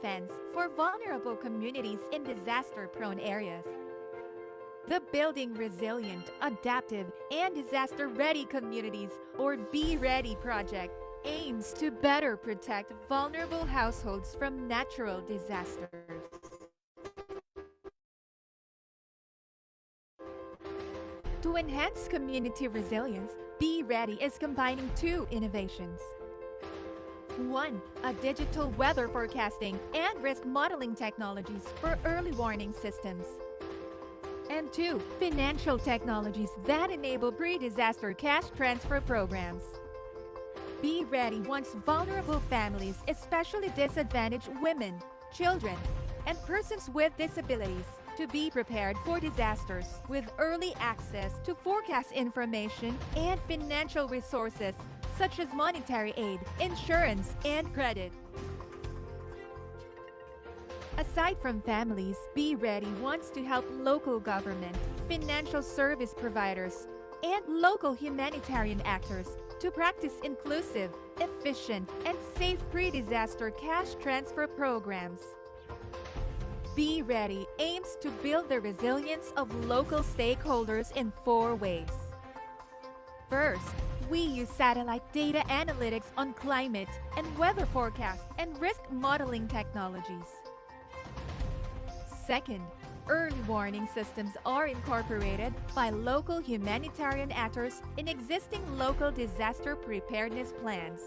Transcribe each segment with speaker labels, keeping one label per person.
Speaker 1: defense for vulnerable communities in disaster-prone areas. The Building Resilient, Adaptive, and Disaster-Ready Communities, or Be Ready project, aims to better protect vulnerable households from natural disasters. To enhance community resilience, Be Ready is combining two innovations. 1. A digital weather forecasting and risk modeling technologies for early warning systems. And 2. Financial technologies that enable pre-disaster cash transfer programs. Be Ready wants vulnerable families, especially disadvantaged women, children, and persons with disabilities, to be prepared for disasters with early access to forecast information and financial resources such as monetary aid, insurance, and credit. Aside from families, Be Ready wants to help local government, financial service providers, and local humanitarian actors to practice inclusive, efficient, and safe pre-disaster cash transfer programs. Be Ready aims to build the resilience of local stakeholders in 4 ways. First, we use satellite data analytics on climate and weather forecast and risk modeling technologies. Second, early warning systems are incorporated by local humanitarian actors in existing local disaster preparedness plans.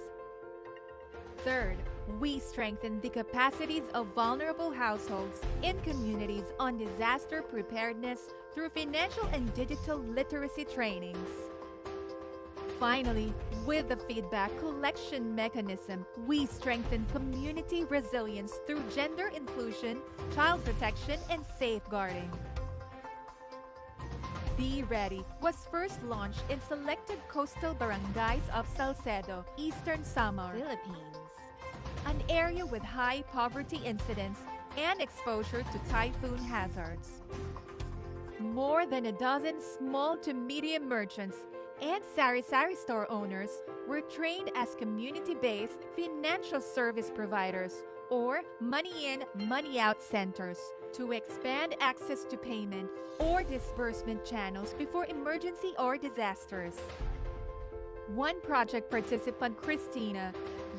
Speaker 1: Third, we strengthen the capacities of vulnerable households in communities on disaster preparedness through financial and digital literacy trainings. Finally, with the feedback collection mechanism, we strengthen community resilience through gender inclusion, child protection, and safeguarding. Be Ready was first launched in selected coastal barangays of Salcedo, Eastern Samar, Philippines, an area with high poverty incidence and exposure to typhoon hazards. More than a dozen small to medium merchants and sari-sari store owners were trained as community-based financial service providers or money-in, money-out centers to expand access to payment or disbursement channels before emergency or disasters. One project participant, Christina,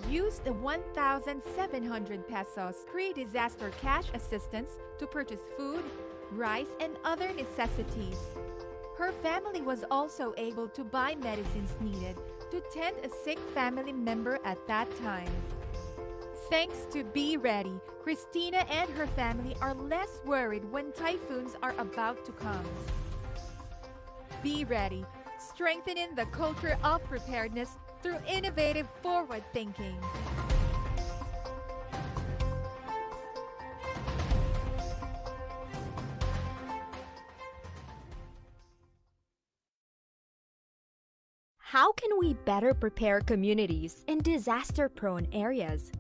Speaker 1: used the 1,700 pesos pre-disaster cash assistance to purchase food, rice, and other necessities. Her family was also able to buy medicines needed to tend a sick family member at that time. Thanks to Be Ready, Christina and her family are less worried when typhoons are about to come. Be Ready, strengthening the culture of preparedness through innovative forward thinking.
Speaker 2: How can we better prepare communities in disaster-prone areas?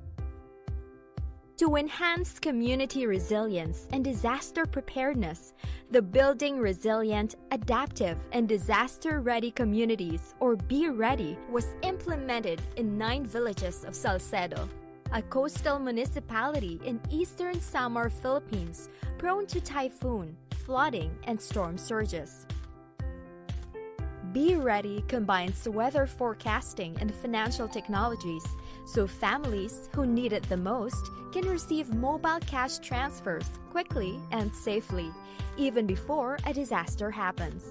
Speaker 2: To enhance community resilience and disaster preparedness, the Building Resilient, Adaptive, and Disaster-Ready Communities, or Be Ready, was implemented in 9 villages of Salcedo, a coastal municipality in Eastern Samar, Philippines, prone to typhoon, flooding, and storm surges. Be Ready combines weather forecasting and financial technologies so families who need it the most can receive mobile cash transfers quickly and safely, even before a disaster happens.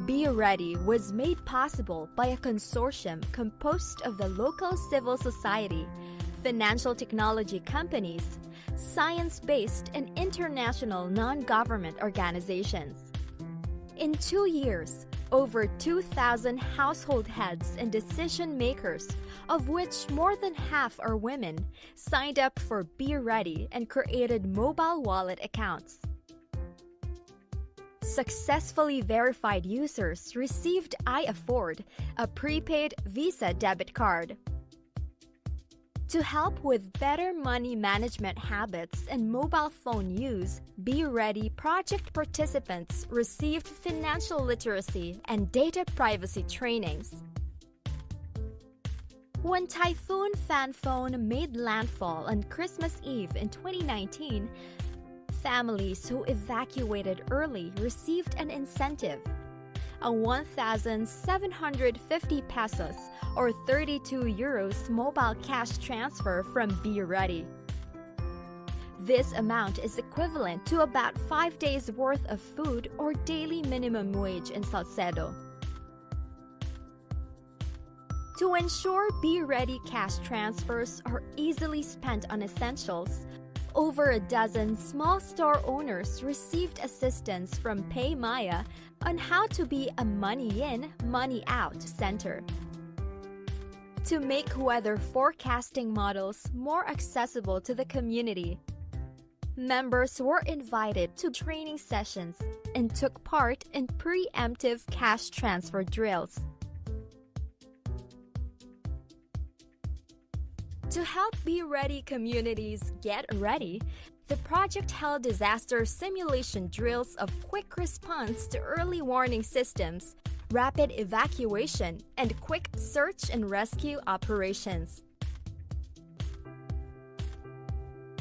Speaker 2: Be Ready was made possible by a consortium composed of the local civil society, financial technology companies, science-based and international non-government organizations. In 2 years, over 2,000 household heads and decision makers, of which more than half are women, signed up for Be Ready and created mobile wallet accounts. Successfully verified users received iAfford, a prepaid Visa debit card. To help with better money management habits and mobile phone use, Be Ready project participants received financial literacy and data privacy trainings. When Typhoon Fanphone made landfall on Christmas Eve in 2019, families who evacuated early received an incentive, a 1,750 pesos or 32 euros mobile cash transfer from Be Ready. This amount is equivalent to about 5 days' worth of food or daily minimum wage in Salcedo. To ensure Be Ready cash transfers are easily spent on essentials, over a dozen small store owners received assistance from PayMaya on how to be a money in, money out center. To make weather forecasting models more accessible to the community, members were invited to training sessions and took part in preemptive cash transfer drills. To help Be Ready communities get ready, the project held disaster simulation drills of quick response to early warning systems, rapid evacuation, and quick search and rescue operations.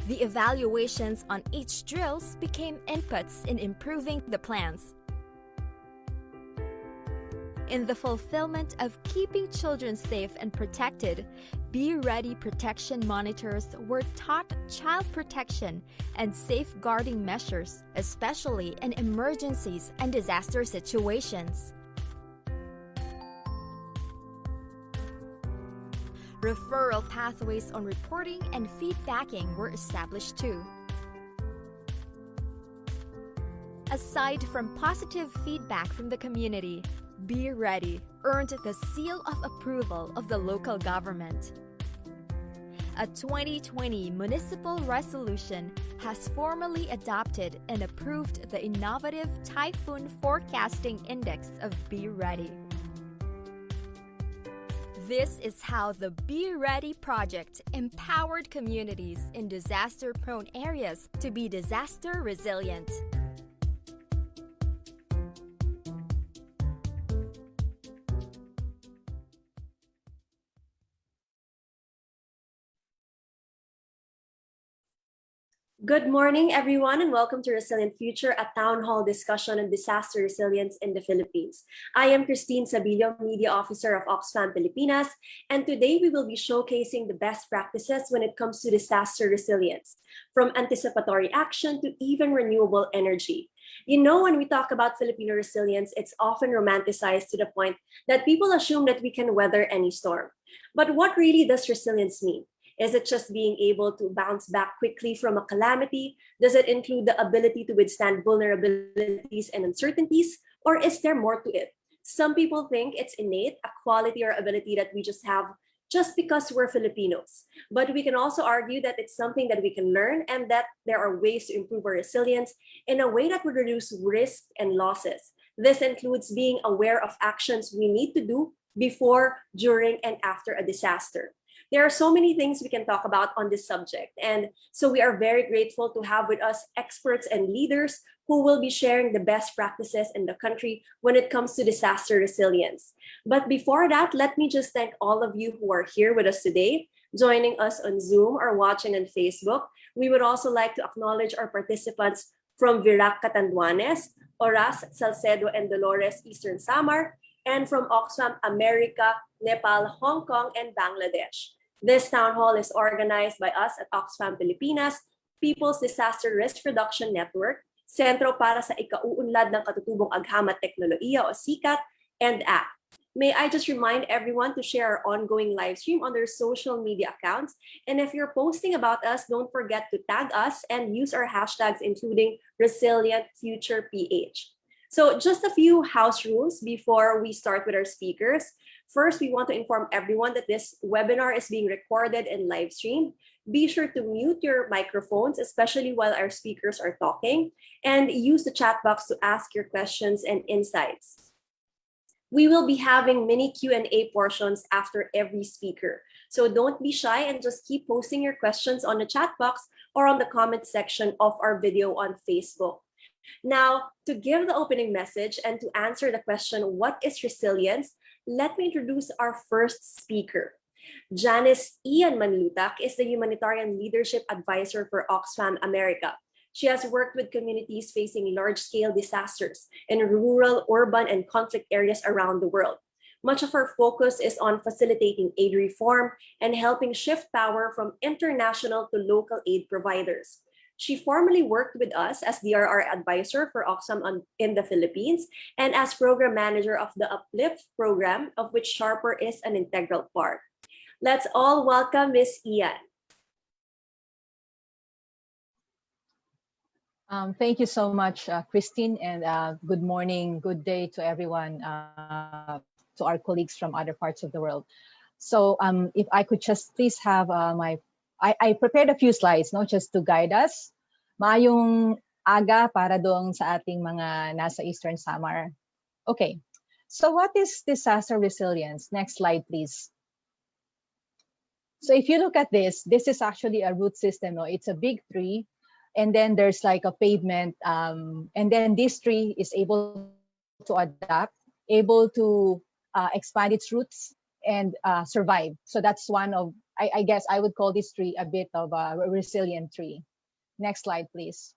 Speaker 2: The evaluations on each drills became inputs in improving the plans. In the fulfillment of keeping children safe and protected, Be Ready protection monitors were taught child protection and safeguarding measures, especially in emergencies and disaster situations. Referral pathways on reporting and feedbacking were established too. Aside from positive feedback from the community, Be Ready earned the seal of approval of the local government. A 2020 municipal resolution has formally adopted and approved the innovative Typhoon Forecasting Index of Be Ready. This is how the Be Ready project empowered communities in disaster-prone areas to be disaster resilient.
Speaker 3: Good morning, everyone, and welcome to Resilient Future, a town hall discussion on disaster resilience in the Philippines. I am Christine Sabilio, Media Officer of Oxfam Pilipinas, and today we will be showcasing the best practices when it comes to disaster resilience, from anticipatory action to even renewable energy. You know, when we talk about Filipino resilience, it's often romanticized to the point that people assume that we can weather any storm. But what really does resilience mean? Is it just being able to bounce back quickly from a calamity? Does it include the ability to withstand vulnerabilities and uncertainties? Or is there more to it? Some people think it's innate, a quality or ability that we just have just because we're Filipinos. But we can also argue that it's something that we can learn and that there are ways to improve our resilience in a way that would reduce risk and losses. This includes being aware of actions we need to do before, during, and after a disaster. There are so many things we can talk about on this subject. And so we are very grateful to have with us experts and leaders who will be sharing the best practices in the country when it comes to disaster resilience. But before that, let me just thank all of you who are here with us today, joining us on Zoom or watching on Facebook. We would also like to acknowledge our participants from Virac, Catanduanes, Oras, Salcedo, and Dolores, Eastern Samar, and from Oxfam, America, Nepal, Hong Kong, and Bangladesh. This town hall is organized by us at Oxfam Pilipinas, People's Disaster Risk Reduction Network, Sentro para sa Ikauunlad ng Katutubong Agham at Teknolohiya o SICAT, and ACT. May I just remind everyone to share our ongoing live stream on their social media accounts. And if you're posting about us, don't forget to tag us and use our hashtags including ResilientFuturePH. So just a few house rules before we start with our speakers. First, we want to inform everyone that this webinar is being recorded and live streamed. Be sure to mute your microphones, especially while our speakers are talking, and use the chat box to ask your questions and insights. We will be having mini Q&A portions after every speaker. So don't be shy and just keep posting your questions on the chat box or on the comment section of our video on Facebook. Now, to give the opening message and to answer the question, what is resilience? Let me introduce our first speaker. Janice Ian Manlutak is the Humanitarian Leadership Advisor for Oxfam America. She has worked with communities facing large-scale disasters in rural, urban, and conflict areas around the world. Much of her focus is on facilitating aid reform and helping shift power from international to local aid providers. She formerly worked with us as DRR advisor for Oxfam in the Philippines and as program manager of the Uplift program, of which Sharper is an integral part. Let's all welcome Ms. Ian.
Speaker 4: Thank you so much, Christine, and good morning, good day to everyone, to our colleagues from other parts of the world. So if I could just please have I prepared a few slides, no, just to guide us. Maayong aga para doon sa ating mga nasa Eastern Samar. Okay, so what is disaster resilience? Next slide, please. So if you look at this is actually a root system. No? It's a big tree, and then there's like a pavement, and then this tree is able to adapt, able to expand its roots and survive. So that's one of, I guess I would call this tree a bit of a resilient tree. Next slide, please.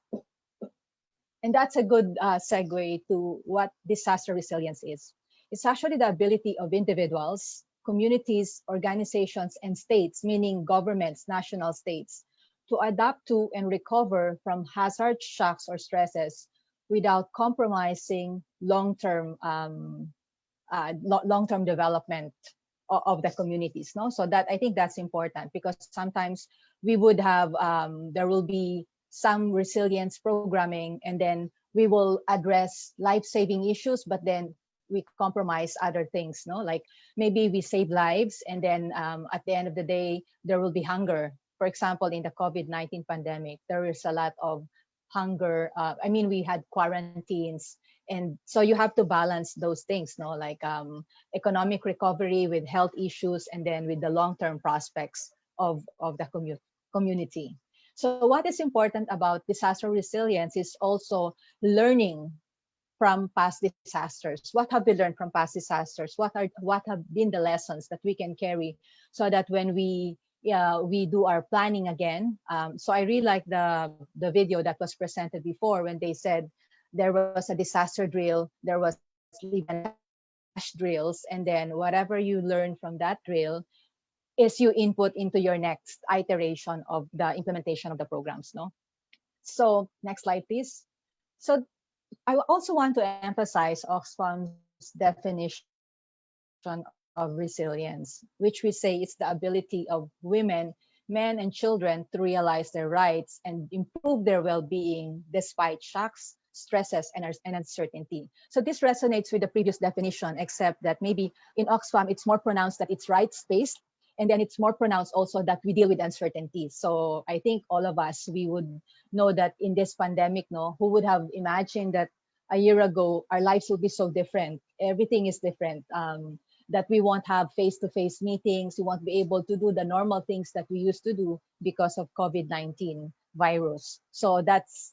Speaker 4: And that's a good segue to what disaster resilience is. It's actually the ability of individuals, communities, organizations, and states, meaning governments, national states, to adapt to and recover from hazard, shocks, or stresses without compromising long-term development of the communities. No, so that I think that's important, because sometimes we would have there will be some resilience programming, and then we will address life-saving issues, but then we compromise other things. No, like maybe we save lives, and then at the end of the day there will be hunger. For example, in the COVID-19 pandemic, there is a lot of hunger. I mean, we had quarantines, and so you have to balance those things, no? Like economic recovery with health issues, and then with the long-term prospects of the community. So what is important about disaster resilience is also learning from past disasters. What have we learned from past disasters? What have been the lessons that we can carry, so that when we do our planning again. So I really like the video that was presented before, when they said there was a disaster drill, there was dash drills, and then whatever you learn from that drill is you input into your next iteration of the implementation of the programs. No. So next slide, please. So I also want to emphasize Oxfam's definition of resilience, which we say is the ability of women, men, and children to realize their rights and improve their well-being despite shocks, stresses, and uncertainty. So this resonates with the previous definition, except that maybe in Oxfam it's more pronounced that it's rights-based, and then it's more pronounced also that we deal with uncertainty. So I think all of us, we would know that in this pandemic, no, who would have imagined that a year ago our lives would be so different? Everything is different. That we won't have face-to-face meetings, we won't be able to do the normal things that we used to do because of COVID-19 virus. So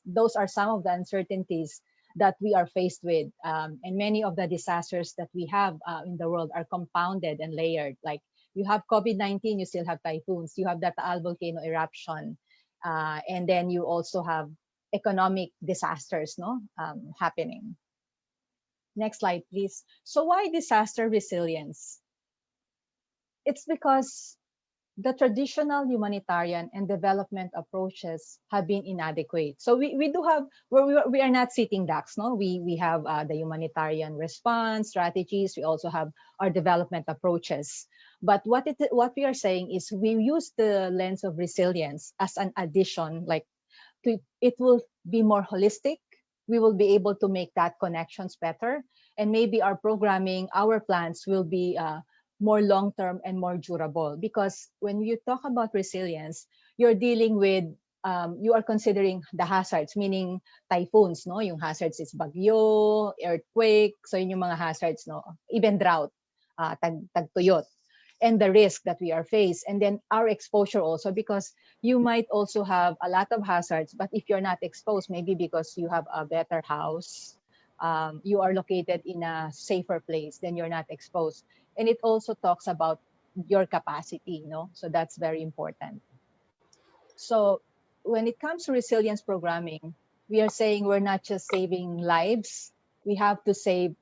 Speaker 4: those are some of the uncertainties that we are faced with. And many of the disasters that we have in the world are compounded and layered. Like you have COVID-19, you still have typhoons, you have the Taal volcano eruption, and then you also have economic disasters, no, happening. Next slide, please. So why disaster resilience? It's because the traditional humanitarian and development approaches have been inadequate. So we do have, we are not sitting ducks, no? We have the humanitarian response strategies. We also have our development approaches. But what we are saying is we use the lens of resilience as an addition, like it will be more holistic. We will be able to make that connections better. And maybe our programming, our plans will be more long-term and more durable. Because when you talk about resilience, you're dealing with, you are considering the hazards, meaning typhoons, no? Yung hazards is bagyo, earthquake, so yun yung mga hazards, no? Even drought, tagtuyot. And the risk that we are faced, and then our exposure also, because you might also have a lot of hazards, but if you're not exposed, maybe because you have a better house, you are located in a safer place, then you're not exposed. And it also talks about your capacity, so that's very important. So when it comes to resilience programming, we are saying we're not just saving lives. We have to save.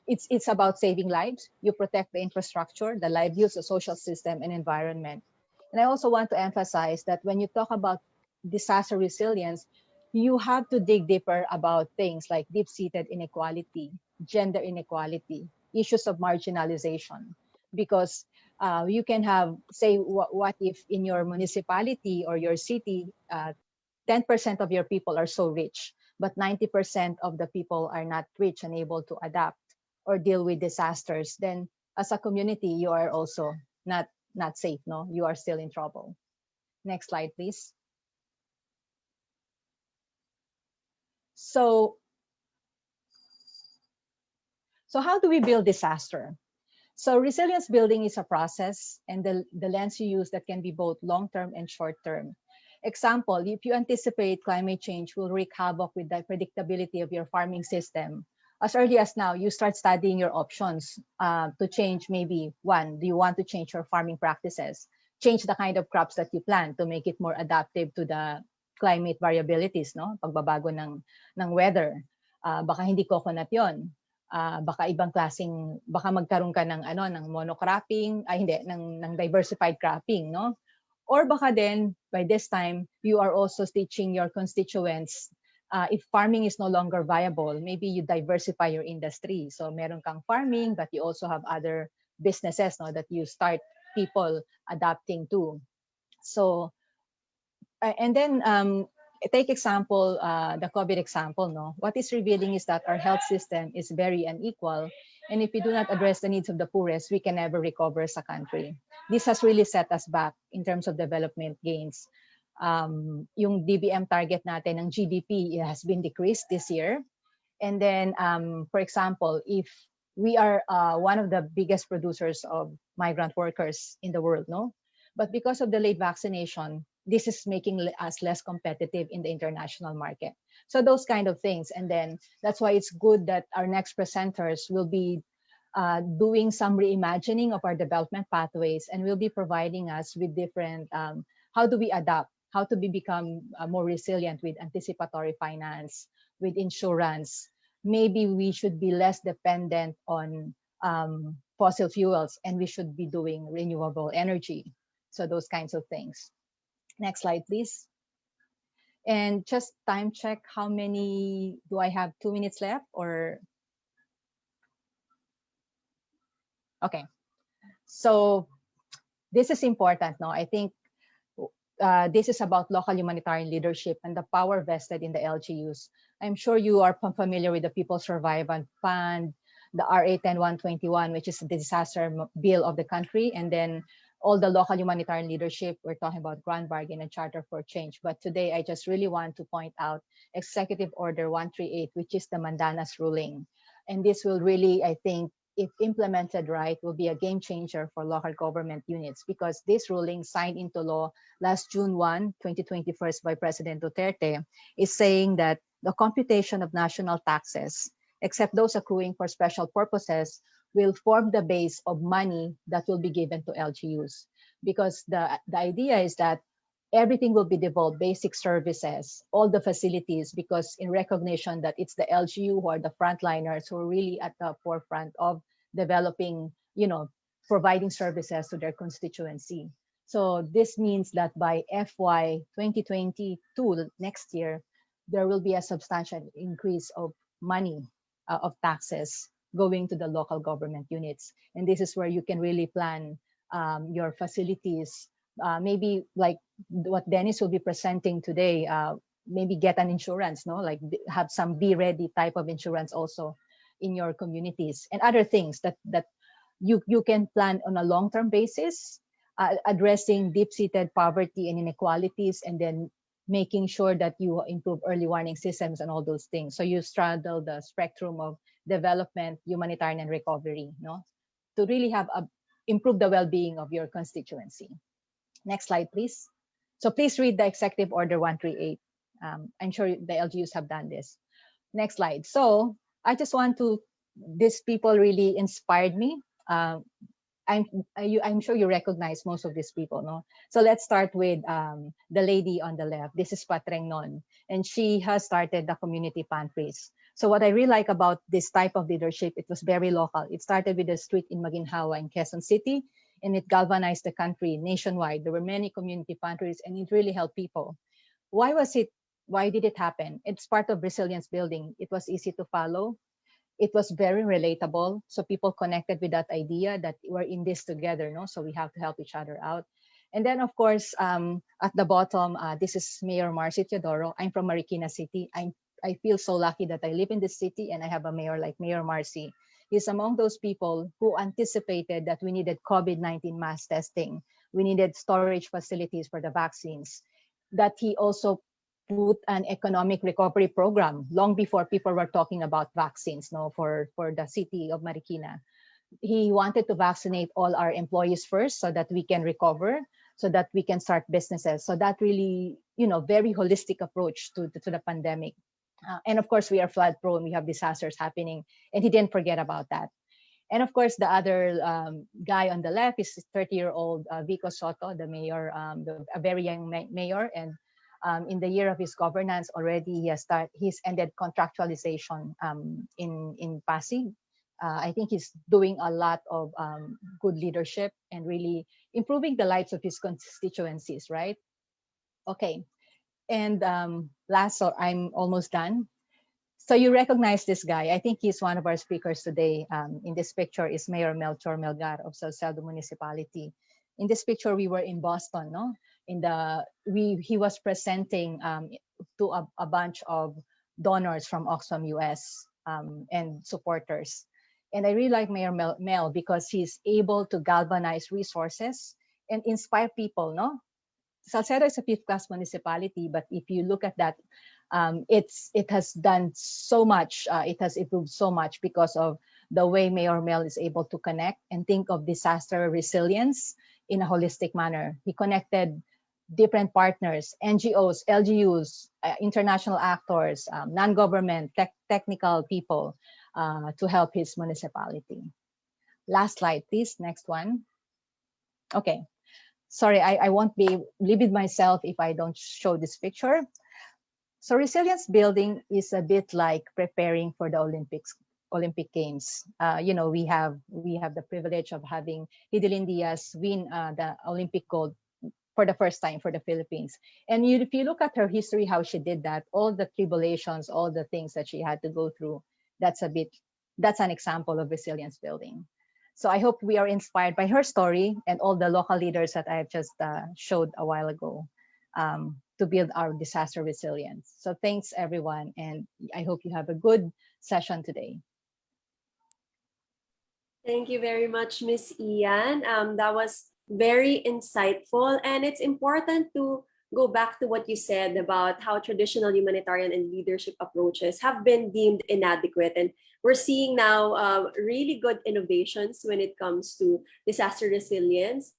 Speaker 4: It's about saving lives. You protect the infrastructure, the livelihoods, the social system, and environment. And I also want to emphasize that when you talk about disaster resilience, you have to dig deeper about things like deep-seated inequality, gender inequality, issues of marginalization, because you can have, say, what if in your municipality or your city, 10% of your people are so rich, but 90% of the people are not rich and able to adapt or deal with disasters, then as a community, you are also not safe, no? You are still in trouble. Next slide, please. So how do we build disaster? So resilience building is a process, and the lens you use that can be both long-term and short-term. Example, if you anticipate climate change will wreak havoc with the predictability of your farming system, as early as now, you start studying your options to change. Maybe one, do you want to change your farming practices? Change the kind of crops that you plant to make it more adaptive to the climate variabilities, no? Pagbabago ng weather. Baka hindi coconut yon. Baka ibang klaseng, baka magkaroon ka ng ng monocropping, hindi, ng diversified cropping, no? Or baka then by this time you are also teaching your constituents, if farming is no longer viable, maybe you diversify your industry. So meron kang farming, but you also have other businesses, no, that you start people adapting to. So and then take example, the COVID example, no? What is revealing is that our health system is very unequal. And if we do not address the needs of the poorest, we can never recover as a country. This has really set us back in terms of development gains. Yung DBM target natin ng GDP has been decreased this year. And then, for example, if we are one of the biggest producers of migrant workers in the world, no? But because of the late vaccination, this is making us less competitive in the international market. So those kind of things. And then that's why it's good that our next presenters will be doing some reimagining of our development pathways, and will be providing us with different, how do we adapt, how to become more resilient with anticipatory finance, with insurance. Maybe we should be less dependent on fossil fuels, and we should be doing renewable energy. So those kinds of things. Next slide, please. And just time check, how many, do I have 2 minutes left or? Okay. So this is important, no? I think this is about local humanitarian leadership and the power vested in the LGUs. I'm sure you are familiar with the People's Survival Fund, the RA 10121, which is the disaster bill of the country, and then all the local humanitarian leadership. We're talking about Grand Bargain and Charter for Change. But today, I just really want to point out Executive Order 138, which is the Mandanas ruling. And this will really, I think, if implemented right, will be a game changer for local government units, because this ruling signed into law last June 1, 2021 by President Duterte is saying that the computation of national taxes, except those accruing for special purposes, will form the base of money that will be given to LGUs. Because the idea is that everything will be devolved, basic services, all the facilities, because in recognition that it's the LGU who are the frontliners, who are really at the forefront of developing, providing services to their constituency. So this means that by FY 2022, next year, there will be a substantial increase of money, of taxes going to the local government units. And this is where you can really plan your facilities. Maybe like what Dennis will be presenting today, maybe get an insurance, no? Like have some be ready type of insurance also in your communities, and other things that you can plan on a long-term basis, addressing deep-seated poverty and inequalities, and then making sure that you improve early warning systems and all those things. So you straddle the spectrum of development, humanitarian, and recovery, no? To really have improve the well-being of your constituency. Next slide, please. So please read the Executive Order 138. I'm sure the LGUs have done this. Next slide. So I just want to, these people really inspired me. I'm sure you recognize most of these people, no? So let's start with the lady on the left. This is Patreng Non, and she has started the community pantries. So what I really like about this type of leadership, it was very local. It started with a street in Maginhawa in Quezon City, and it galvanized the country nationwide. There were many community pantries, and it really helped people. Why was it? Why did it happen? It's part of resilience building. It was easy to follow. It was very relatable. So people connected with that idea that we're in this together, no? So we have to help each other out. And then, of course, at the bottom, this is Mayor Marcy Teodoro. I'm from Marikina City. I feel so lucky that I live in this city and I have a mayor like Mayor Marcy. He's among those people who anticipated that we needed COVID-19 mass testing. We needed storage facilities for the vaccines. That he also put an economic recovery program long before people were talking about vaccines, no, for the city of Marikina. He wanted to vaccinate all our employees first so that we can recover, so that we can start businesses. So that really, very holistic approach to the pandemic. And of course, we are flood prone. We have disasters happening, and he didn't forget about that. And of course, the other guy on the left is 30-year-old Vico Soto, the mayor, a very young mayor. And in the year of his governance, already he's ended contractualization in Pasig. I think he's doing a lot of good leadership and really improving the lives of his constituencies, right? Okay. And last, so I'm almost done. So you recognize this guy. I think he's one of our speakers today. In this picture is Mayor Melchor Melgar of Salcedo Municipality. In this picture, we were in Boston, no? He was presenting to a bunch of donors from Oxfam US and supporters. And I really like Mayor Mel because he's able to galvanize resources and inspire people, no? Salcedo is a fifth class municipality, but if you look at that, it has done so much. It has improved so much because of the way Mayor Mel is able to connect and think of disaster resilience in a holistic manner. He connected different partners, NGOs, LGUs, international actors, non-government, technical people to help his municipality. Last slide, please. Next one. Okay. Sorry, I won't be limit myself if I don't show this picture. So resilience building is a bit like preparing for the Olympic Games. We have the privilege of having Hidilyn Diaz win the Olympic gold for the first time for the Philippines. And if you look at her history, how she did that, all the tribulations, all the things that she had to go through, that's an example of resilience building. So I hope we are inspired by her story and all the local leaders that I have just showed a while ago to build our disaster resilience. So thanks everyone, and I hope you have a good session today.
Speaker 3: Thank you very much, Ms. Ian. That was very insightful, and it's important to go back to what you said about how traditional humanitarian and leadership approaches have been deemed inadequate. And we're seeing now really good innovations when it comes to disaster resilience.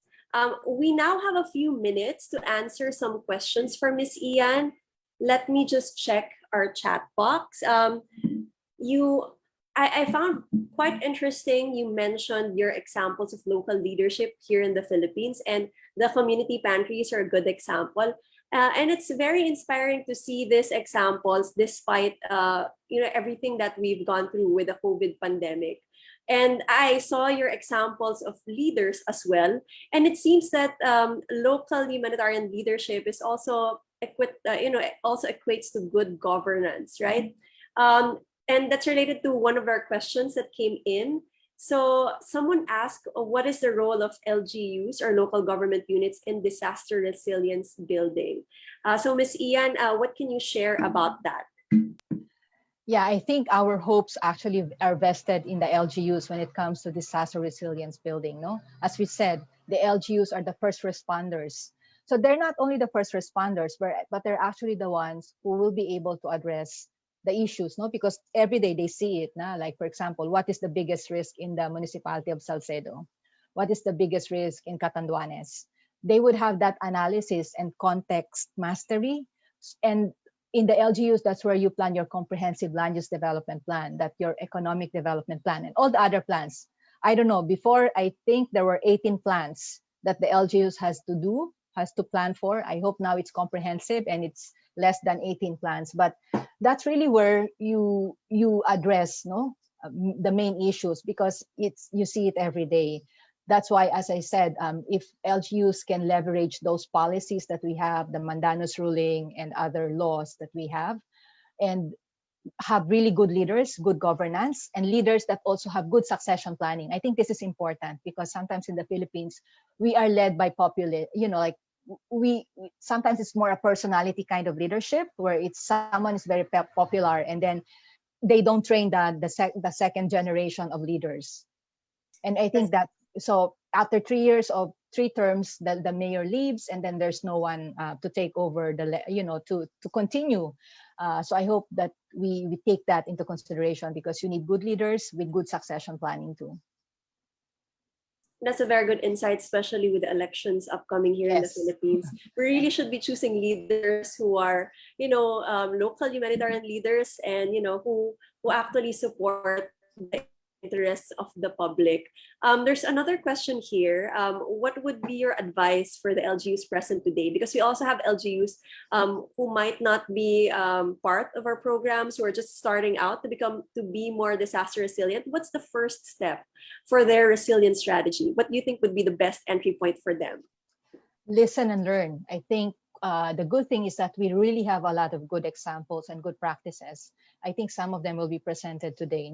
Speaker 3: We now have a few minutes to answer some questions for Ms. Ian. Let me just check our chat box. I found quite interesting. You mentioned your examples of local leadership here in the Philippines, and the community pantries are a good example. And it's very inspiring to see these examples despite everything that we've gone through with the COVID pandemic. And I saw your examples of leaders as well. And it seems that local humanitarian leadership is also also equates to good governance, right? And that's related to one of our questions that came in. So someone asked, what is the role of LGUs or local government units in disaster resilience building? So Ms. Ian, what can you share about that?
Speaker 4: Yeah, I think our hopes actually are vested in the LGUs when it comes to disaster resilience building. No, as we said, the LGUs are the first responders. So they're not only the first responders, but they're actually the ones who will be able to address the issues, no? Because every day they see it. Like, for example, what is the biggest risk in the municipality of Salcedo? What is the biggest risk in Catanduanes? They would have that analysis and context mastery. And in the LGUs, that's where you plan your comprehensive land use development plan, that your economic development plan, and all the other plans I don't know, before I think there were 18 plans that the LGUs has to plan for. I hope now it's comprehensive and it's less than 18 plans. But that's really where you address the main issues, because you see it every day. That's why, as I said, if LGUs can leverage those policies that we have, the Mandanos ruling and other laws that we have, and have really good leaders, good governance, and leaders that also have good succession planning. I think this is important because sometimes in the Philippines, we are led by popular, like we sometimes it's more a personality kind of leadership where it's someone is very popular and then they don't train the second generation of leaders. And I think that, so after 3 years of 3 terms, the mayor leaves and then there's no one to take over to continue. So I hope that we take that into consideration, because you need good leaders with good succession planning too.
Speaker 3: That's a very good insight, especially with the elections upcoming here in the Philippines. We really should be choosing leaders who are, local humanitarian leaders, and who actually support the interests of the public. There's another question here. What would be your advice for the LGUs present today? Because we also have LGUs who might not be part of our programs, who are just starting out to be more disaster resilient. What's the first step for their resilience strategy? What do you think would be the best entry point for them?
Speaker 4: Listen and learn. I think the good thing is that we really have a lot of good examples and good practices. I think some of them will be presented today,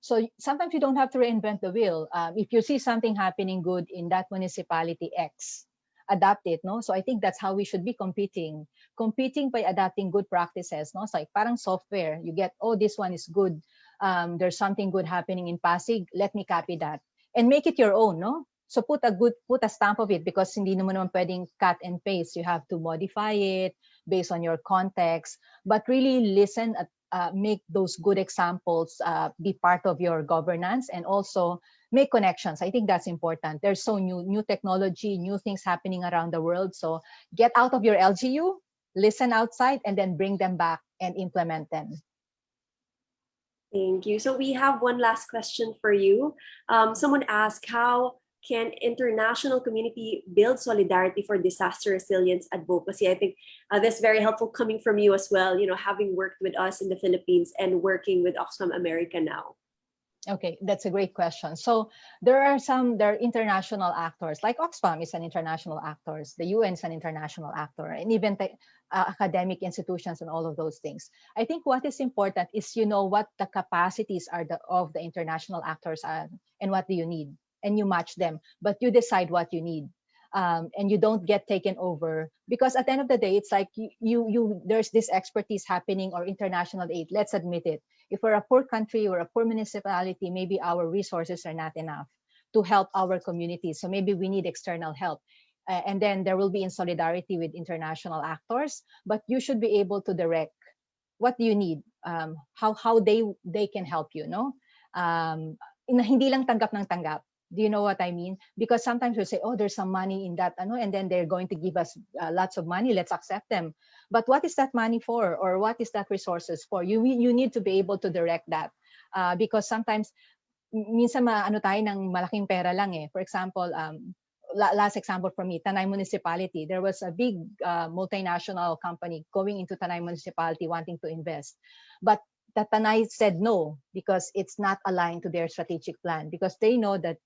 Speaker 4: So sometimes you don't have to reinvent the wheel. If you see something happening good in that municipality X, adapt it, So I think that's how we should be competing by adapting good practices, It's like parang software. You get, this one is good. There's something good happening in Pasig. Let me copy that and make it your own, So put a stamp of it, because hindi naman pwedeng cut and paste. You have to modify it based on your context, but really listen at make those good examples be part of your governance, and also make connections. I think that's important. There's so new technology, new things happening around the world. So get out of your LGU, listen outside, and then bring them back and implement them.
Speaker 3: Thank you. So we have one last question for you. Someone asked, how can international community build solidarity for disaster resilience advocacy? I think that's very helpful coming from you as well, having worked with us in the Philippines and working with Oxfam America now.
Speaker 4: Okay, that's a great question. So there are international actors, like Oxfam is an international actor, the UN is an international actor, and even academic institutions and all of those things. I think what is important is what the capacities are of the international actors are, and what do you need, and you match them, but you decide what you need. And you don't get taken over, because at the end of the day, it's like there's this expertise happening, or international aid. Let's admit it. If we're a poor country or a poor municipality, maybe our resources are not enough to help our communities. So maybe we need external help. And then there will be in solidarity with international actors, but you should be able to direct what do you need, how they can help you, hindi lang tanggap ng tanggap. Do you know what I mean? Because sometimes we say, there's some money in that, and then they're going to give us lots of money. Let's accept them. But what is that money for? Or what is that resources for? You need to be able to direct that. Because sometimes, minsan tayo ng malaking pera lang eh. For example, last example for me, Tanay Municipality. There was a big multinational company going into Tanay Municipality wanting to invest. But the Tanay said no, because it's not aligned to their strategic plan, because they know that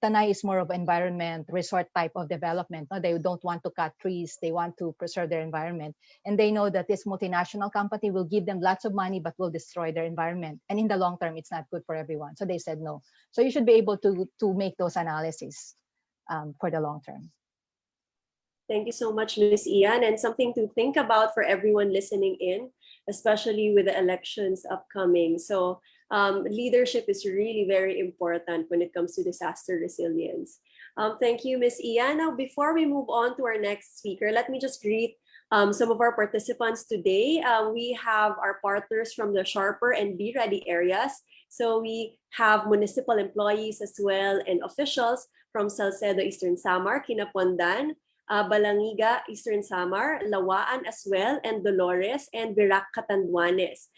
Speaker 4: Tanay is more of environment, resort type of development. No? They don't want to cut trees. They want to preserve their environment. And they know that this multinational company will give them lots of money, but will destroy their environment. And in the long term, it's not good for everyone. So they said no. So you should be able to make those analyses for the long term.
Speaker 3: Thank you so much, Ms. Ian. And something to think about for everyone listening in, especially with the elections upcoming. So leadership is really very important when it comes to disaster resilience. Thank you, Ms. Ian. Now, before we move on to our next speaker, let me just greet some of our participants today. We have our partners from the Sharper and Be Ready areas. So we have municipal employees as well, and officials from Salcedo, Eastern Samar, Kinapondan, Balangiga, Eastern Samar, Lawaan as well, and Dolores, and Virac, Catanduanes.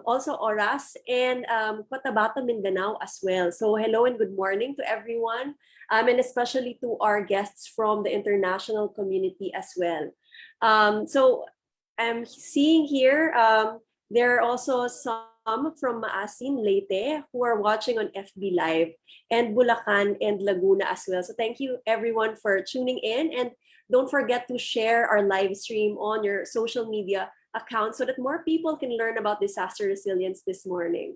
Speaker 3: Also Oras and Cotabato, Mindanao as well. So hello and good morning to everyone, and especially to our guests from the international community as well. So I'm seeing here there are also some from Maasin, Leyte, who are watching on FB Live, and Bulacan and Laguna as well. So thank you everyone for tuning in, and don't forget to share our live stream on your social media accounts so that more people can learn about disaster resilience this morning.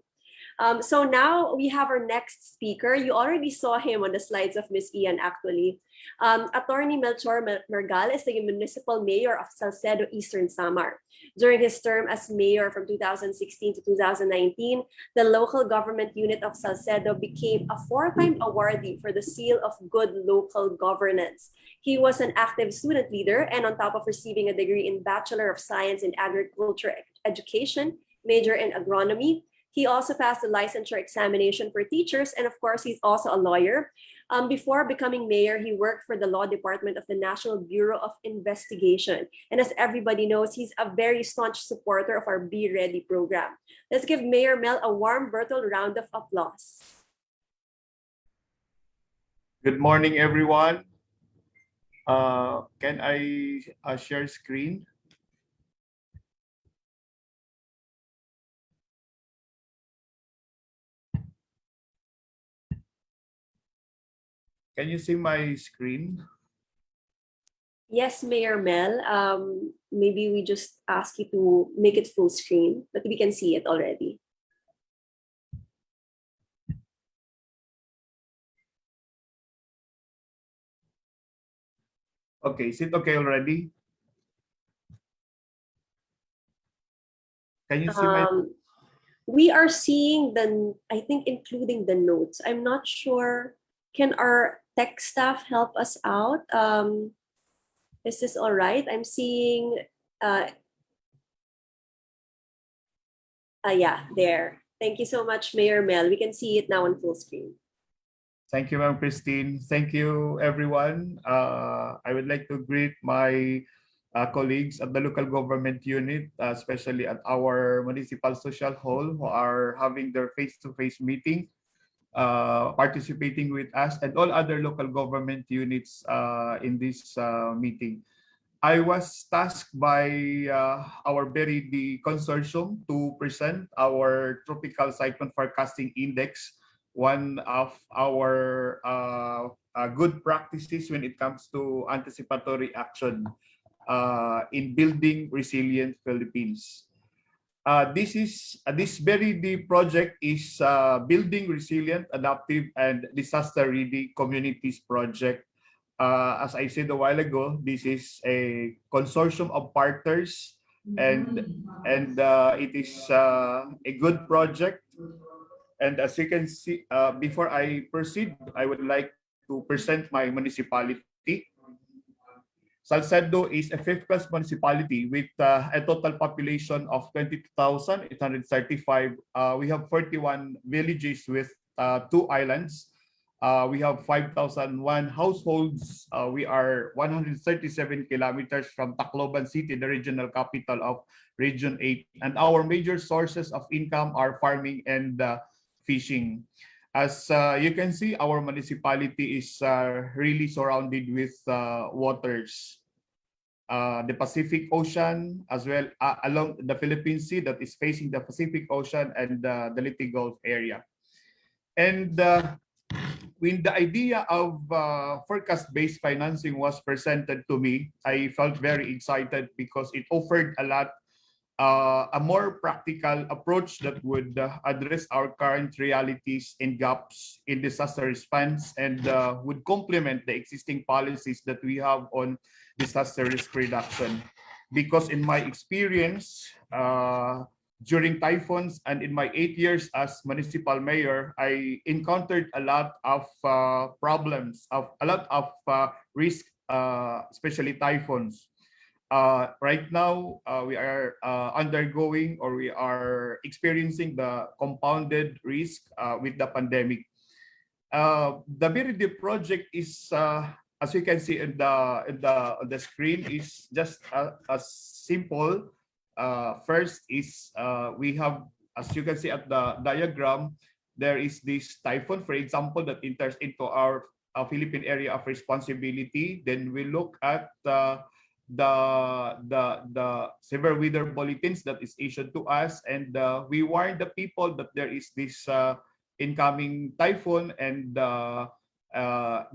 Speaker 3: So now we have our next speaker. You already saw him on the slides of Miss Ian, actually. Attorney Melchor Margal is the municipal mayor of Salcedo, Eastern Samar. During his term as mayor from 2016 to 2019, the local government unit of Salcedo became a four-time awardee for the Seal of Good Local Governance. He was an active student leader, and on top of receiving a degree in Bachelor of Science in Agriculture Education, major in agronomy, he also passed the licensure examination for teachers, and of course, he's also a lawyer. Before becoming mayor, he worked for the law department of the National Bureau of Investigation. And as everybody knows, he's a very staunch supporter of our Be Ready program. Let's give Mayor Mel a warm virtual round of applause.
Speaker 5: Good morning, everyone. Can I share screen? Can you see my screen?
Speaker 3: Yes, Mayor Mel. Maybe we just ask you to make it full screen, but we can see it already.
Speaker 5: Okay, is it okay already? Can you see my...
Speaker 3: We are seeing I think, including the notes. I'm not sure. Can our tech staff help us out? Is this all right? I'm seeing, yeah, there. Thank you so much, Mayor Mel. We can see it now on full screen.
Speaker 5: Thank you, Ma'am Christine. Thank you, everyone. I would like to greet my colleagues at the local government unit, especially at our municipal social hall, who are having their face-to-face meeting, participating with us, and all other local government units in this meeting. I was tasked by our the consortium to present our tropical cyclone forecasting index, one of our good practices when it comes to anticipatory action in building resilient Philippines. This project is building resilient, adaptive, and disaster-ready communities project. As I said a while ago, this is a consortium of partners, and it is a good project. And as you can see, before I proceed, I would like to present my municipality. Salcedo is a fifth-class municipality with a total population of 22,835. We have 41 villages with 2 islands. We have 5,001 households. We are 137 kilometers from Tacloban City, the regional capital of Region 8. And our major sources of income are farming and fishing. As you can see, our municipality is really surrounded with waters. The Pacific Ocean, as well along the Philippine Sea that is facing the Pacific Ocean, and the Leyte Gulf area. And when the idea of forecast-based financing was presented to me, I felt very excited because it offered a more practical approach that would address our current realities and gaps in disaster response, and would complement the existing policies that we have on disaster risk reduction. Because in my experience, during typhoons and in my 8 years as municipal mayor, I encountered a lot of problems, a lot of risk, especially typhoons. Right now, we are undergoing, or we are experiencing, the compounded risk with the pandemic. The BRD project is as you can see on the screen, is just a simple. First is we have, as you can see at the diagram, there is this typhoon, for example, that enters into our Philippine area of responsibility. Then we look at the severe weather bulletins that is issued to us, and we warn the people that there is this incoming typhoon, and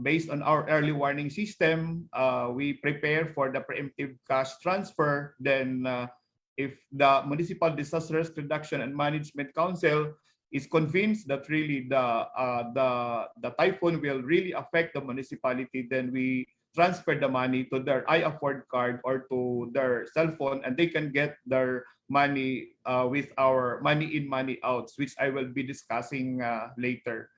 Speaker 5: based on our early warning system, we prepare for the preemptive cash transfer. Then if the Municipal Disaster Risk Reduction and Management Council is convinced that really the typhoon will really affect the municipality, then we transfer the money to their iAfford card or to their cell phone, and they can get their money with our money in, money outs, which I will be discussing later.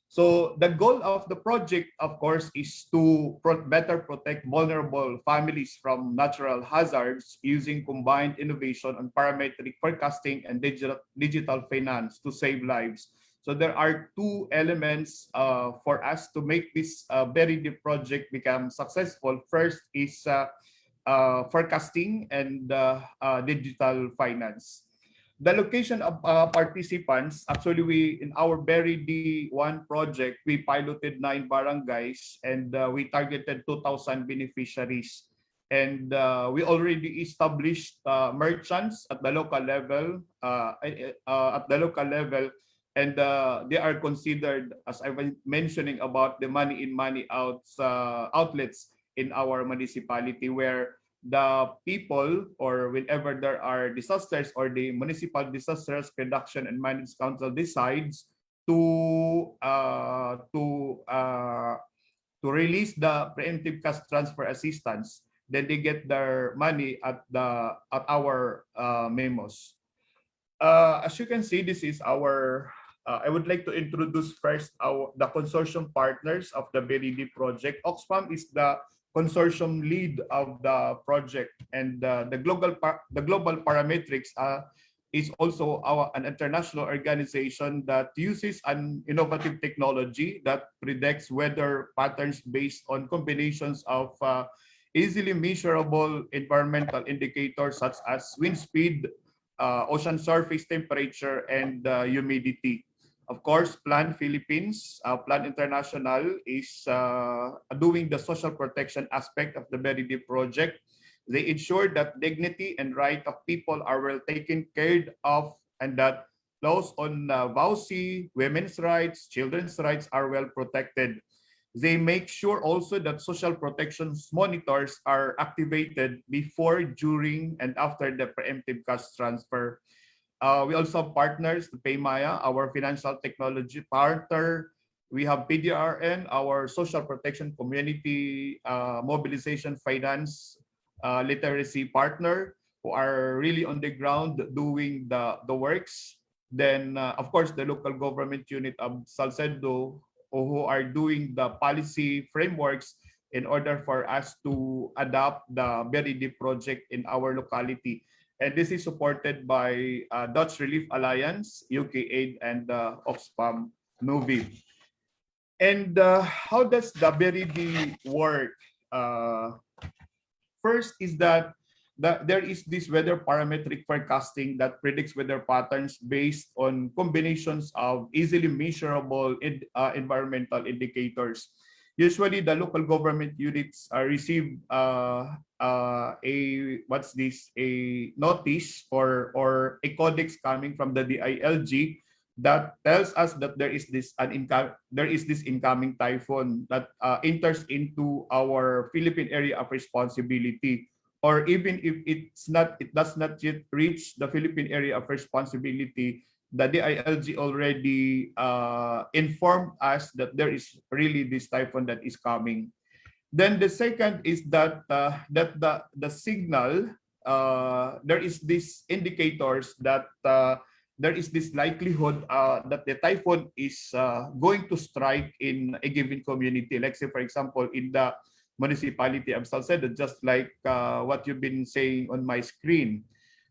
Speaker 5: So the goal of the project, of course, is to better protect vulnerable families from natural hazards using combined innovation on parametric forecasting and digital finance to save lives. So there are two elements for us to make this very deep project become successful. First is forecasting and digital finance. The location of participants, actually we, in our Very D1 project, we piloted 9 barangays, and we targeted 2,000 beneficiaries. And we already established merchants at the local level, and they are considered, as I was mentioning about the money in, money outs outlets in our municipality, where the people, or whenever there are disasters, or the Municipal Disaster Risk Reduction and Management Council decides to release the preemptive cash transfer assistance, then they get their money at our memos. As you can see, this is our. I would like to introduce first the consortium partners of the BERID project. Oxfam is the consortium lead of the project, and the global parametrics is also an international organization that uses an innovative technology that predicts weather patterns based on combinations of easily measurable environmental indicators such as wind speed, ocean surface temperature, and humidity. Of course, Plan Philippines, Plan International is doing the social protection aspect of the BERID project. They ensure that dignity and right of people are well taken care of, and that laws on VAUSI, women's rights, children's rights are well protected. They make sure also that social protections monitors are activated before, during, and after the preemptive cash transfer. We also have partners, Paymaya, our financial technology partner. We have PDRN, our social protection community mobilization finance literacy partner, who are really on the ground doing the works. Then, of course, the local government unit of Salcedo, who are doing the policy frameworks in order for us to adopt the BERID project in our locality. And this is supported by Dutch Relief Alliance, UK Aid, and Oxfam Novi. And how does the BERID work? First is that there is this weather parametric forecasting that predicts weather patterns based on combinations of easily measurable environmental indicators. Usually, the local government units receive a notice or a codex coming from the DILG that tells us that there is this incoming typhoon that enters into our Philippine area of responsibility. Or even if it does not yet reach the Philippine area of responsibility, the DILG already informed us that there is really this typhoon that is coming. Then the second is that the signal, there is these indicators that there is this likelihood that the typhoon is going to strike in a given community. Like say, for example, in the municipality of Salcedo, just like what you've been saying on my screen.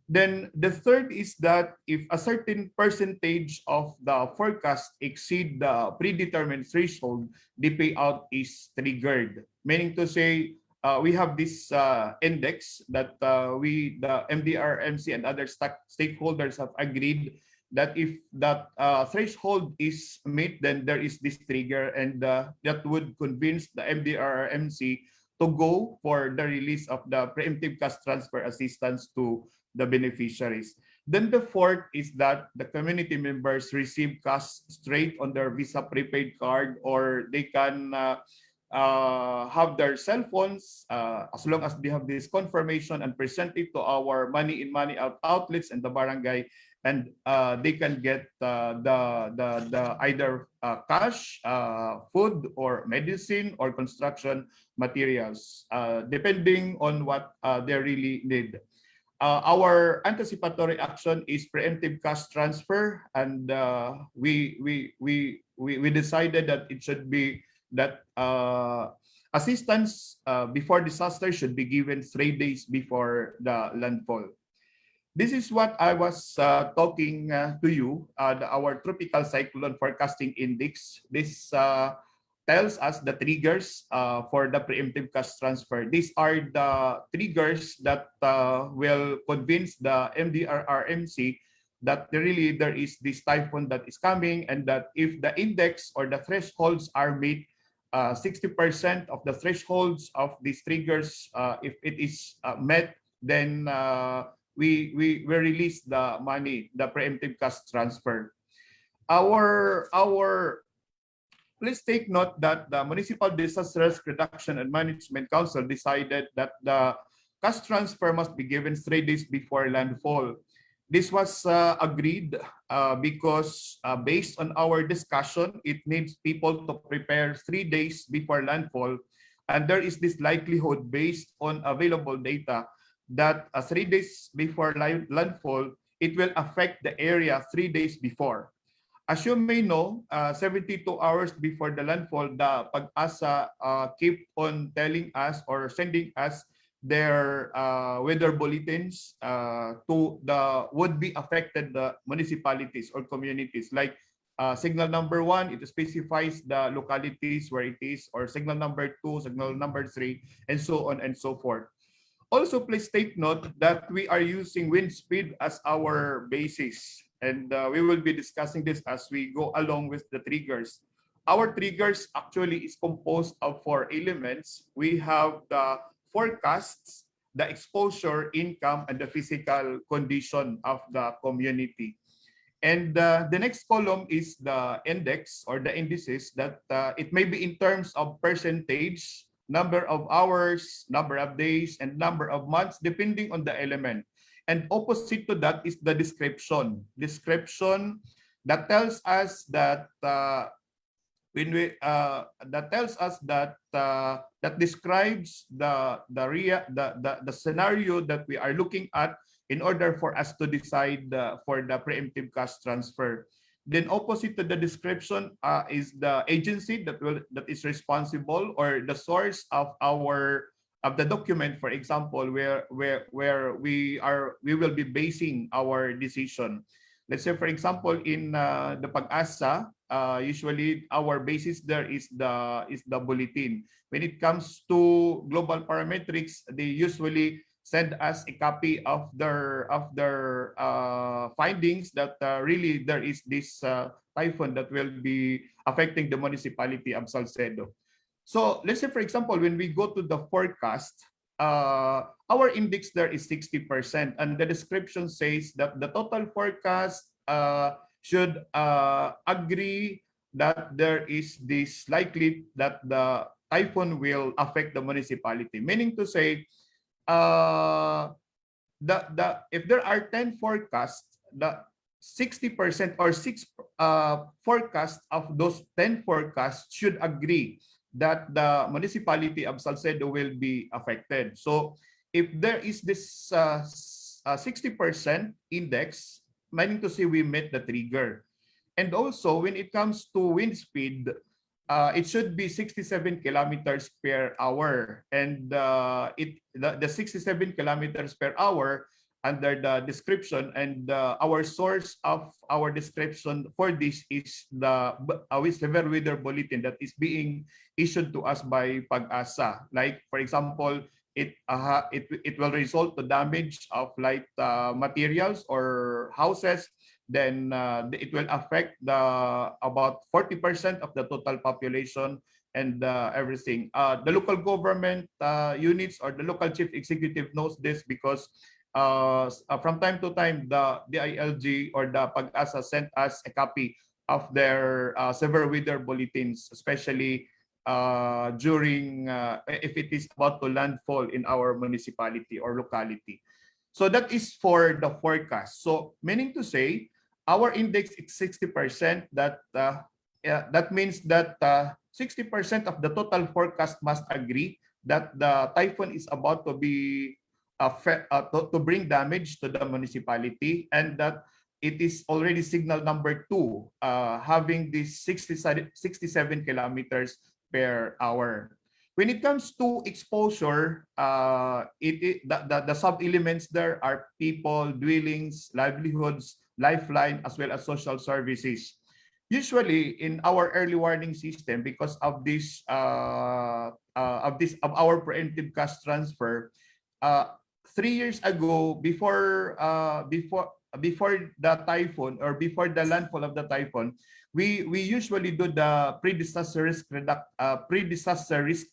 Speaker 5: Then the third is that if a certain percentage of the forecast exceed the predetermined threshold, the payout is triggered. meaning to say we have this index that the MDRMC and other stakeholders have agreed that if that threshold is met, then there is this trigger, and that would convince the MDRMC to go for the release of the preemptive cash transfer assistance to the beneficiaries. Then the fourth is that the community members receive cash straight on their Visa prepaid card, or they can have their cell phones as long as they have this confirmation and present it to our money in money out outlets and the barangay, and they can get the either cash, food, or medicine, or construction materials, depending on what they really need. Our anticipatory action is preemptive cash transfer, and we decided that it should be that assistance before disaster should be given 3 days before the landfall. This is what I was talking to you, our tropical cyclone forecasting index. This tells us the triggers for the preemptive cash transfer. These are the triggers that will convince the MDRRMC that really there is this typhoon that is coming, and that if the index or the thresholds are met, 60% of the thresholds of these triggers, if it is met, then we release the money, the preemptive cash transfer. Please take note that the Municipal Disaster Risk Reduction and Management Council decided that the cash transfer must be given 3 days before landfall. This was agreed because based on our discussion, it needs people to prepare 3 days before landfall. And there is this likelihood based on available data that 3 days before landfall, it will affect the area 3 days before. As you may know, 72 hours before the landfall, the Pag-asa keep on telling us or sending us their weather bulletins to the would-be affected municipalities or communities. Like signal number 1, it specifies the localities where it is, or signal number 2, signal number 3, and so on and so forth. Also, please take note that we are using wind speed as our basis, and we will be discussing this as we go along with the triggers. Our triggers actually is composed of 4 elements. We have the forecasts, the exposure, income, and the physical condition of the community. And the next column is the index or the indices that it may be in terms of percentage, number of hours, number of days, and number of months, depending on the element. And opposite to that is the description. Description that tells us that that describes the scenario that we are looking at in order for us to decide for the preemptive cash transfer. Then opposite to the description is the agency that is responsible, or the source of the document, for example, where we will be basing our decision. Let's say, for example, in the Pag-asa, usually our basis there is the bulletin. When it comes to global parametrics, they usually send us a copy of their findings that really there is this typhoon that will be affecting the municipality of Salcedo. So let's say, for example, when we go to the forecast, our index there is 60%, and the description says that the total forecast should agree that there is this likely that the typhoon will affect the municipality. Meaning to say, if there are 10 forecasts, the 60% or 6 forecasts of those 10 forecasts should agree that the municipality of Salcedo will be affected. So if there is this 60% index, meaning to say we met the trigger. And also when it comes to wind speed, it should be 67 kilometers per hour, and the 67 kilometers per hour under the description, and our source of our description for this is the severe weather bulletin that is being issued to us by Pag-asa. Like for example, it will result to damage of light materials or houses. Then it will affect the about 40% of the total population and everything. The local government units or the local chief executive knows this because from time to time, the ILG or the Pag-asa sent us a copy of their severe weather bulletins, especially during if it is about to landfall in our municipality or locality. So that is for the forecast. So meaning to say, our index is 60%. That means that 60% of the total forecast must agree that the typhoon is about to be to bring damage to the municipality, and that it is already signal number 2, having this 67 kilometers per hour. When it comes to exposure, the sub-elements there are people, dwellings, livelihoods, lifeline, as well as social services. Usually, in our early warning system, because of this of our preemptive cash transfer, 3 years ago, before the typhoon or before the landfall of the typhoon, we usually do the pre-disaster risk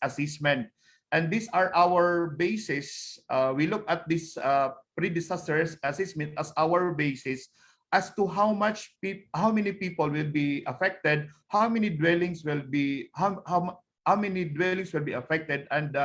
Speaker 5: assessment, and these are our basis. We look at this pre-disaster risk assessment as our basis as to how many people will be affected, how many dwellings will be affected, and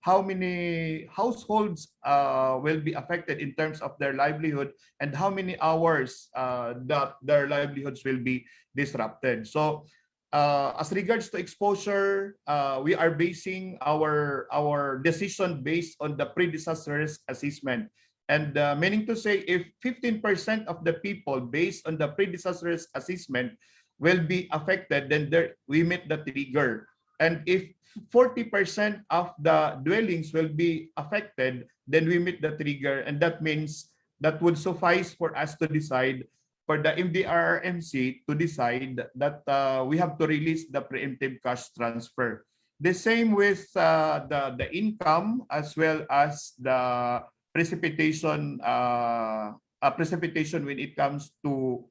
Speaker 5: how many households will be affected in terms of their livelihood, and how many hours that their livelihoods will be disrupted. So as regards to exposure, we are basing our decision based on the pre-disaster risk assessment. And meaning to say, if 15% of the people based on the pre-disaster risk assessment will be affected, then we meet the trigger. And if 40% of the dwellings will be affected, then we meet the trigger. And that means that would suffice for us to decide, for the MDRRMC to decide that we have to release the preemptive cash transfer. The same with the income, as well as the precipitation when it comes to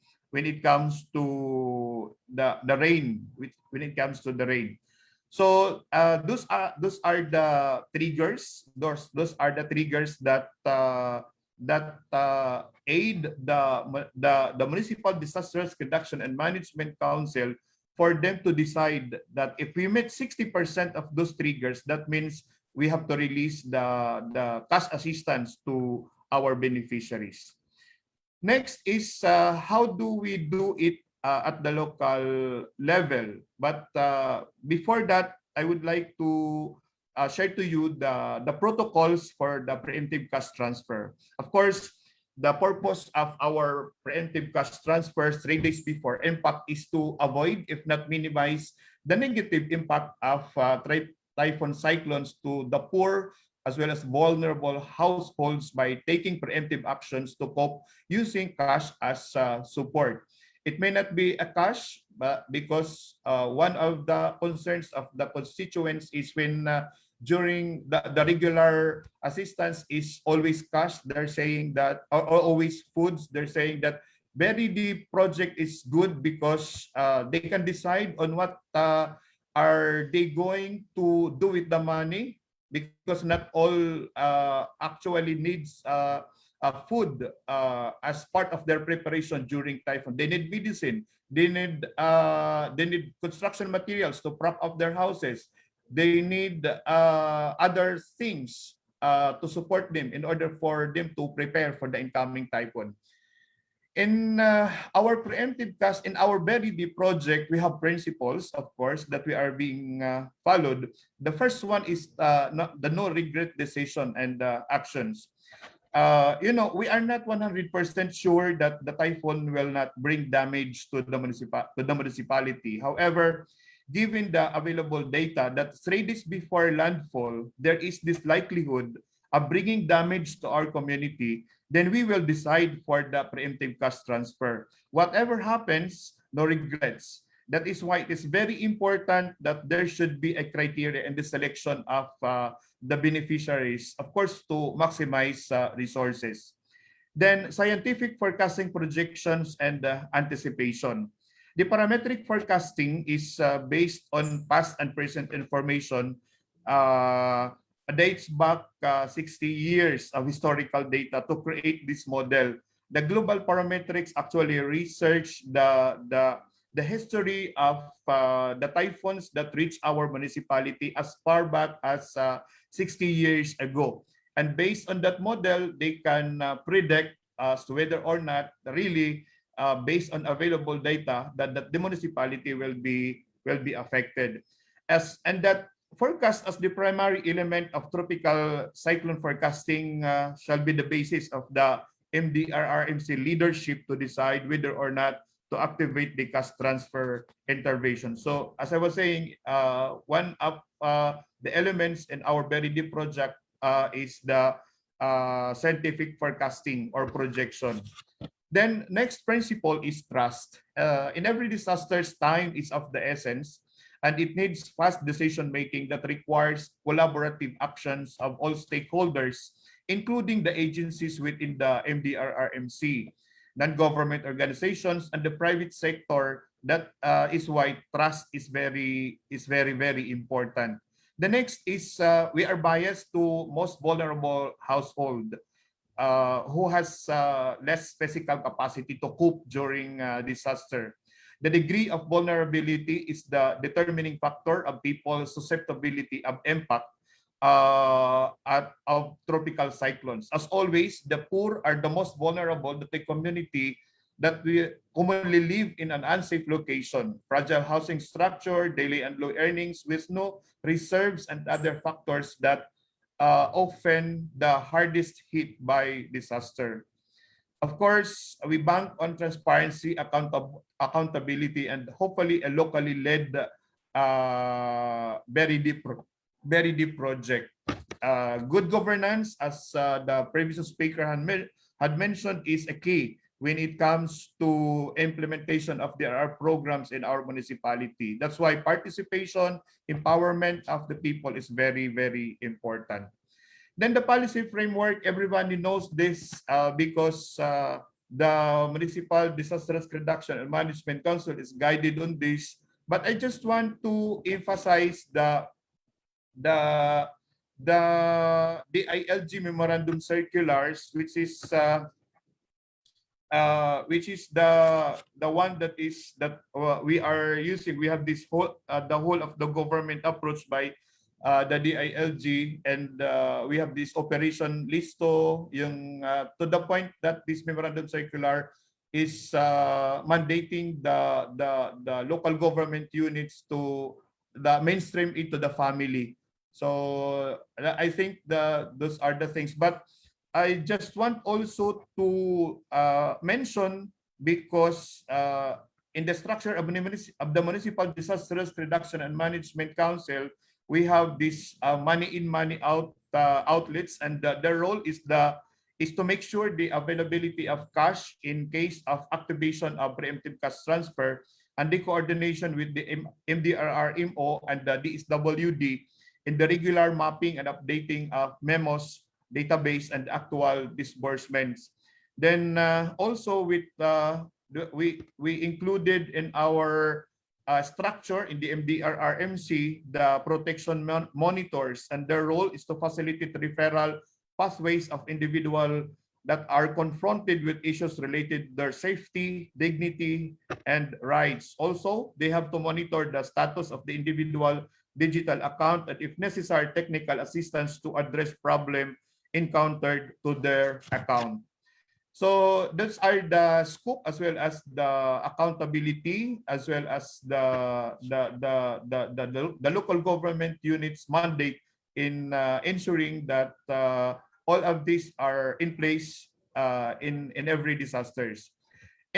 Speaker 5: the rain, when it comes to the rain. So those are the triggers. Those are the triggers that aid the Municipal Disaster Risk Reduction and Management Council for them to decide that if we meet 60% of those triggers, that means we have to release the cash assistance to our beneficiaries. Next is how do we do it at the local level? But before that, I would like to share to you the protocols for the preemptive cash transfer. Of course, the purpose of our preemptive cash transfers 3 days before impact is to avoid, if not minimize, the negative impact of typhoon cyclones to the poor as well as vulnerable households by taking preemptive actions to cope using cash as support. It may not be a cash, but because one of the concerns of the constituents is when during the regular assistance is always cash, they're saying that, or always foods, they're saying that very deep project is good because they can decide on what are they going to do with the money, because not all actually needs food as part of their preparation during typhoon. They need medicine. They need construction materials to prop up their houses. They need other things to support them in order for them to prepare for the incoming typhoon. In our preemptive cash, in our very deep project, we have principles, of course, that we are being followed. The first one is the no regret decision and actions. We are not 100% sure that the typhoon will not bring damage to the municipality. However, given the available data that 3 days before landfall, there is this likelihood of bringing damage to our community, then we will decide for the preemptive cash transfer. Whatever happens, no regrets. That is why it is very important that there should be a criteria in the selection of the beneficiaries, of course, to maximize resources. Then scientific forecasting, projections, and anticipation. The parametric forecasting is based on past and present information, dates back 60 years of historical data to create this model. The global parametrics actually research the history of the typhoons that reached our municipality as far back as 60 years ago. And based on that model, they can predict as to whether or not really, based on available data, that the municipality will be affected. And that forecast as the primary element of tropical cyclone forecasting shall be the basis of the MDRRMC leadership to decide whether or not to activate the cash transfer intervention. So as I was saying, one of the elements in our very deep project is the scientific forecasting or projection. Then next principle is trust. In every disaster, time is of the essence, and it needs fast decision making that requires collaborative actions of all stakeholders, including the agencies within the MDRRMC, non-government organizations, and the private sector. That is why trust is very important. The next is we are biased to most vulnerable household who has less physical capacity to cope during disaster. The degree of vulnerability is the determining factor of people's susceptibility of impact of tropical cyclones. As always, the poor are the most vulnerable to the community that we commonly live in an unsafe location, fragile housing structure, daily and low earnings with no reserves, and other factors that often the hardest hit by disaster. Of course, we bank on transparency, accountability, and hopefully a locally led very deep project. Good governance, as the previous speaker had mentioned, is a key when it comes to implementation of our programs in our municipality. That's why participation, empowerment of the people is very important. Then the policy framework, everybody knows this because the Municipal Disaster Risk Reduction and Management Council is guided on this. But I just want to emphasize the ILG memorandum circulars, which is the one that we are using. We have this whole the whole of the government approach by the DILG, and we have this operation listo, yung to the point that this memorandum circular is mandating the local government units to the mainstream into the family. So I think those are the things. But I just want also to mention, because in the structure of the Municipal Disaster Risk Reduction and Management Council, we have this money in, money out outlets, and their role is to make sure the availability of cash in case of activation of preemptive cash transfer, and the coordination with the MDRRMO and the DSWD in the regular mapping and updating of memos, database, and actual disbursements. Then also with we included in our structure in the MDRRMC the protection monitors, and their role is to facilitate referral pathways of individual that are confronted with issues related to their safety, dignity, and rights. Also, they have to monitor the status of the individual digital account, and if necessary, technical assistance to address problem encountered to their account. So those are the scope, as well as the accountability, as well as the local government units mandate in ensuring that all of these are in place in every disasters.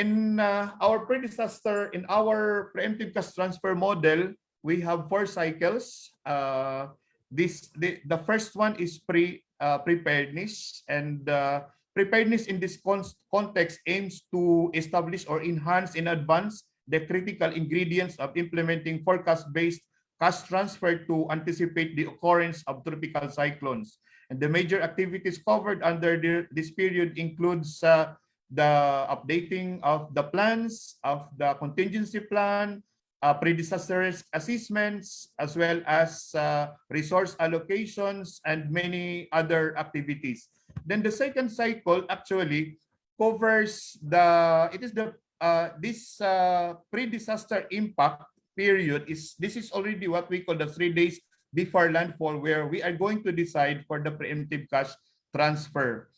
Speaker 5: In our pre-disaster, in our preemptive cash transfer model, we have 4 cycles. The first one is preparedness, and Preparedness in this context aims to establish or enhance in advance the critical ingredients of implementing forecast-based cash transfer to anticipate the occurrence of tropical cyclones. And the major activities covered under this period includes the updating of the plans, of the contingency plan, pre-disaster risk assessments, as well as resource allocations and many other activities. Then the second cycle actually covers this pre-disaster impact period this is already what we call the 3 days before landfall, where we are going to decide for the preemptive cash transfer.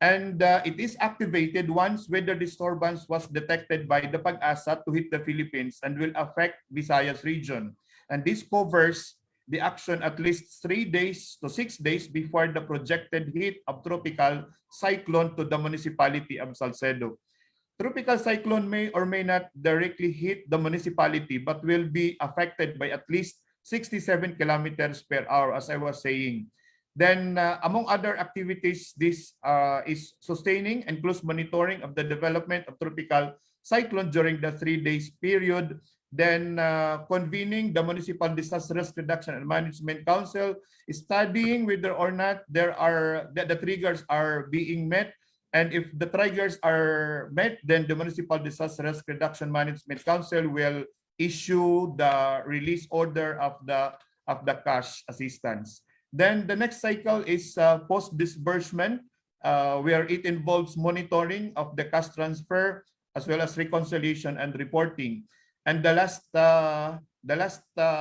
Speaker 5: And it is activated once weather disturbance was detected by the Pag-asa to hit the Philippines and will affect Visayas region. And this covers the action at least 3 days to 6 days before the projected hit of tropical cyclone to the municipality of Salcedo. Tropical cyclone may or may not directly hit the municipality, but will be affected by at least 67 kilometers per hour, as I was saying. Then, among other activities, this is sustaining and close monitoring of the development of tropical cyclone during the 3 days period. Then, convening the Municipal Disaster Risk Reduction and Management Council, studying whether or not the triggers are being met. And if the triggers are met, then the Municipal Disaster Risk Reduction Management Council will issue the release order of the cash assistance. Then the next cycle is post-disbursement, where it involves monitoring of the cash transfer as well as reconciliation and reporting. And the last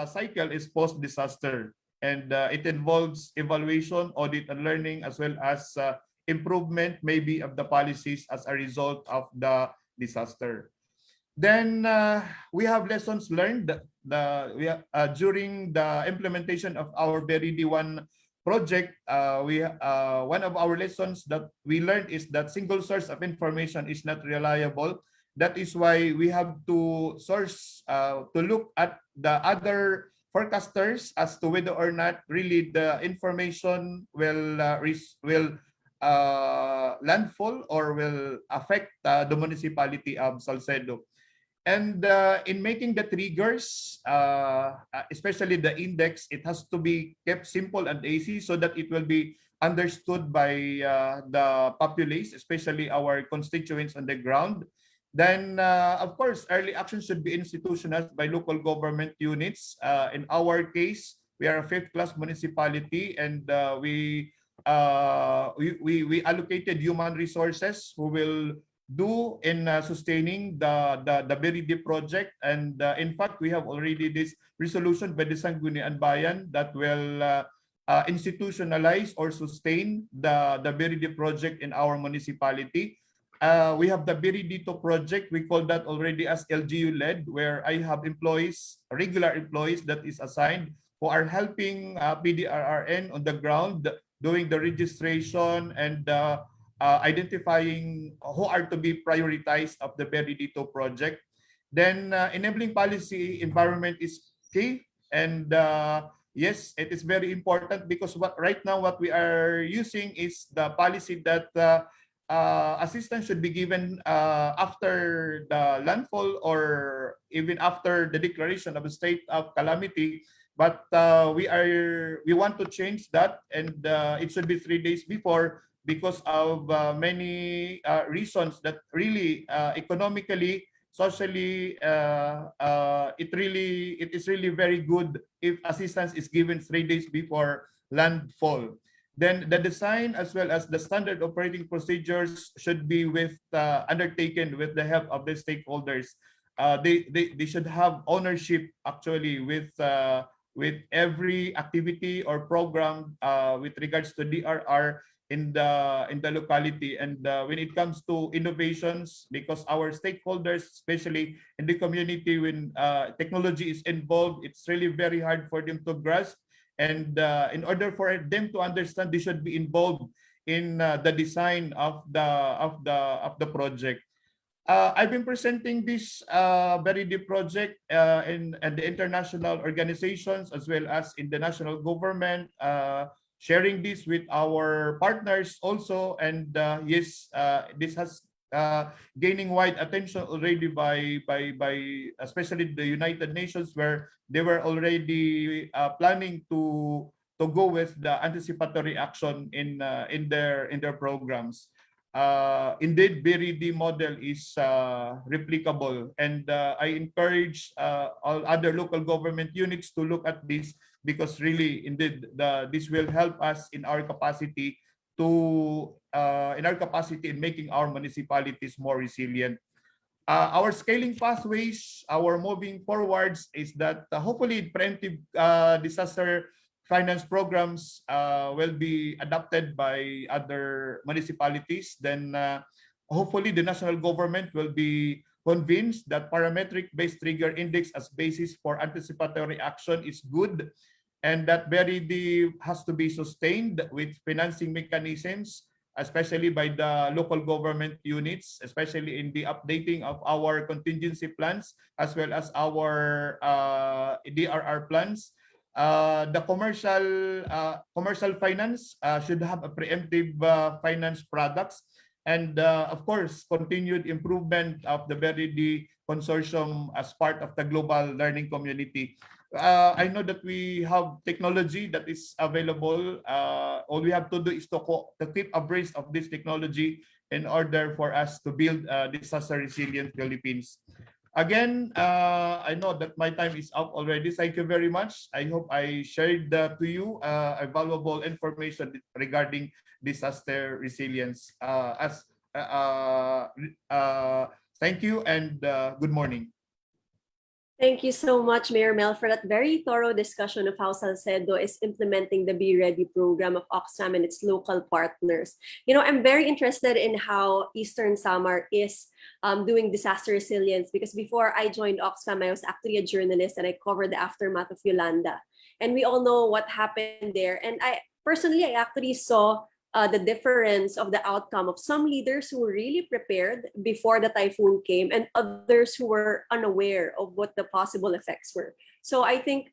Speaker 5: cycle is post-disaster, and it involves evaluation, audit, and learning, as well as improvement maybe of the policies as a result of the disaster. Then we have lessons learned during the implementation of our BERID-1 project. One of our lessons that we learned is that single source of information is not reliable. That is why we have to look at the other forecasters as to whether or not really the information will landfall or will affect the municipality of Salcedo. And in making the triggers, especially the index, it has to be kept simple and easy so that it will be understood by the populace, especially our constituents on the ground. Then, of course, early action should be institutionalized by local government units. In our case, we are a fifth-class municipality, and we allocated human resources who will do in sustaining the BERID project. And in fact, we have already this resolution by the Sangguniang Bayan that will institutionalize or sustain the BERID project in our municipality. We have the BERID-2 project. We call that already as LGU-led, where I have employees, regular employees that is assigned, who are helping PDRRN on the ground, doing the registration and identifying who are to be prioritized of the BERID-2 project. Then enabling policy environment is key. And yes, it is very important because right now what we are using is the policy that assistance should be given after the landfall or even after the declaration of a state of calamity. But we want to change that, and it should be 3 days before, because of many reasons that really economically, socially, it is really very good if assistance is given 3 days before landfall. Then the design as well as the standard operating procedures should be undertaken with the help of the stakeholders. They should have ownership actually with every activity or program with regards to DRR in the locality. And when it comes to innovations, because our stakeholders, especially in the community, when technology is involved, it's really very hard for them to grasp. And in order for them to understand, they should be involved in the design of the project. I've been presenting this very deep project in the international organizations as well as in the national government, sharing this with our partners also. And yes, this has gaining wide attention already by especially the United Nations, where they were already planning to go with the anticipatory action in their programs. Indeed, BRID model is replicable, and I encourage all other local government units to look at this, because really, indeed, this will help us in our capacity in making our municipalities more resilient. Our scaling pathways, our moving forwards is that hopefully preemptive disaster finance programs will be adopted by other municipalities. Then hopefully the national government will be convinced that parametric-based trigger index as basis for anticipatory action is good, and that BRID has to be sustained with financing mechanisms, especially by the local government units, especially in the updating of our contingency plans, as well as our DRR plans. The commercial finance should have a preemptive finance products, and of course, continued improvement of the BRID consortium as part of the global learning community. I know that we have technology that is available. All we have to do is to keep abreast of this technology in order for us to build disaster resilient Philippines. Again, I know that my time is up already. Thank you very much. I hope I shared to you a valuable information regarding disaster resilience. Thank you, and good morning.
Speaker 3: Thank you so much, Mayor Mel, for that very thorough discussion of how Salcedo is implementing the Be Ready program of Oxfam and its local partners. You know, I'm very interested in how Eastern Samar is doing disaster resilience, because before I joined Oxfam, I was actually a journalist and I covered the aftermath of Yolanda. And we all know what happened there. And I actually saw the difference of the outcome of some leaders who were really prepared before the typhoon came, and others who were unaware of what the possible effects were. So I think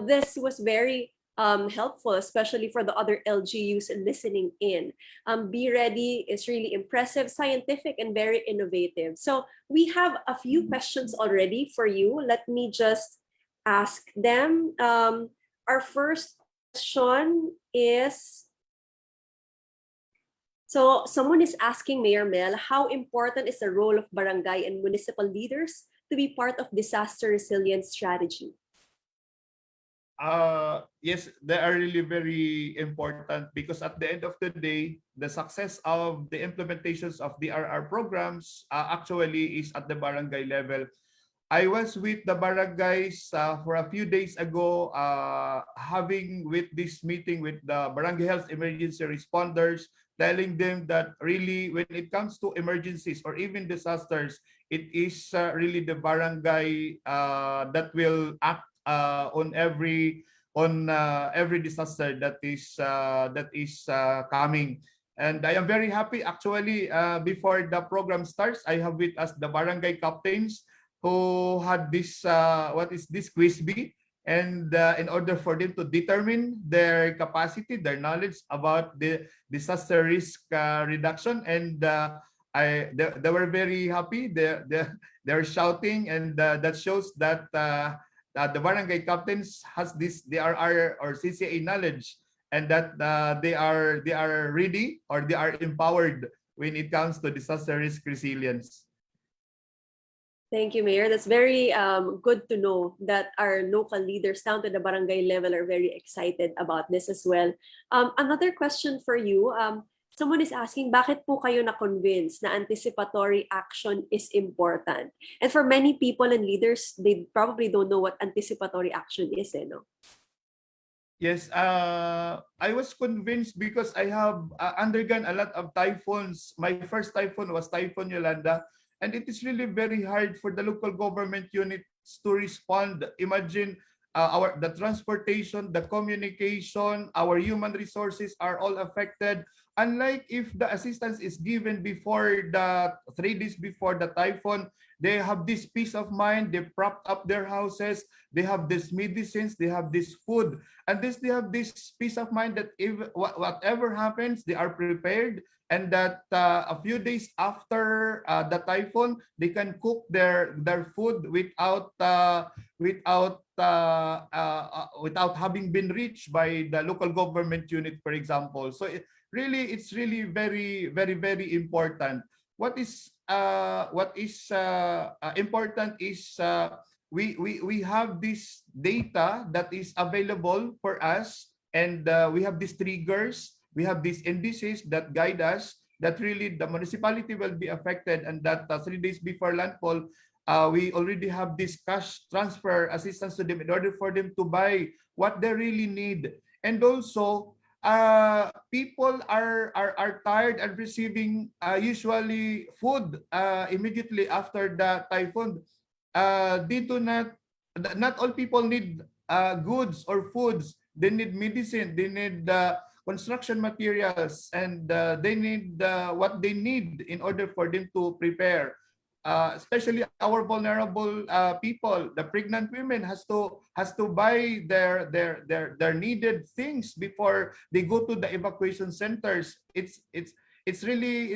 Speaker 3: this was very helpful, especially for the other LGUs listening in. Be Ready is really impressive, scientific, and very innovative. So we have a few questions already for you. Let me just ask them. Our first question is, so someone is asking Mayor Mel, how important is the role of barangay and municipal leaders to be part of disaster resilience strategy?
Speaker 5: Yes, they are really very important, because at the end of the day, the success of the implementations of DRR programs actually is at the barangay level. I was with the barangays for a few days ago, having with this meeting with the barangay health emergency responders, telling them that really when it comes to emergencies or even disasters, it is really the barangay that will act on every disaster that is coming. And I am very happy actually. Before the program starts, I have with us the barangay captains who had this what is this quiz bee, and in order for them to determine their capacity, their knowledge about the disaster risk reduction, and they were very happy. They're shouting, and that shows that the barangay captains has this DRR or CCA knowledge, and that they are ready, or they are empowered when it comes to disaster risk resilience.
Speaker 3: Thank you, Mayor. That's very good to know that our local leaders down to the barangay level are very excited about this as well. Another question for you. Someone is asking, bakit po kayo na-convince na anticipatory action is important? And for many people and leaders, they probably don't know what anticipatory action is, no?
Speaker 5: Yes, I was convinced because I have undergone a lot of typhoons. My first typhoon was Typhoon Yolanda. And it is really very hard for the local government units to respond. Imagine the transportation, the communication, our human resources are all affected. unlike if the assistance is given before the 3 days before the typhoon, they have this peace of mind, they propped up their houses, they have this medicines, they have this food, and they have this peace of mind that if whatever happens, they are prepared, and that a few days after the typhoon, they can cook their food without having been reached by the local government unit, for example. So it's really very, very, very important. What is important is we have this data that is available for us, and we have these triggers, we have these indices that guide us that really the municipality will be affected, and that 3 days before landfall, we already have this cash transfer assistance to them in order for them to buy what they really need. And also, people are tired and receiving usually food immediately after the typhoon. They do not all people need goods or foods. They need medicine, they need construction materials, and they need what they need in order for them to prepare. Especially our vulnerable people, the pregnant women has to buy their needed things before they go to the evacuation centers. It's really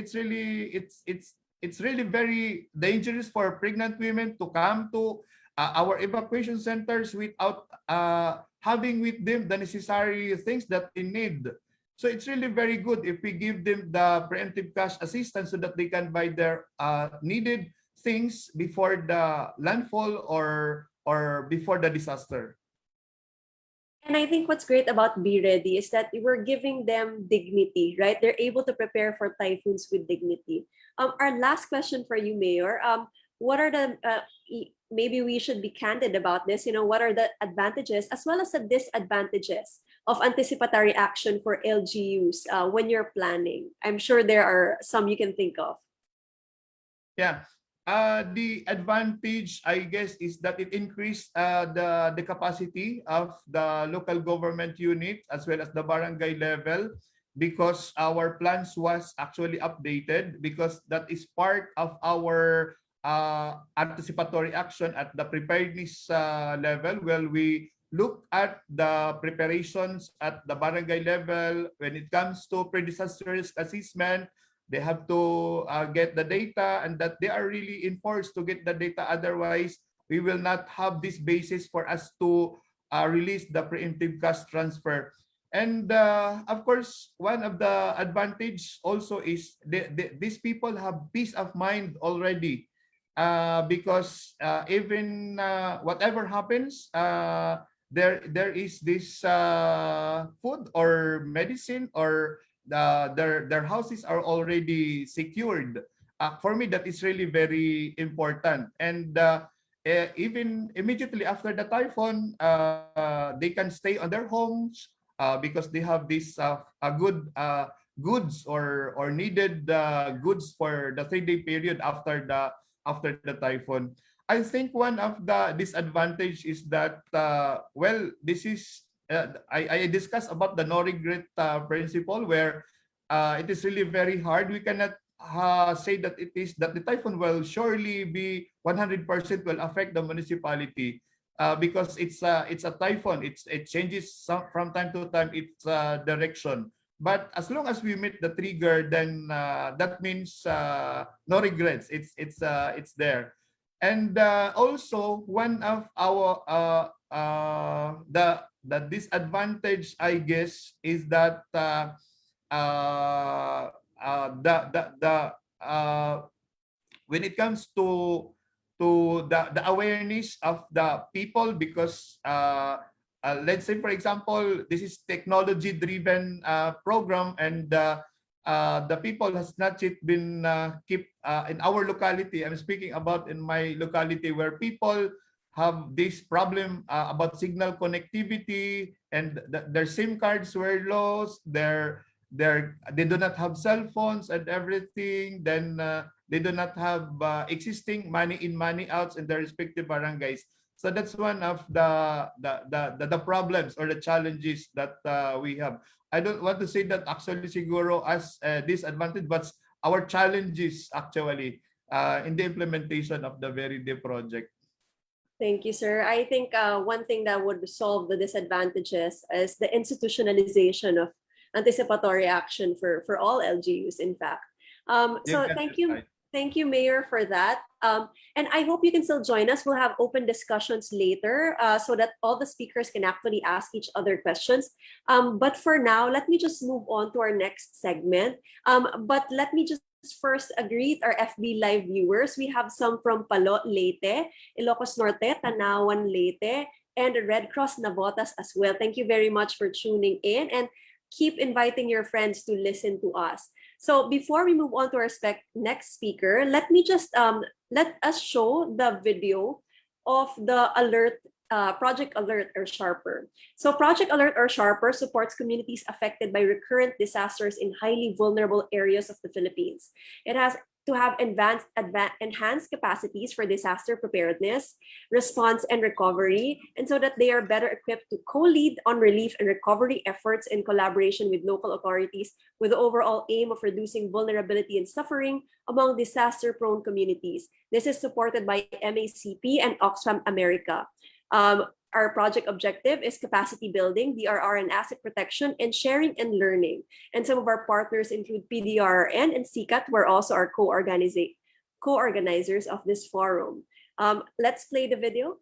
Speaker 5: very dangerous for pregnant women to come to our evacuation centers without having with them the necessary things that they need. So it's really very good if we give them the preemptive cash assistance so that they can buy their needed things before the landfall or before the disaster.
Speaker 3: And I think what's great about Be Ready is that we're giving them dignity, right? They're able to prepare for typhoons with dignity. Our last question for you, Mayor. What are the maybe we should be candid about this? You know, what are the advantages as well as the disadvantages of anticipatory action for LGUs when you're planning? I'm sure there are some you can think of.
Speaker 5: Yeah. The advantage, I guess, is that it increased the capacity of the local government unit as well as the barangay level, because our plans was actually updated, because that is part of our anticipatory action at the preparedness level. Well, we look at the preparations at the barangay level when it comes to pre-disaster risk assessment. They have to get the data, and that they are really enforced to get the data. Otherwise, we will not have this basis for us to release the preemptive cash transfer. And of course, one of the advantage also is these people have peace of mind already, because even whatever happens, there is this food or medicine, or their houses are already secured. For me, that is really very important. And even immediately after the typhoon, they can stay on their homes because they have this a good goods or needed goods for the 3-day period after the typhoon. I think one of the disadvantage is that well, this is I discussed about the no regret principle, where it is really very hard. We cannot say that it is that the typhoon will surely be 100% will affect the municipality, because it's a typhoon. It changes from time to time its direction. But as long as we meet the trigger, then that means no regrets. It's there. And also, one of our the disadvantage, I guess, is that when it comes to the awareness of the people, because let's say, for example, this is technology driven program, and the people has not yet been keep in our locality. I'm speaking about in my locality, where people have this problem about signal connectivity, and their SIM cards were lost. They do not have cell phones and everything. Then they do not have existing money in, money outs in their respective barangays. So that's one of the problems or the challenges that we have. I don't want to say that actually siguro as a disadvantage, but our challenges actually in the implementation of the Veride project.
Speaker 3: Thank you, sir. I think one thing that would solve the disadvantages is the institutionalization of anticipatory action for all LGUs, in fact.
Speaker 5: Yes,
Speaker 3: So
Speaker 5: that is right.
Speaker 3: thank you, Mayor, for that. And I hope you can still join us. We'll have open discussions later so that all the speakers can actually ask each other questions. But for now, let me just move on to our next segment. But let me just first greet our FB Live viewers. We have some from Palot, Leyte, Ilocos Norte, Tanawan, Leyte, and Red Cross Navotas as well. Thank you very much for tuning in and keep inviting your friends to listen to us. So before we move on to our next speaker, let me just let us show the video of the alert, Project Alert or Sharper. So Project Alert or Sharper supports communities affected by recurrent disasters in highly vulnerable areas of the Philippines. It has to have enhanced capacities for disaster preparedness, response, and recovery, and so that they are better equipped to co-lead on relief and recovery efforts in collaboration with local authorities with the overall aim of reducing vulnerability and suffering among disaster-prone communities. This is supported by MACP and Oxfam America. Our project objective is capacity building, DRR, and asset protection, and sharing and learning. And some of our partners include PDRN and CCAT, who are also our co-organizers of this forum. Let's play the video.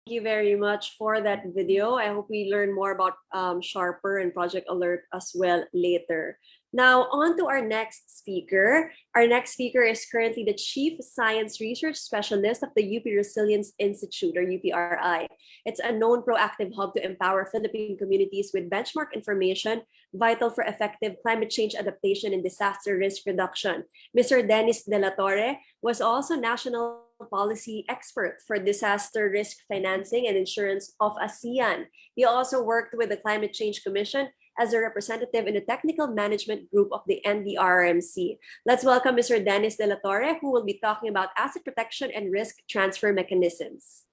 Speaker 3: Thank you very much for that video. I hope we learn more about Sharper and Project Alert as well later. Now, on to our next speaker. Our next speaker is currently the Chief Science Research Specialist of the UP Resilience Institute, or UPRI. It's a known proactive hub to empower Philippine communities with benchmark information vital for effective climate change adaptation and disaster risk reduction. Mr. Dennis De La Torre was also National Policy Expert for Disaster Risk Financing and Insurance of ASEAN. He also worked with the Climate Change Commission as a representative in the Technical Management Group of the NDRRMC. Let's welcome Mr. Dennis De La Torre, who will be talking about asset protection and risk transfer mechanisms.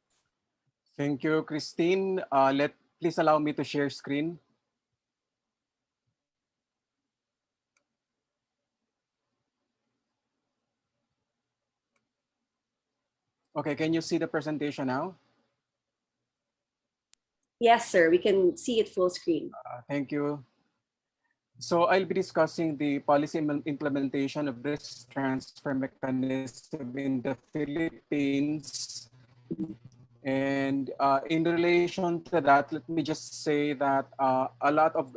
Speaker 6: Thank you, Christine. Please allow me to share screen. Okay, can you see the presentation now?
Speaker 3: Yes, sir. We can see it full screen.
Speaker 6: Thank you. So I'll be discussing the policy implementation of risk transfer mechanism in the Philippines. And in relation to that, let me just say that a lot of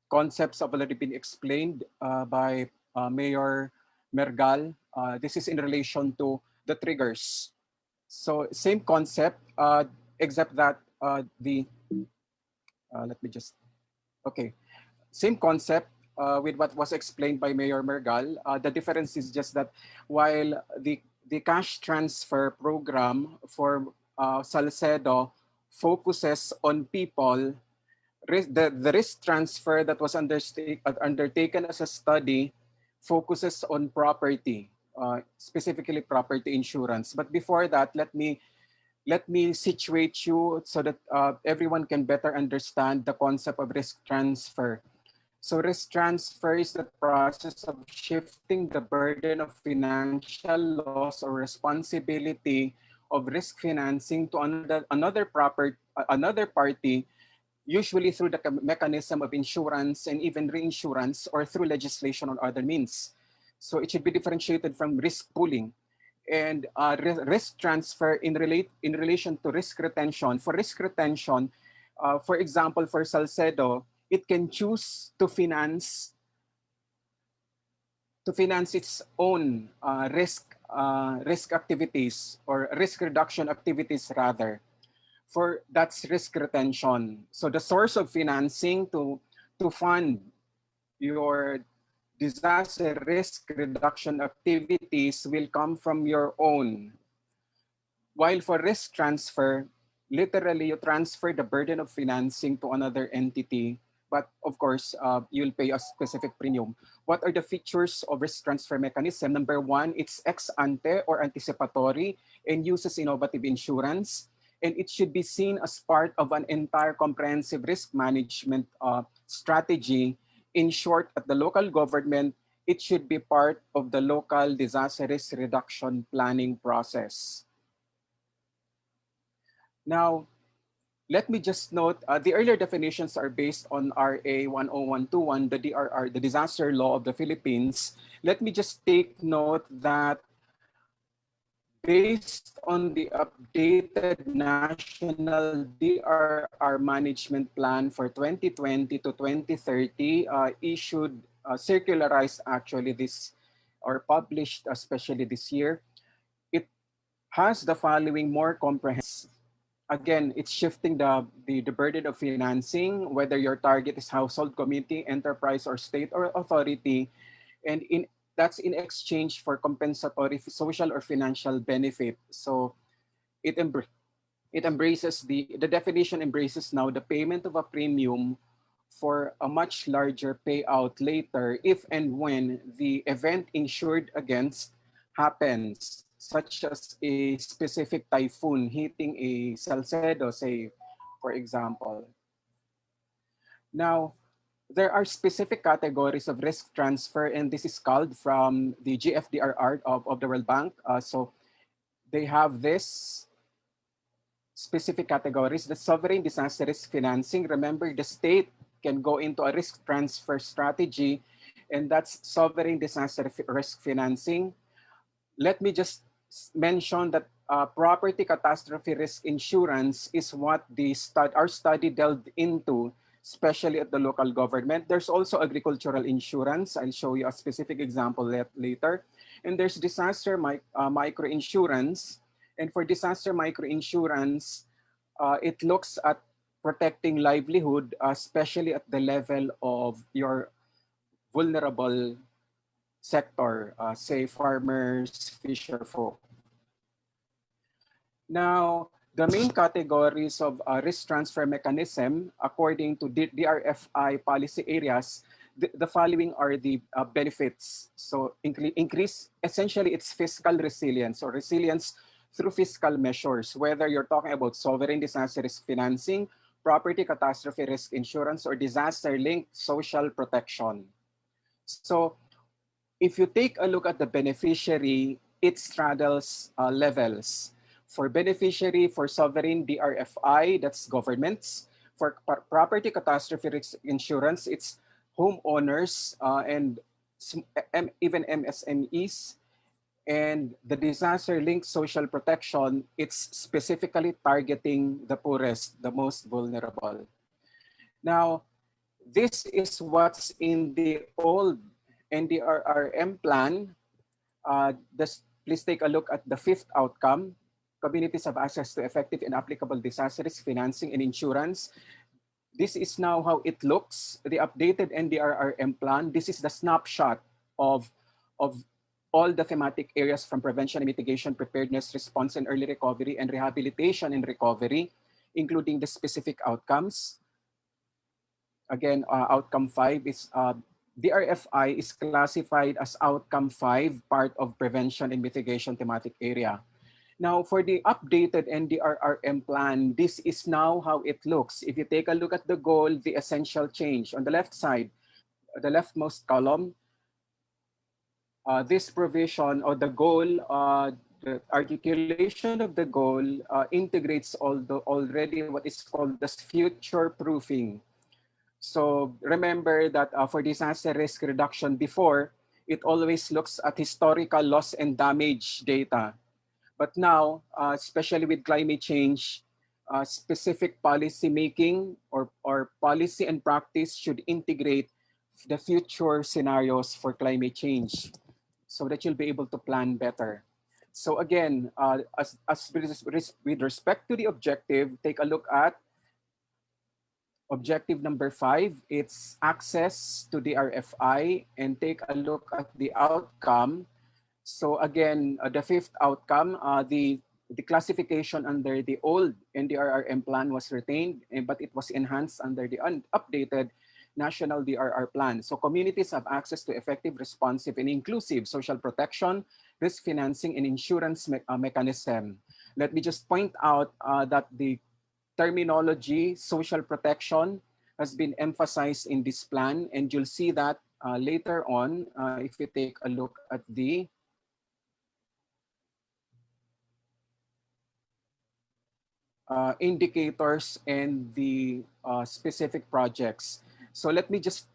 Speaker 6: concepts have already been explained by Mayor Mergal. This is in relation to the triggers. So same concept, except that let me just, okay. Same concept with what was explained by Mayor Mergal. The difference is just that while the cash transfer program for Salcedo focuses on people the risk transfer that was undertaken as a study focuses on property, specifically property insurance. But before that, let me situate you so that everyone can better understand the concept of risk transfer. So risk transfer is the process of shifting the burden of financial loss or responsibility of risk financing to another party, usually through the mechanism of insurance and even reinsurance, or through legislation or other means. So it should be differentiated from risk pooling and risk transfer in relation to risk retention. For risk retention, for example, for Salcedo, it can choose to finance its own risk activities, or risk reduction activities rather. For that's risk retention. So the source of financing to fund your disaster risk reduction activities will come from your own. While for risk transfer, literally you transfer the burden of financing to another entity, but of course, you'll pay a specific premium. What are the features of risk transfer mechanism? Number one, it's ex ante or anticipatory and uses innovative insurance. And it should be seen as part of an entire comprehensive risk management strategy. In short, at the local government, it should be part of the local disaster risk reduction planning process. Now, let me just note, the earlier definitions are based on RA 10121, the DRR, the Disaster Law of the Philippines. Let me just take note that based on the updated National DRR Management Plan for 2020 to 2030, issued, circularized actually this, or published especially this year, it has the following more comprehensive. Again, it's shifting the burden of financing, whether your target is household, community, enterprise, or state or authority, and that's in exchange for compensatory social or financial benefit. So it embraces the definition embraces now the payment of a premium for a much larger payout later if and when the event insured against happens, such as a specific typhoon hitting a Salcedo, say, for example. Now, there are specific categories of risk transfer, and this is called from the GFDRR of the World Bank. So they have this specific categories. The sovereign disaster risk financing. Remember, the state can go into a risk transfer strategy, and that's sovereign disaster risk financing. Let me just mention that property catastrophe risk insurance is what our study delved into, especially at the local government. There's also agricultural insurance. I'll show you a specific example later. And there's disaster microinsurance. And for disaster microinsurance, it looks at protecting livelihood, especially at the level of your vulnerable sector, say farmers, fisher folk. Now, the main categories of risk transfer mechanism, according to DRFI policy areas, the following are the benefits. So increase, essentially it's fiscal resilience, or resilience through fiscal measures, whether you're talking about sovereign disaster risk financing, property catastrophe risk insurance, or disaster-linked social protection. So if you take a look at the beneficiary, it straddles levels. For beneficiary, for sovereign DRFI, that's governments. For property catastrophe risk insurance, it's homeowners and even MSMEs. And the disaster-linked social protection, it's specifically targeting the poorest, the most vulnerable. Now, this is what's in the old NDRRM plan. Please take a look at the fifth outcome. Communities have access to effective and applicable disaster risk financing and insurance. This is now how it looks, the updated NDRRM plan. This is the snapshot of all the thematic areas from prevention and mitigation, preparedness, response and early recovery, and rehabilitation and recovery, including the specific outcomes. Again, outcome 5 is DRFI is classified as outcome 5, part of prevention and mitigation thematic area. Now, for the updated NDRRM plan, this is now how it looks. If you take a look at the goal, the essential change on the left side, the leftmost column, this provision or the goal, the articulation of the goal integrates already what is called as future proofing. So remember that for disaster risk reduction before, it always looks at historical loss and damage data. But now, especially with climate change, specific policy making or policy and practice should integrate the future scenarios for climate change so that you'll be able to plan better. So again, with respect to the objective, take a look at objective number 5. It's access to the RFI, and take a look at the outcome. So again, the 5th outcome, the classification under the old NDRRM plan was retained, but it was enhanced under the updated National DRR plan. So communities have access to effective, responsive, and inclusive social protection, risk financing, and insurance mechanism. Let me just point out that the terminology social protection has been emphasized in this plan, and you'll see that later on if you take a look at the indicators and the specific projects. So let me just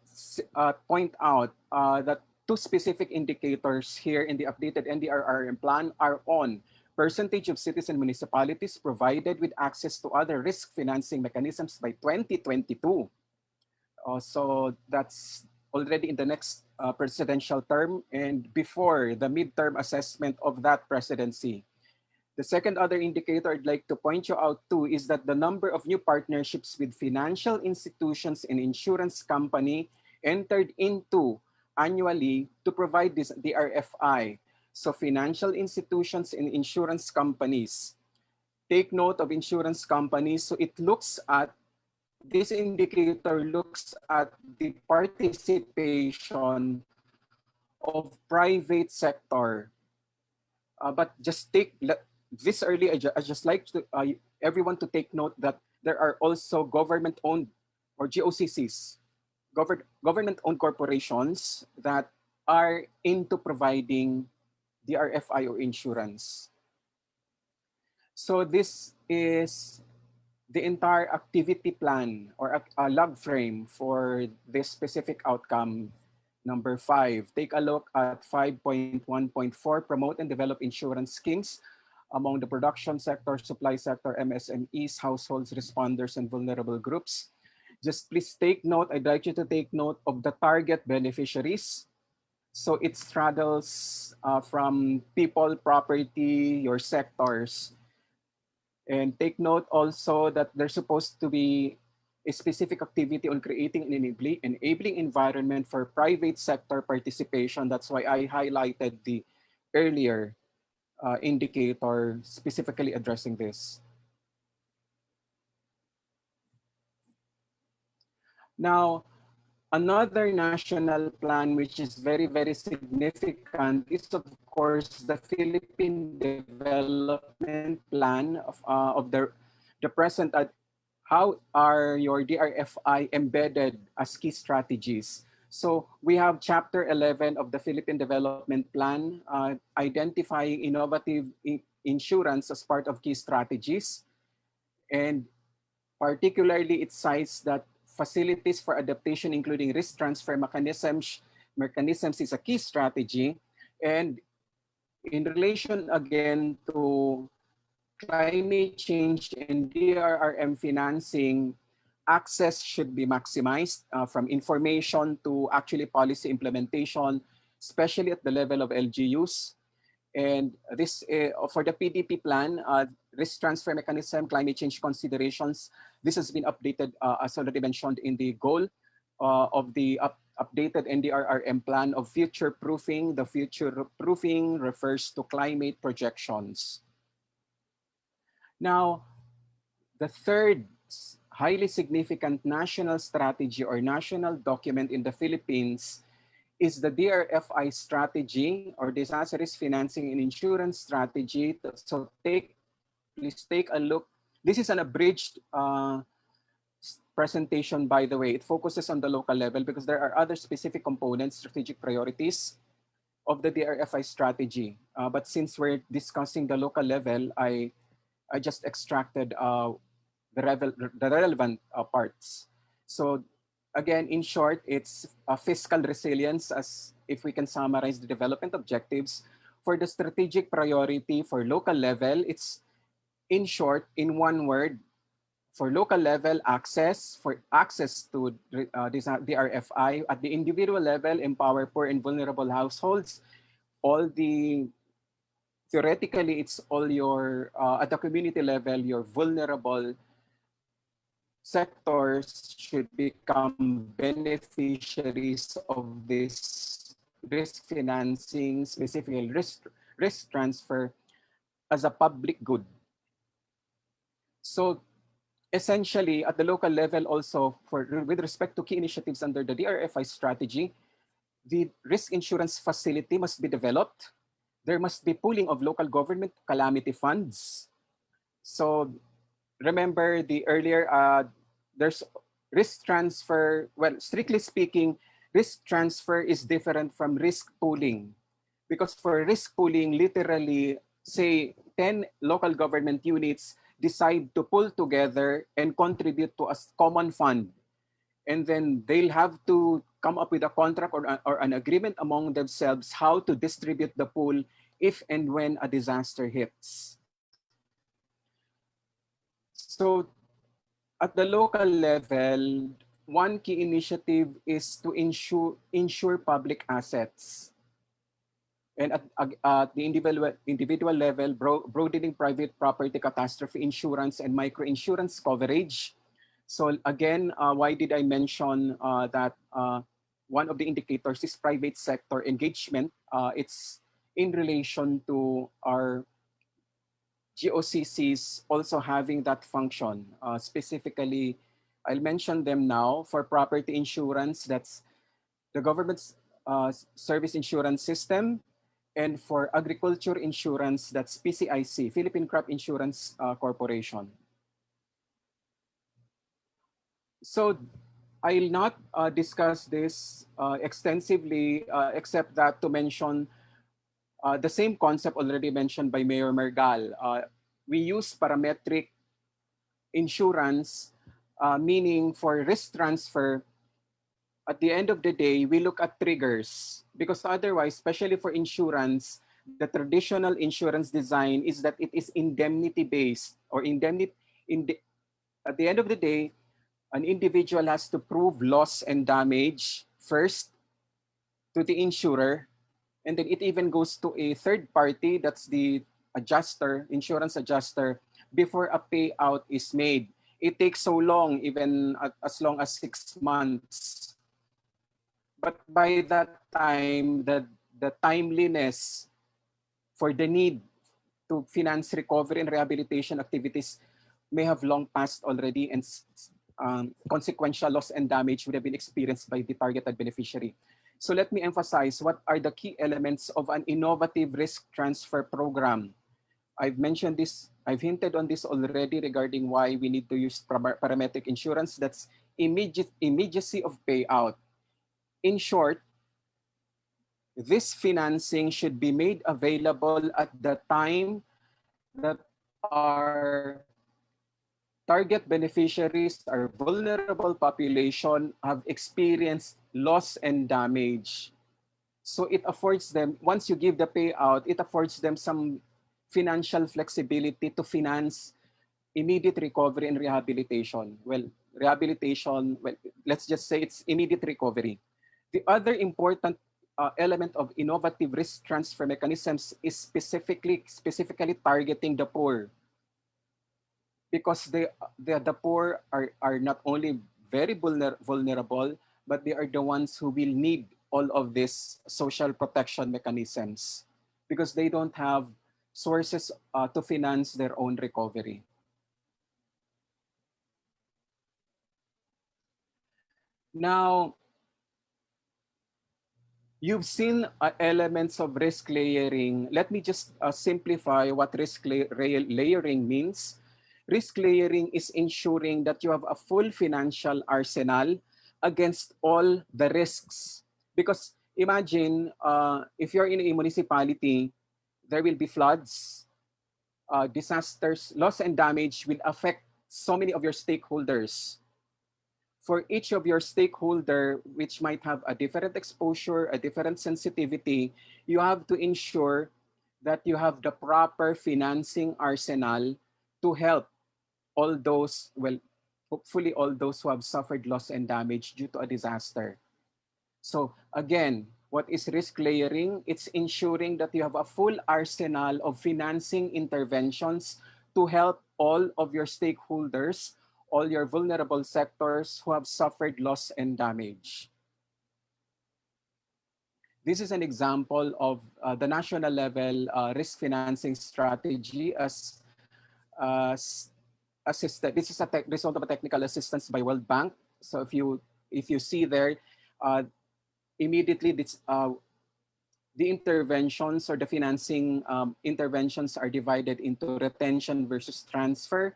Speaker 6: point out that 2 specific indicators here in the updated NDRRM plan are on percentage of cities and municipalities provided with access to other risk financing mechanisms by 2022. So that's already in the next presidential term and before the midterm assessment of that presidency. The second other indicator I'd like to point you out to is that the number of new partnerships with financial institutions and insurance company entered into annually to provide this DRFI. So financial institutions and insurance companies. Take note of insurance companies. So it looks at, this indicator looks at the participation of private sector. But just take this early, I just like to, everyone to take note that there are also government-owned or GOCCs, government-owned corporations that are into providing the RFI or insurance. So this is the entire activity plan or a log frame for this specific outcome number 5. Take a look at 5.1.4, promote and develop insurance schemes among the production sector, supply sector, MSMEs, households, responders, and vulnerable groups. Just please take note, I'd like you to take note of the target beneficiaries. So it straddles from people, property, your sectors. And take note also that there's supposed to be a specific activity on creating an enabling environment for private sector participation. That's why I highlighted the earlier indicator specifically addressing this. Now, another national plan which is very, very significant is of course the Philippine Development Plan of the present. How are your DRFI embedded as key strategies? So we have Chapter 11 of the Philippine Development Plan, identifying innovative insurance as part of key strategies. And particularly it cites that facilities for adaptation, including risk transfer mechanisms is a key strategy. And in relation again to climate change and DRRM financing, access should be maximized from information to actually policy implementation, especially at the level of LGUs. And this, for the PDP plan, risk transfer mechanism, climate change considerations, this has been updated as already mentioned in the goal of the updated NDRRM plan of future proofing. The future proofing refers to climate projections. Now, the third highly significant national strategy or national document in the Philippines is the DRFI strategy, or disaster risk financing and insurance strategy. So please take a look. This is an abridged presentation, by the way. It focuses on the local level because there are other specific components, strategic priorities of the DRFI strategy. But since we're discussing the local level, I just extracted the relevant parts. So again, in short, it's fiscal resilience, as if we can summarize the development objectives. For the strategic priority for local level, it's in short, in one word, for local level, access to DRFI. At the individual level, empower poor and vulnerable households. All the theoretically, it's all your at the community level, your vulnerable sectors should become beneficiaries of this risk financing, specifically risk transfer, as a public good. So essentially, at the local level also, with respect to key initiatives under the DRFI strategy, the risk insurance facility must be developed. There must be pooling of local government calamity funds. So remember the earlier, there's risk transfer. Well, strictly speaking, risk transfer is different from risk pooling. Because for risk pooling, literally, say 10 local government units decide to pull together and contribute to a common fund. And then they'll have to come up with a contract or an agreement among themselves how to distribute the pool if and when a disaster hits. So at the local level, one key initiative is to insure public assets. And at the individual level, broadening private property catastrophe insurance and microinsurance coverage. So again, why did I mention that one of the indicators is private sector engagement? It's in relation to our GOCCs also having that function. Specifically, I'll mention them now. For property insurance, that's the government's service insurance system. And for agriculture insurance, that's PCIC, Philippine Crop Insurance Corporation. So I'll not discuss this extensively, except that to mention the same concept already mentioned by Mayor Mergal. We use parametric insurance, meaning for risk transfer, at the end of the day, we look at triggers, because otherwise, especially for insurance, the traditional insurance design is that it is indemnity-based, or at the end of the day, an individual has to prove loss and damage first to the insurer, and then it even goes to a third party, that's the adjuster, insurance adjuster, before a payout is made. It takes so long, even as long as 6 months. But by that time, the timeliness for the need to finance recovery and rehabilitation activities may have long passed already, and consequential loss and damage would have been experienced by the targeted beneficiary. So let me emphasize what are the key elements of an innovative risk transfer program. I've mentioned this, I've hinted on this already regarding why we need to use parametric insurance. That's immediacy of payout. In short, this financing should be made available at the time that our target beneficiaries, our vulnerable population, have experienced loss and damage. So it affords them, once you give the payout, it affords them some financial flexibility to finance immediate recovery and rehabilitation. Well, let's just say it's immediate recovery. The other important element of innovative risk transfer mechanisms is specifically targeting the poor, because the poor are not only very vulnerable, but they are the ones who will need all of these social protection mechanisms, because they don't have sources to finance their own recovery. Now, you've seen elements of risk layering. Let me just simplify what layering means. Risk layering is ensuring that you have a full financial arsenal against all the risks. Because imagine if you're in a municipality, there will be floods, disasters, loss and damage will affect so many of your stakeholders. For each of your stakeholder, which might have a different exposure, a different sensitivity, you have to ensure that you have the proper financing arsenal to help all those, well, hopefully all those who have suffered loss and damage due to a disaster. So again, what is risk layering? It's ensuring that you have a full arsenal of financing interventions to help all of your stakeholders, all your vulnerable sectors who have suffered loss and damage. This is an example of the national level risk financing strategy as assisted. This is a result of a technical assistance by World Bank. So if you see there, immediately this, the interventions or the financing interventions are divided into retention versus transfer.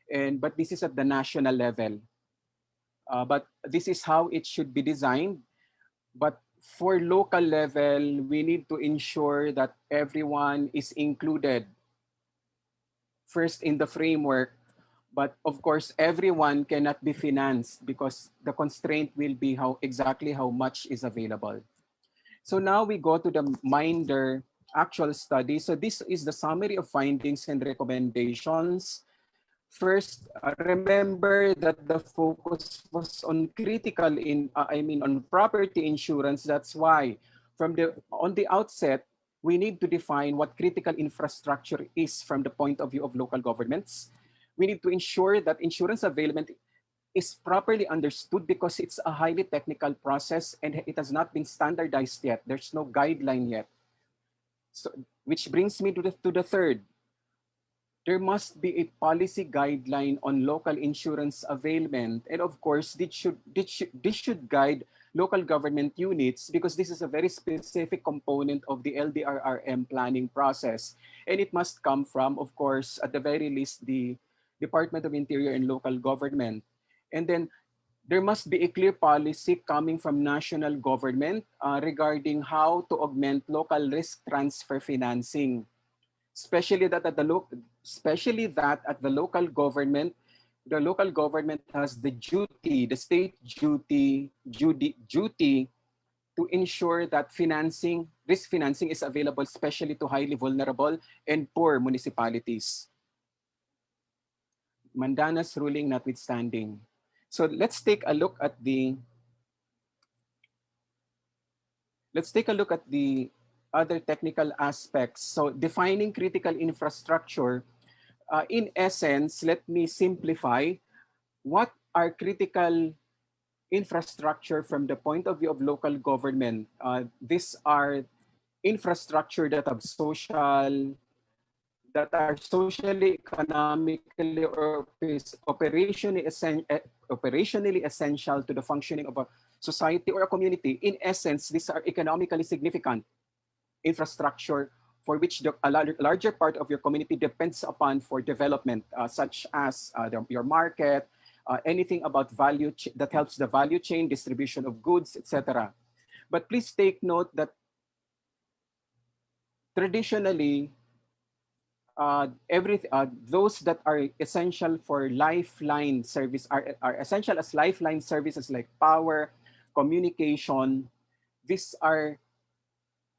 Speaker 6: But this is at the national level. But this is how it should be designed. But for local level, we need to ensure that everyone is included first in the framework. But of course, everyone cannot be financed because the constraint will be exactly how much is available. So now we go to the Minder actual study. So this is the summary of findings and recommendations. First, remember that the focus was on on property insurance. That's why on the outset, we need to define what critical infrastructure is from the point of view of local governments. We need to ensure that insurance availability is properly understood because it's a highly technical process and it has not been standardized yet. There's no guideline yet. So, which brings me to the third. There must be a policy guideline on local insurance availment. And of course, this should guide local government units because this is a very specific component of the LDRRM planning process. And it must come from, of course, at the very least, the Department of Interior and Local Government. And then there must be a clear policy coming from national government regarding how to augment local risk transfer financing. Especially that at the local government, the local government has the duty, the state duty to ensure that risk financing is available, especially to highly vulnerable and poor municipalities. Mandana's ruling notwithstanding. So let's take a look at the other technical aspects. So defining critical infrastructure, in essence, let me simplify. What are critical infrastructure from the point of view of local government? These are infrastructure that are socially, economically, or operationally essential to the functioning of a society or a community. In essence, these are economically significant infrastructure for which a larger part of your community depends upon for development, such as your market, anything about that helps the value chain, distribution of goods, etc. But please take note that traditionally, those that are essential for lifeline service are essential as lifeline services like power, communication. These are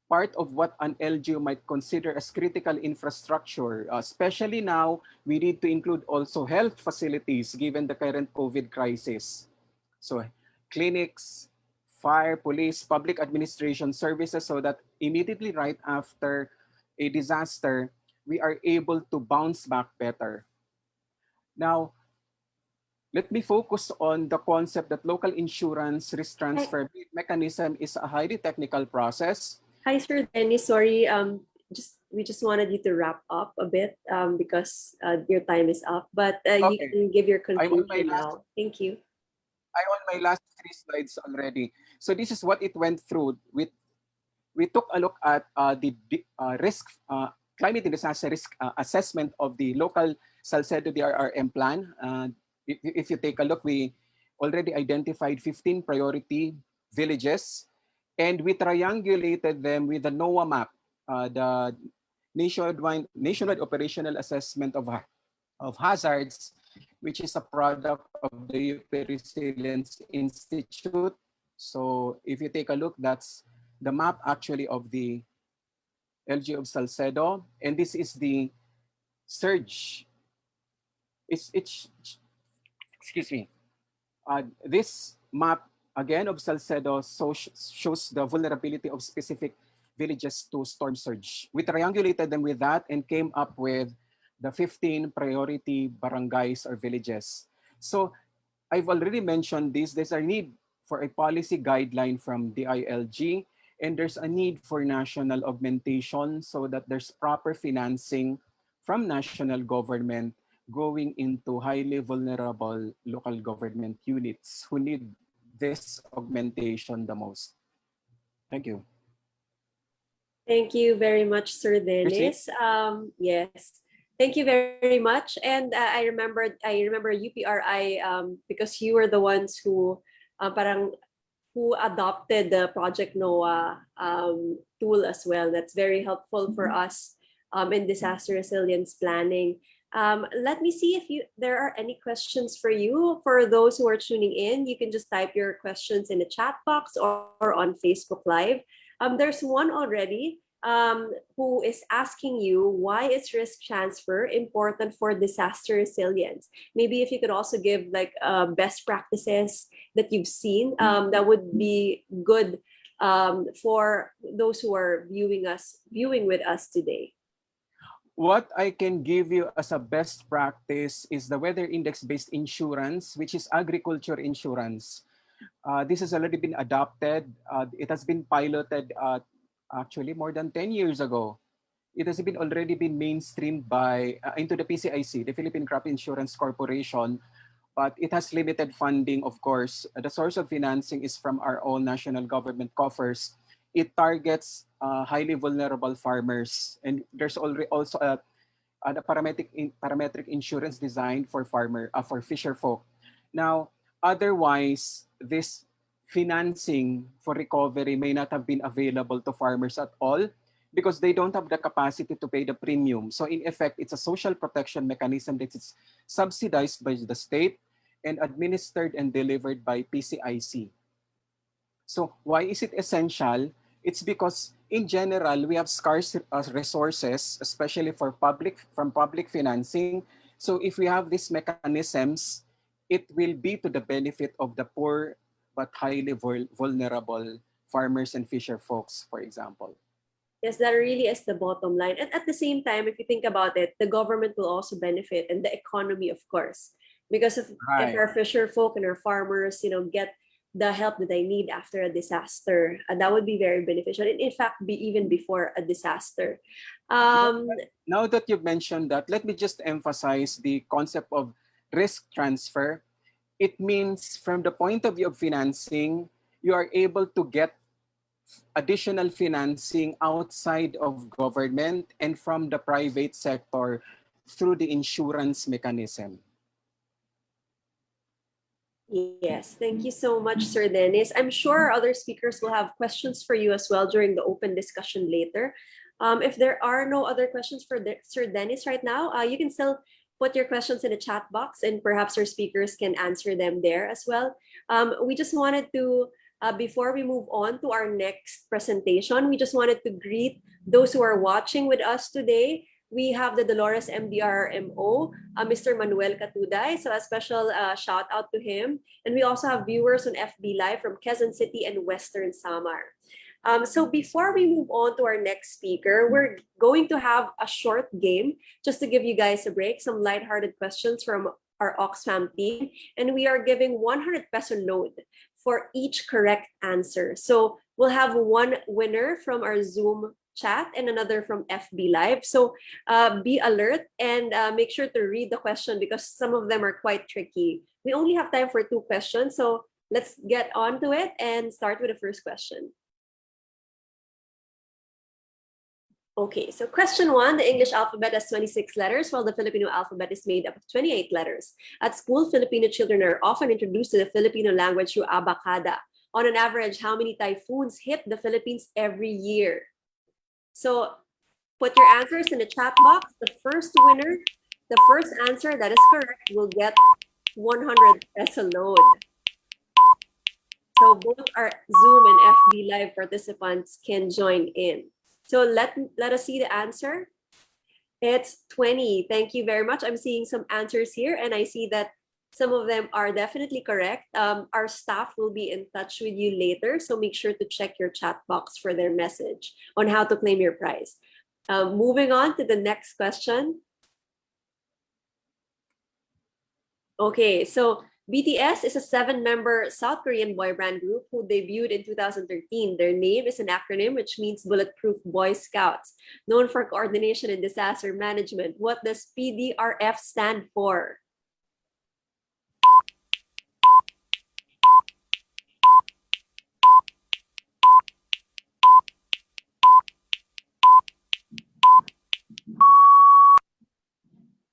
Speaker 6: part of what an LGU might consider as critical infrastructure. Especially now, we need to include also health facilities given the current COVID crisis. So clinics, fire, police, public administration services, so that immediately right after a disaster, we are able to bounce back better. Now, let me focus on the concept that local insurance risk transfer mechanism is a highly technical process.
Speaker 3: Hi, Sir Dennis. Sorry, we just wanted you to wrap up a bit because your time is up. But you can give your conclusion now. Thank you.
Speaker 6: I'm on my last 3 slides already. So this is what it went through. We took a look at the risk, climate and disaster risk assessment of the local Salcedo DRRM plan. If you take a look, we already identified 15 priority villages, and we triangulated them with the NOAA map, the nationwide operational assessment of hazards, which is a product of the UP Resilience Institute. So if you take a look, that's the map actually of the LGU of Salcedo, and this is the surge. It's excuse me. This map again of Salcedo shows the vulnerability of specific villages to storm surge. We triangulated them with that and came up with the 15 priority barangays or villages. So I've already mentioned this. There's a need for a policy guideline from DILG, and there's a need for national augmentation so that there's proper financing from national government going into highly vulnerable local government units who need this augmentation the most. Thank you.
Speaker 3: Thank you very much, Sir Dennis. Yes, thank you very much. And I remember UPRI because you were the ones who who adopted the Project NOAA tool as well. That's very helpful for us in disaster resilience planning. Let me see if there are any questions for you. For those who are tuning in, you can just type your questions in the chat box or on Facebook Live. There's one already who is asking you, why is risk transfer important for disaster resilience? Maybe if you could also give like best practices that you've seen, that would be good for those who are viewing with us today.
Speaker 6: What I can give you as a best practice is the weather index-based insurance, which is agriculture insurance. This has already been adopted. It has been piloted actually more than 10 years ago. It has already been mainstreamed into the PCIC, the Philippine Crop Insurance Corporation, but it has limited funding, of course. The source of financing is from our own national government coffers. It targets highly vulnerable farmers, and there's also a parametric insurance designed for fisher folk. Now, otherwise, this financing for recovery may not have been available to farmers at all because they don't have the capacity to pay the premium. So in effect, it's a social protection mechanism that is subsidized by the state and administered and delivered by PCIC. So why is it essential? It's because in general, we have scarce resources, especially from public financing. So if we have these mechanisms, it will be to the benefit of the poor but highly vulnerable farmers and fisher folks, for example.
Speaker 3: Yes, that really is the bottom line. And at the same time, if you think about it, the government will also benefit, and the economy, of course, because if our fisher folk and our farmers, get the help that they need after a disaster, that would be very beneficial. And in fact, even before a disaster.
Speaker 6: Now that you've mentioned that, let me just emphasize the concept of risk transfer. It means from the point of view of financing, you are able to get additional financing outside of government and from the private sector through the insurance mechanism.
Speaker 3: Yes, thank you so much, Sir Dennis. I'm sure other speakers will have questions for you as well during the open discussion later. If there are no other questions for Sir Dennis right now, you can still put your questions in the chat box and perhaps our speakers can answer them there as well. We just wanted to, before we move on to our next presentation, we just wanted to greet those who are watching with us today. We have the Dolores MDRMO, Mr. Manuel Catuday, so a special shout out to him. And we also have viewers on FB Live from Quezon City and Western Samar. So before we move on to our next speaker, we're going to have a short game just to give you guys a break, some lighthearted questions from our Oxfam team. And we are giving 100 peso load for each correct answer. So we'll have one winner from our Zoom chat and another from FB Live. So be alert and make sure to read the question because some of them are quite tricky. We only have time for 2 questions, so let's get on to it and start with the first question. Okay, so question 1, the English alphabet has 26 letters, while the Filipino alphabet is made up of 28 letters. At school, Filipino children are often introduced to the Filipino language through abacada. On an average, how many typhoons hit the Philippines every year? So put your answers in the chat box. The first winner, the first answer that is correct, will get 100 peso load. So both our Zoom and FB Live participants can join in. So let us see the answer. It's 20. Thank you very much. I'm seeing some answers here, and I see that some of them are definitely correct. Our staff will be in touch with you later, so make sure to check your chat box for their message on how to claim your prize. Moving on to the next question. Okay, so BTS is a 7-member South Korean boy band group who debuted in 2013. Their name is an acronym which means Bulletproof Boy Scouts, known for coordination and disaster management. What does PDRF stand for?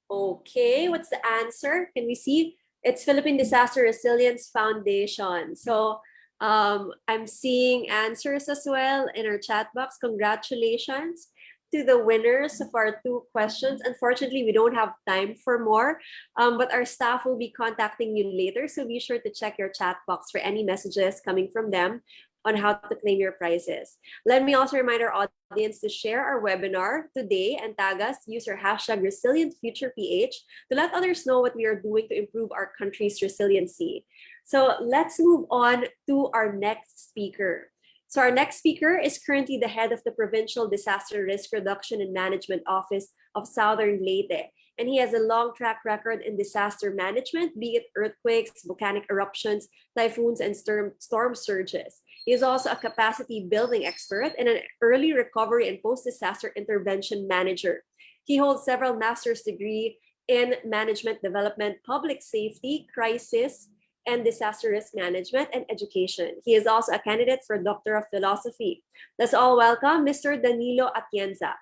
Speaker 3: Okay, what's the answer? Can we see? It's Philippine Disaster Resilience Foundation. So I'm seeing answers as well in our chat box. Congratulations to the winners of our 2 questions. Unfortunately, we don't have time for more, but our staff will be contacting you later. So be sure to check your chat box for any messages coming from them on how to claim your prizes. Let me also remind our audience to share our webinar today and tag us, use our hashtag ResilientFuturePH to let others know what we are doing to improve our country's resiliency. So let's move on to our next speaker. So our next speaker is currently the head of the Provincial Disaster Risk Reduction and Management Office of Southern Leyte. And he has a long track record in disaster management, be it earthquakes, volcanic eruptions, typhoons, and storm surges. He is also a capacity building expert and an early recovery and post-disaster intervention manager. He holds several master's degrees in management development, public safety, crisis, and disaster risk management and education. He is also a candidate for Doctor of Philosophy. Let's all welcome Mr. Danilo Atienza.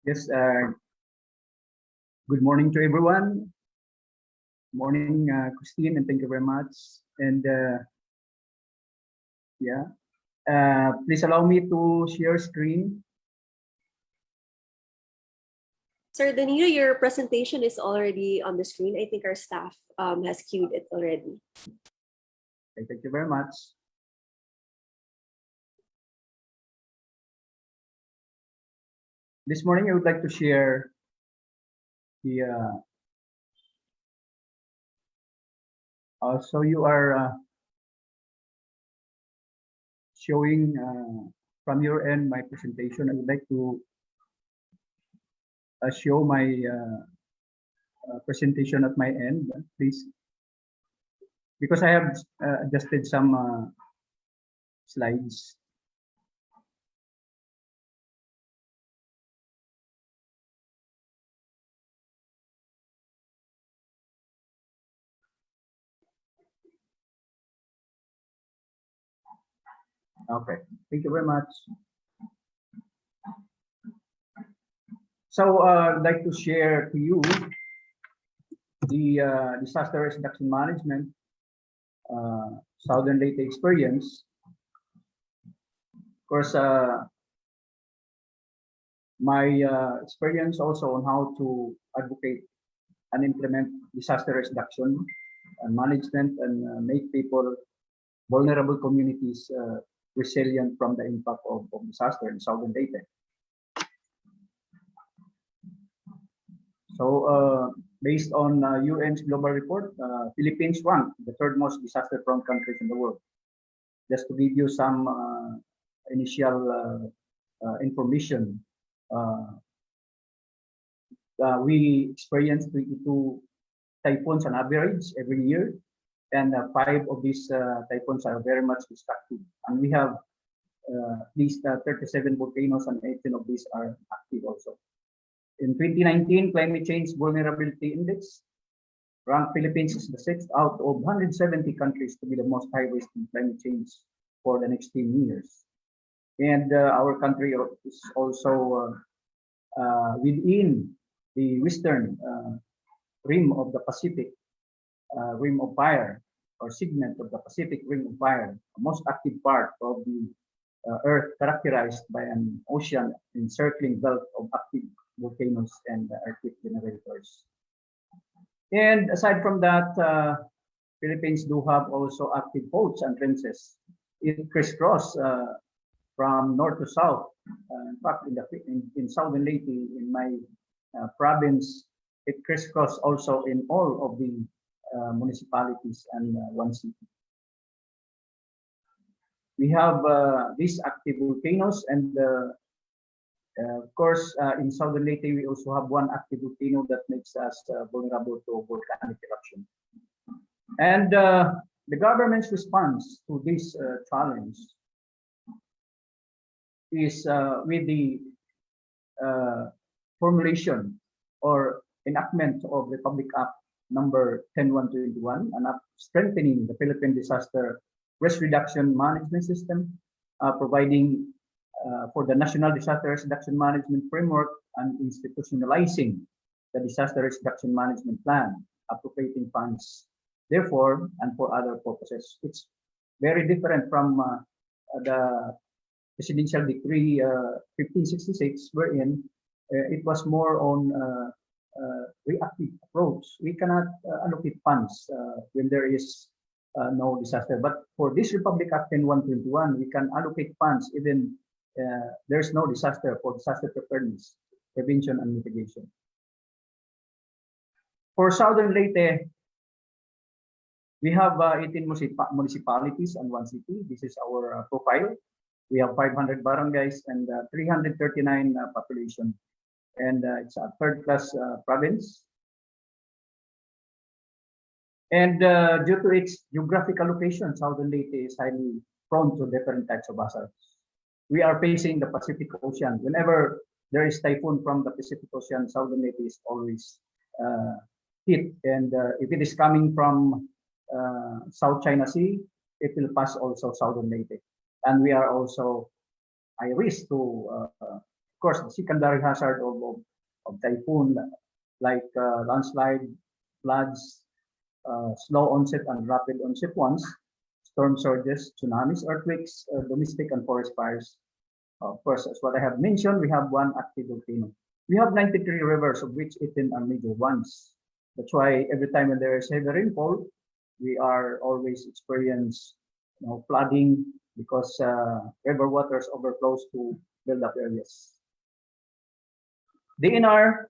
Speaker 7: Yes, good morning to everyone. Morning, Christine, and thank you very much. And please allow me to share screen.
Speaker 3: Sir Danilo, your presentation is already on the screen. I think our staff has queued it already.
Speaker 7: Okay, thank you very much. This morning, I would like to share the. So you are showing from your end my presentation. I would like to show my presentation at my end, please, because I have adjusted some slides. Okay, thank you very much. So I'd like to share to you the disaster risk reduction management Southern Leyte experience. Of course, my experience also on how to advocate and implement disaster risk reduction and management and make people, vulnerable communities, resilient from the impact of disaster in Southern Leyte. So based on UN's global report, Philippines ranked the 3rd most disaster-prone countries in the world. Just to give you some initial information, we experience 22 typhoons on average every year, and 5 of these typhoons are very much destructive. And we have At least 37 volcanoes, and 18 of these are active also. In 2019, Climate Change Vulnerability Index ranked Philippines as the 6th out of 170 countries to be the most high risk in climate change for the next 10 years. And our country is also within the western rim of the Pacific rim of fire, or segment of the Pacific ring of fire, the most active part of the Earth, characterized by an ocean encircling belt of active volcanoes and earthquake generators. And aside from that, Philippines do have also active faults and trenches. It crisscross from north to south. In fact, in southern Leyte, in my province, it crisscross also in all of the municipalities and one city. We have these active volcanoes, and of course, in southern Leyte, we also have one active volcano that makes us vulnerable to volcanic eruption. And the government's response to this challenge is with the formulation or enactment of Republic Act number 10121, and strengthening the Philippine Disaster Risk Reduction Management System, providing for the National Disaster Risk Reduction Management Framework, and institutionalizing the Disaster Risk Reduction Management Plan, appropriating funds therefore and for other purposes. It's very different from the Presidential Decree 1566, wherein it was more on reactive approach. We cannot allocate funds when there is no disaster. But for this Republic Act 10121, we can allocate funds even there's no disaster, for disaster preparedness, prevention, and mitigation. For Southern Leyte, we have 18 municipalities and one city. This is our profile. We have 500 barangays and 339 population. And it's a third-class province. And due to its geographical location, Southern Leyte is highly prone to different types of hazards. We are facing the Pacific Ocean. Whenever there is typhoon from the Pacific Ocean, Southern Leyte is always hit. And if it is coming from South China Sea, it will pass also Southern Leyte. And we are also high risk to, of course, the secondary hazard of typhoon, like landslide, floods, slow onset and rapid onset ones, storm surges, tsunamis, earthquakes, domestic and forest fires. Of course, as what I have mentioned, we have one active volcano. We have 93 rivers, of which 18 are major ones. That's why every time when there is heavy rainfall, we are always experience flooding, because river waters overflows to build up areas. DNR,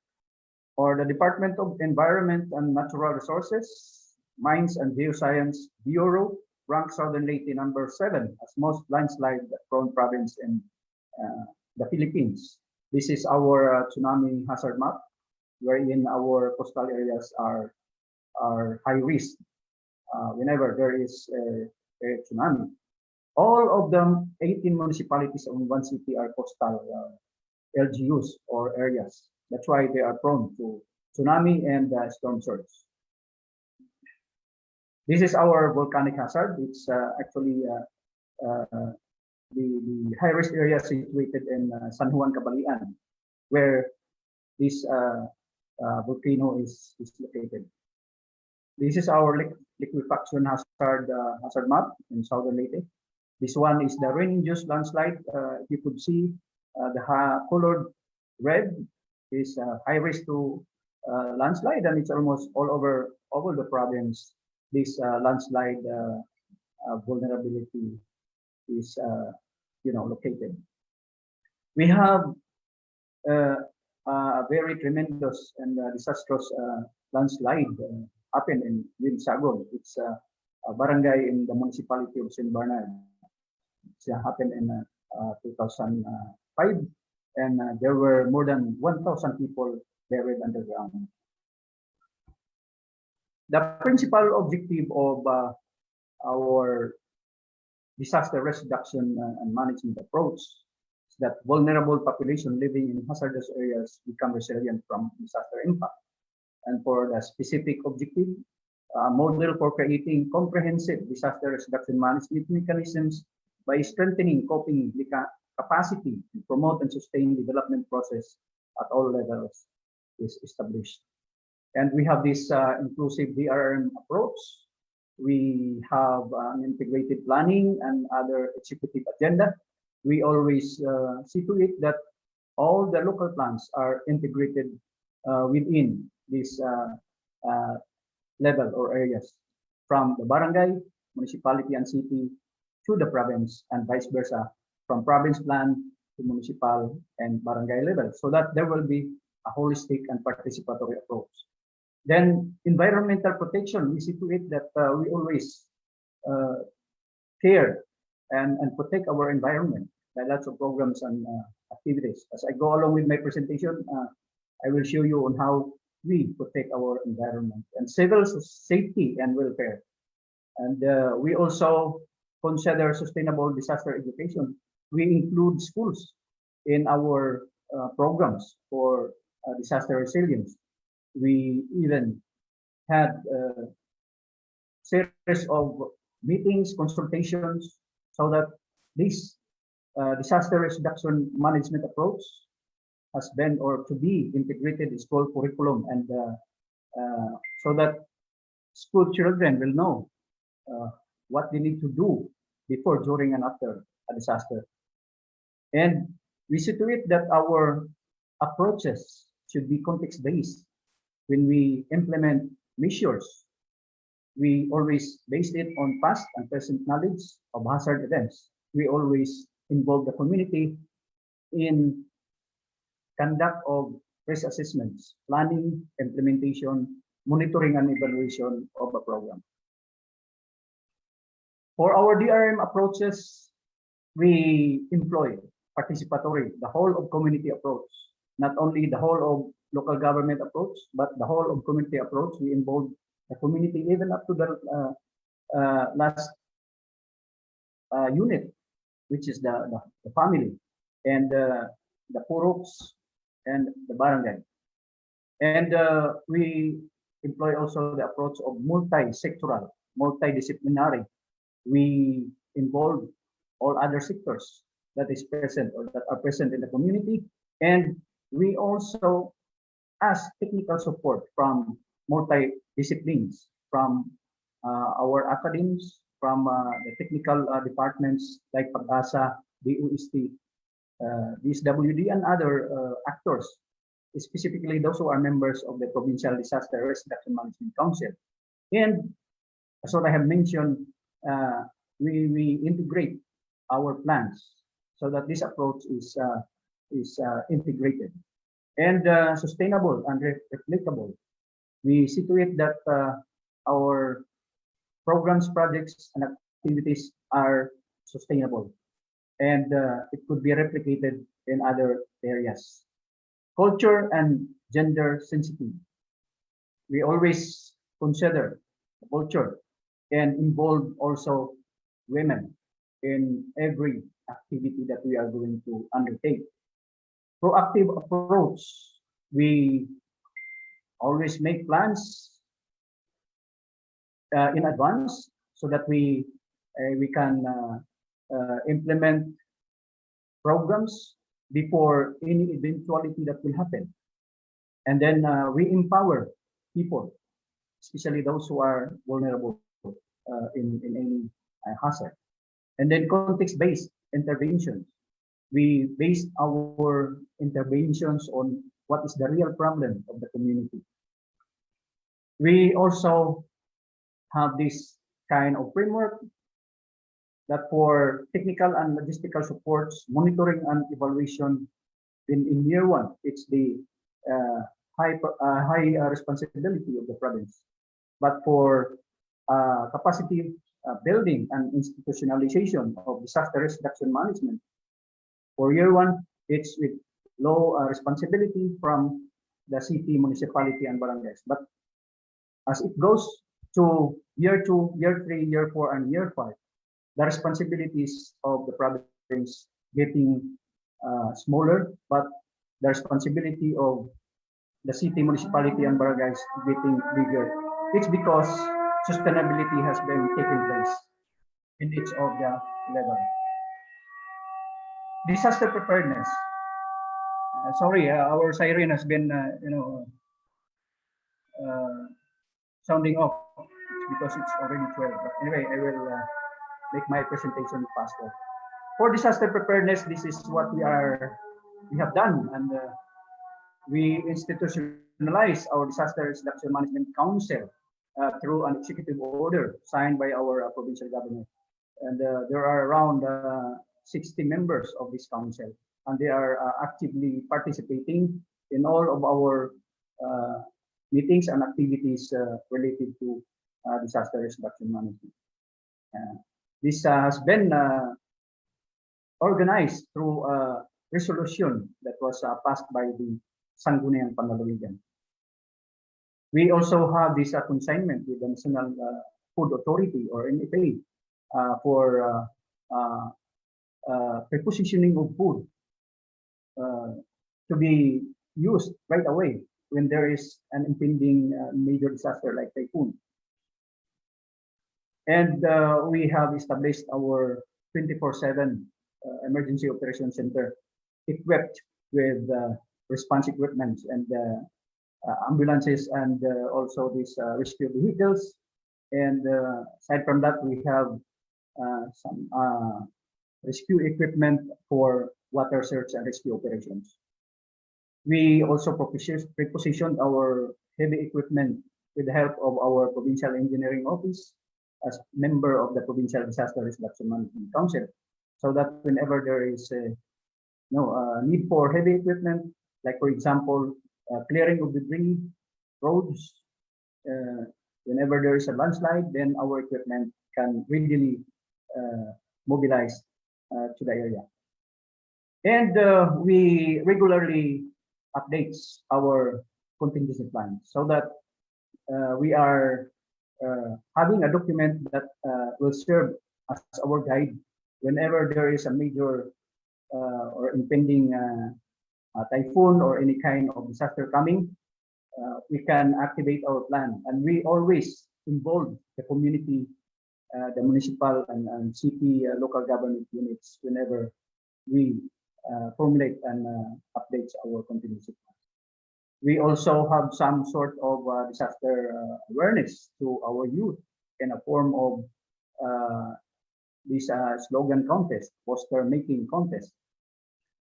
Speaker 7: or the Department of Environment and Natural Resources, Mines and Geoscience Bureau, ranks Southern Leyte number 7 as most landslide-prone province in the Philippines. This is our tsunami hazard map, wherein our coastal areas are high risk whenever there is a tsunami. All of them, 18 municipalities and one city, are coastal LGUs or areas. That's why they are prone to tsunami and storm surge. This is our volcanic hazard. It's actually the high-risk area situated in San Juan, Cabalian, where this volcano is located. This is our liquefaction hazard map in Southern Leyte. This one is the rain-induced landslide. If you could see, the colored red is high risk to landslide, and it's almost all over the province. This landslide vulnerability is located. We have a very tremendous and disastrous landslide happened in Linsagol. It's a barangay in the municipality of St. Bernard. It happened in 2005, and there were more than 1,000 people buried underground. The principal objective of our disaster risk reduction and management approach so that vulnerable population living in hazardous areas become resilient from disaster impact. And for the specific objective, model for creating comprehensive disaster risk reduction management mechanisms by strengthening coping capacity to promote and sustain development process at all levels is established. And we have this inclusive DRM approach. We have an integrated planning and other executive agenda. We always see to it that all the local plans are integrated within this level or areas, from the barangay, municipality, and city to the province, and vice versa, from province plan to municipal and barangay level, so that there will be a holistic and participatory approach. Then environmental protection, we see to it that we always care and protect our environment by lots of programs and activities. As I go along with my presentation, I will show you on how we protect our environment and civil safety and welfare. And we also consider sustainable disaster education. We include schools in our programs for disaster resilience. We even had a series of meetings, consultations, so that this disaster risk reduction management approach has been or to be integrated in school curriculum, and so that school children will know what they need to do before, during, and after a disaster. And we see to it that our approaches should be context-based. When we implement measures, we always base it on past and present knowledge of hazard events. We always involve the community in conduct of risk assessments, planning, implementation, monitoring, and evaluation of a program. For our DRM approaches, we employ participatory, the whole of community approach, not only the whole of local government approach, but the whole of community approach. We involve the community even up to the last unit, which is the family, and the puruks and the barangay. And we employ also the approach of multi-sectoral, multidisciplinary. We involve all other sectors that is present or that are present in the community, and we also ask technical support from multi-disciplines, from our academies, from the technical departments like Pag-asa, DOST, DSWD, and other actors, specifically those who are members of the Provincial Disaster Risk Reduction Management Council. And as what I have mentioned, we integrate our plans so that this approach is integrated and sustainable and replicable. We see to it that our programs, projects, and activities are sustainable, and it could be replicated in other areas. Culture and gender sensitive. We always consider culture and involve also women in every activity that we are going to undertake. Proactive approach. We always make plans in advance so that we can implement programs before any eventuality that will happen. And then we empower people, especially those who are vulnerable in any hazard. And then context-based interventions. We base our interventions on what is the real problem of the community. We also have this kind of framework that for technical and logistical supports, monitoring and evaluation in year one, it's the high responsibility of the province. But for capacity building and institutionalization of disaster risk reduction management, for year one, it's with low responsibility from the city, municipality, and barangays. But as it goes to year 2, year 3, year 4, and year 5, the responsibilities of the province getting smaller, but the responsibility of the city, municipality, and barangays getting bigger. It's because sustainability has been taking place in each of the level. Disaster preparedness. Sorry, our siren has been, sounding off. It's because it's already 12. But anyway, I will make my presentation faster. For disaster preparedness, this is what we have done, and we institutionalize our Disaster Reduction Management Council through an executive order signed by our provincial government. And there are around 60 members of this council, and they are actively participating in all of our meetings and activities related to disaster reduction management. This has been organized through a resolution that was passed by the Sangguniang Panlalawigan. We also have this consignment with the National Food Authority, or NFA, for prepositioning of food to be used right away when there is an impending major disaster like typhoon. And we have established our 24/7 emergency operations center equipped with response equipment and ambulances and also these rescue vehicles. And aside from that, we have some rescue equipment for water search and rescue operations. We also prepositioned our heavy equipment with the help of our Provincial Engineering Office as member of the Provincial Disaster Reduction Management Council, so that whenever there is a need for heavy equipment, like for example, clearing of debris, roads, whenever there is a landslide, then our equipment can readily mobilize to the area. And we regularly updates our contingency plan so that we are having a document that will serve as our guide whenever there is a major or impending typhoon or any kind of disaster coming. We can activate our plan, and we always involve the community, the municipal and city local government units whenever we formulate and update our contingency plan. We also have some sort of disaster awareness to our youth in a form of this slogan contest, poster making contest,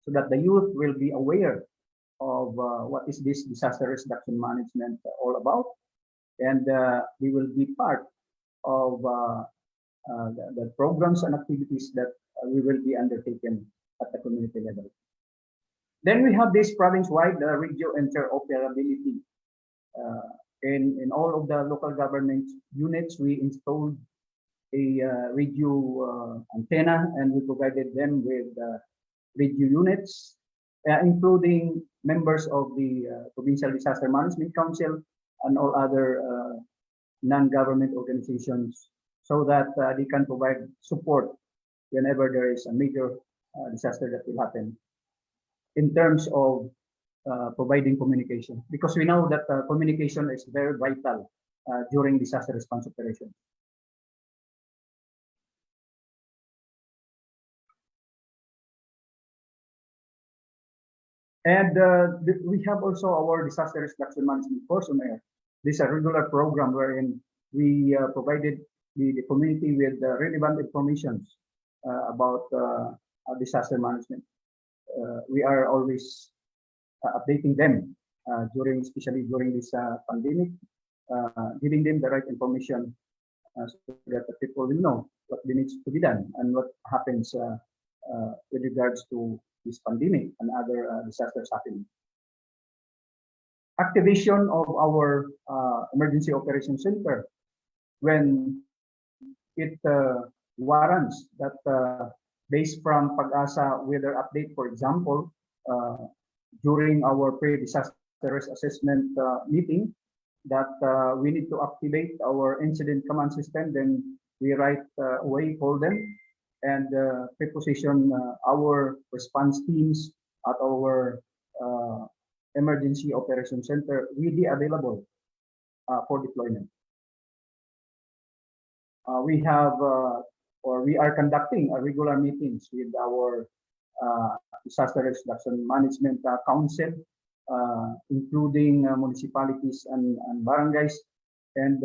Speaker 7: so that the youth will be aware of what is this disaster reduction management all about, and they will be part of the programs and activities that we will be undertaken at the community level. Then we have this province-wide radio interoperability. In all of the local government units, we installed a radio antenna, and we provided them with radio units, including members of the Provincial Disaster Management Council and all other non-government organizations, so that they can provide support whenever there is a major disaster that will happen in terms of providing communication, because we know that communication is very vital during disaster response operations. And we have also our disaster reduction management course on air. This is a regular program wherein we provided the community with relevant information about disaster management. We are always updating them especially during this pandemic, giving them the right information so that the people will know what needs to be done and what happens with regards to this pandemic and other disasters happening. Activation of our emergency operations center when it warrants that based from Pag-asa weather update, for example, during our pre-disaster risk assessment meeting, that we need to activate our incident command system, then we right away call them and preposition our response teams at our emergency operation center ready available for deployment. We have or we are conducting regular meetings with our disaster risk reduction management council, including municipalities and barangays, and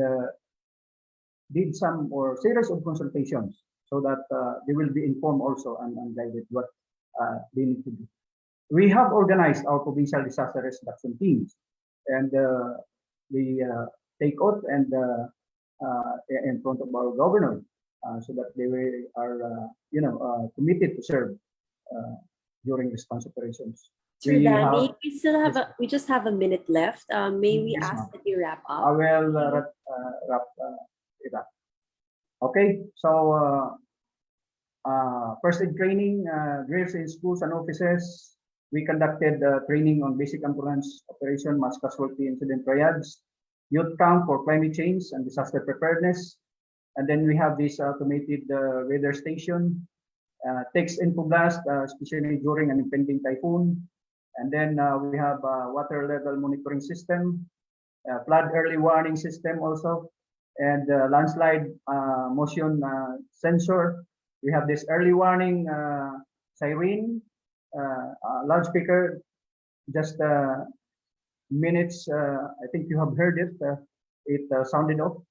Speaker 7: did some or series of consultations so that they will be informed also and guided what they need to do. We have organized our provincial disaster risk reduction teams, and they take oath and in front of our governor, so that they are committed to serve during response operations.
Speaker 3: Sir Danny, we just have a minute left. May we
Speaker 7: Yes,
Speaker 3: ask
Speaker 7: ma'am.
Speaker 3: that you wrap up?
Speaker 7: I will wrap it up. Okay, so first aid training, drills in schools and offices. We conducted training on basic ambulance operation, mass casualty incident triads, youth camp for climate change and disaster preparedness. And then we have this automated weather station, text info blast, especially during an impending typhoon. And then we have water level monitoring system, flood early warning system also, and landslide motion sensor. We have this early warning siren, loudspeaker, just minutes, I think you have heard it, it sounded off.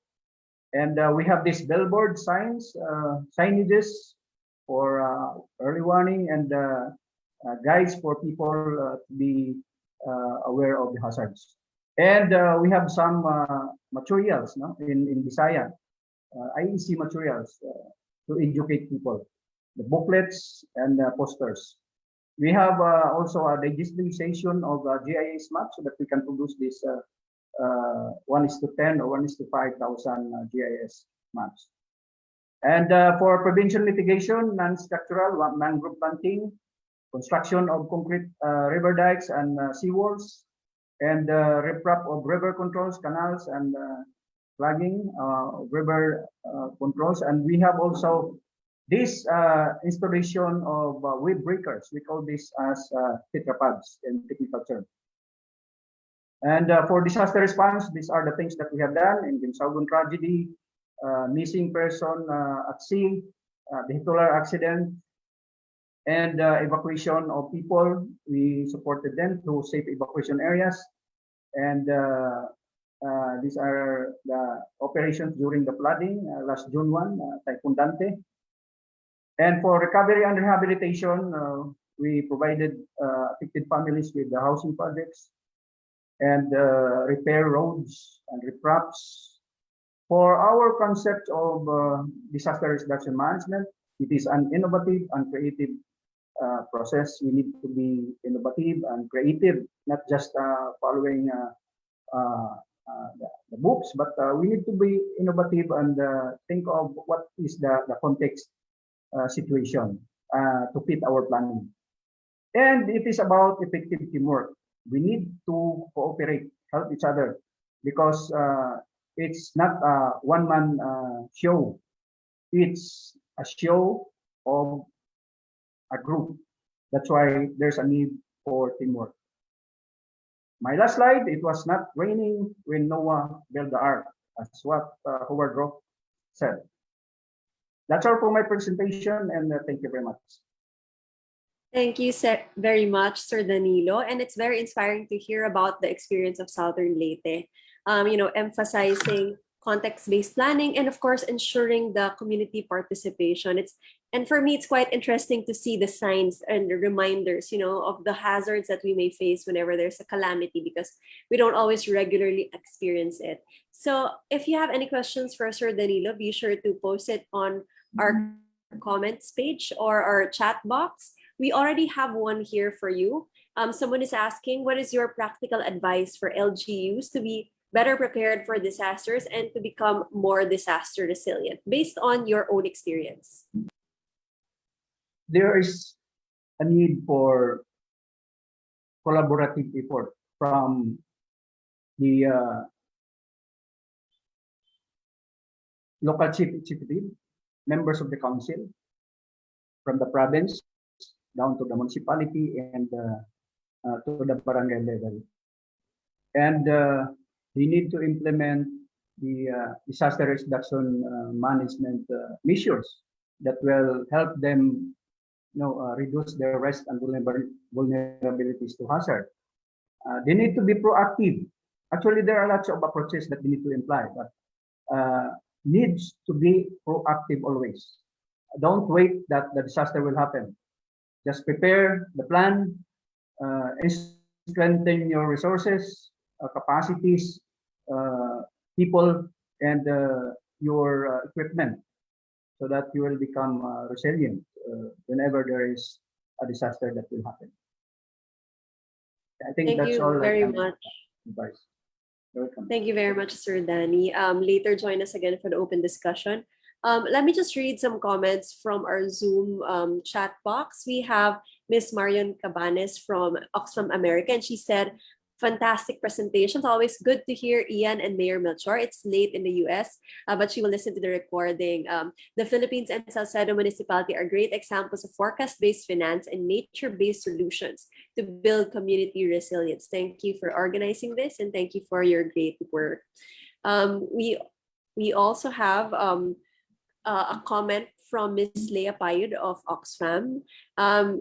Speaker 7: And we have these billboard signs, signages for early warning and guides for people to be aware of the hazards. And we have some materials in Bisaya, IEC materials to educate people, the booklets and posters. We have also a digitalization of GIS maps so that we can produce this 1:10 or 1:5,000 GIS maps. And for prevention mitigation, non-structural mangrove planting, construction of concrete river dikes and seawalls, and riprap of river controls, canals, and flagging river controls. And we have also this installation of wave breakers. We call this as tetrapods in technical term. And for disaster response, these are the things that we have done in Ginsagun tragedy, missing person at sea, vehicular accident, and evacuation of people. We supported them to safe evacuation areas. And these are the operations during the flooding, last June 1, Typhoon Dante. And for recovery and rehabilitation, we provided affected families with the housing projects and repair roads and ripraps. For our concept of disaster risk reduction management, it is an innovative and creative process. We need to be innovative and creative, not just following the books, but we need to be innovative and think of what is the context situation to fit our planning. And it is about effective teamwork. We need to cooperate, help each other, because it's not a one-man show. It's a show of a group. That's why there's a need for teamwork. My last slide, it was not raining when Noah built the ark. That's what Howard Rock said. That's all for my presentation, and thank you very much.
Speaker 3: Thank you very much, Sir Danilo. And it's very inspiring to hear about the experience of Southern Leyte, emphasizing context-based planning and, of course, ensuring the community participation. And for me, it's quite interesting to see the signs and the reminders, of the hazards that we may face whenever there's a calamity, because we don't always regularly experience it. So if you have any questions for Sir Danilo, be sure to post it on our comments page or our chat box. We already have one here for you. Someone is asking, what is your practical advice for LGUs to be better prepared for disasters and to become more disaster resilient based on your own experience?
Speaker 7: There is a need for collaborative effort from the local chief executive, members of the council, from the province down to the municipality and to the barangay level. And they need to implement the disaster reduction management measures that will help them, reduce their risk and vulnerabilities to hazard. They need to be proactive. Actually, there are lots of approaches that they need to imply, but needs to be proactive always. Don't wait that the disaster will happen. Just prepare the plan, strengthen your resources, capacities, people, and your equipment, so that you will become resilient whenever there is a disaster that will happen. I think
Speaker 3: Thank
Speaker 7: that's
Speaker 3: you
Speaker 7: all
Speaker 3: very
Speaker 7: I can
Speaker 3: much.
Speaker 7: advise. Welcome.
Speaker 3: Thank you very much, Sir Danny. Later, join us again for the open discussion. Let me just read some comments from our Zoom chat box. We have Miss Marion Cabanes from Oxfam America, and she said, fantastic presentations. Always good to hear Ian and Mayor Melchor. It's late in the US, but she will listen to the recording. The Philippines and Salcedo Municipality are great examples of forecast-based finance and nature-based solutions to build community resilience. Thank you for organizing this, and thank you for your great work. We also have a comment from Ms. Leah Payud of Oxfam.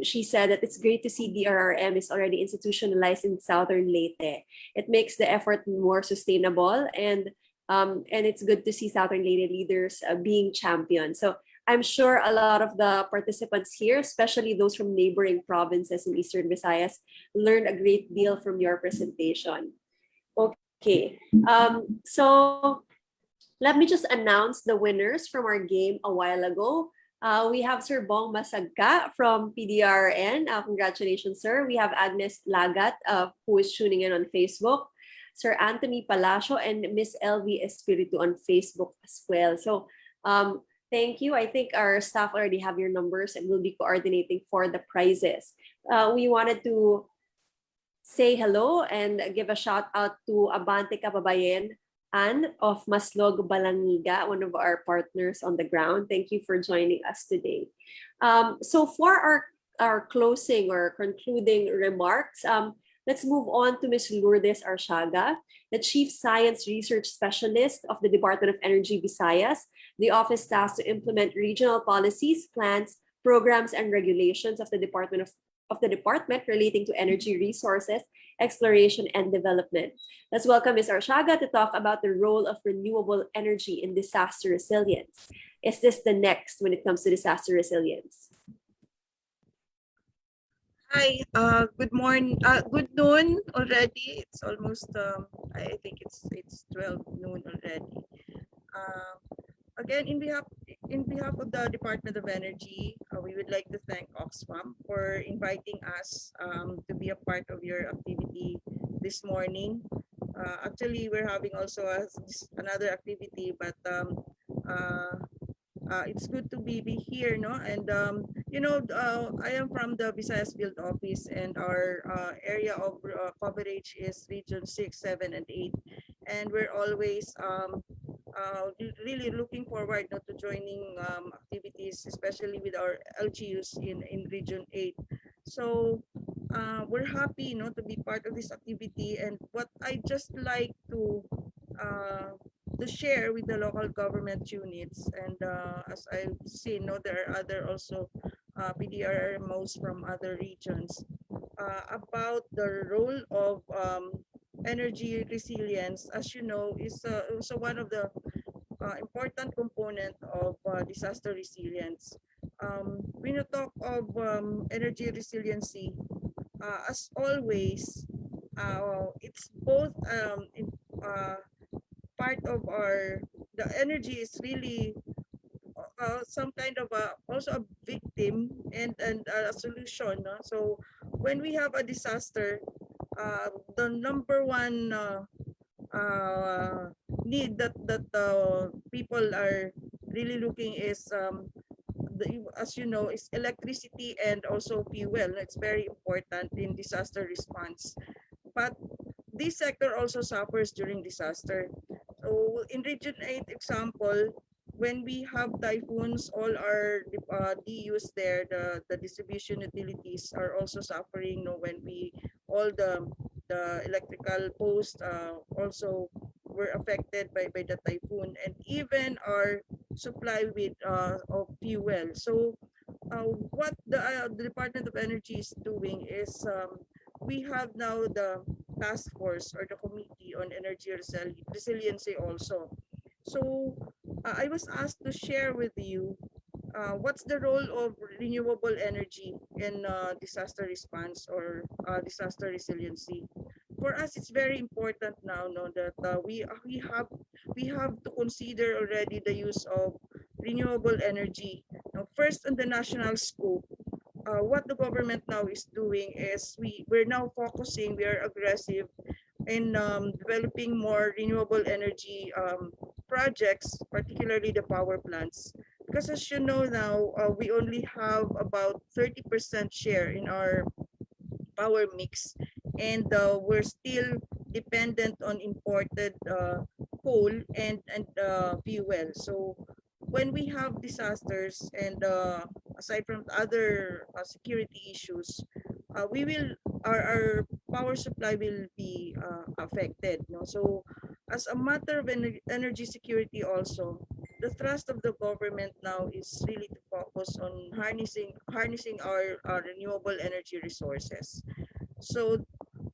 Speaker 3: She said that it's great to see DRRM is already institutionalized in Southern Leyte. It makes the effort more sustainable, and it's good to see Southern Leyte leaders being champions. So I'm sure a lot of the participants here, especially those from neighboring provinces in Eastern Visayas, learned a great deal from your presentation. Okay, so let me just announce the winners from our game a while ago. We have Sir Bong Masagka from PDRN. Congratulations, sir. We have Agnes Lagat, who is tuning in on Facebook. Sir Anthony Palacio and Miss LV Espiritu on Facebook as well. So thank you. I think our staff already have your numbers and will be coordinating for the prizes. We wanted to say hello and give a shout out to Abante Kababayen Anne of Maslog Balangiga, one of our partners on the ground. Thank you for joining us today. So for our closing or concluding remarks, let's move on to Ms. Lourdes Archaga, the Chief Science Research Specialist of the Department of Energy Visayas, the office tasked to implement regional policies, plans, programs, and regulations of the department relating to energy resources, exploration, and development. Let's welcome Ms. Archaga to talk about the role of renewable energy in disaster resilience. Is this the next when it comes to disaster resilience?
Speaker 8: Hi, good morning. Good noon already. It's almost I think it's 12 noon already. Again, in behalf of the Department of Energy, we would like to thank Oxfam for inviting us to be a part of your activity this morning. Actually, we're having also another activity, but it's good to be here, no? And I am from the Visayas Field Office, and our area of coverage is Region 6, 7, and 8, and we're always really looking forward to joining activities, especially with our LGUs in Region 8. So we're happy to be part of this activity, and what I just like to share with the local government units, and as I've seen, there are other also PDRMOs from other regions about the role of energy resilience. As you know, is also one of the important component of disaster resilience. When you talk of energy resiliency, as always, it's both part of the energy is really some kind of also a victim and a solution. No? So when we have a disaster, the number one need that people are really looking is as you know, is electricity and also fuel. It's very important in disaster response. But this sector also suffers during disaster. So in Region 8 example, when we have typhoons, all our DUs there, the distribution utilities are also suffering. No, when we all the electrical posts also were affected by the typhoon, and even our supply with of fuel. So what the Department of Energy is doing is we have now the task force or the committee on energy resiliency also. So I was asked to share with you what's the role of renewable energy in disaster response or disaster resiliency. For us, it's very important now, no, that we have to consider already the use of renewable energy. Now, first, on the national scope, what the government now is doing is we're now focusing, we are aggressive in developing more renewable energy projects, particularly the power plants. Because as you know now, we only have about 30% share in our power mix, and we're still dependent on imported coal and fuel. So when we have disasters and aside from other security issues, we will our power supply will be affected. No? So as a matter of energy security also, the thrust of the government now is really to focus on harnessing our renewable energy resources. So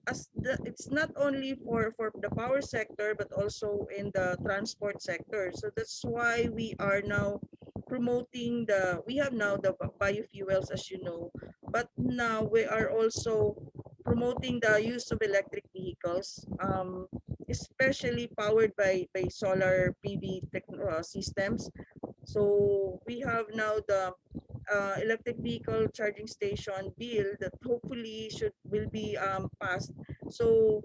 Speaker 8: it's not only for the power sector but also in the transport sector. So that's why we are now promoting we have now the biofuels, as you know, but now we are also promoting the use of electric vehicles, especially powered by solar PV systems. So we have now the electric vehicle charging station bill that hopefully will be passed. So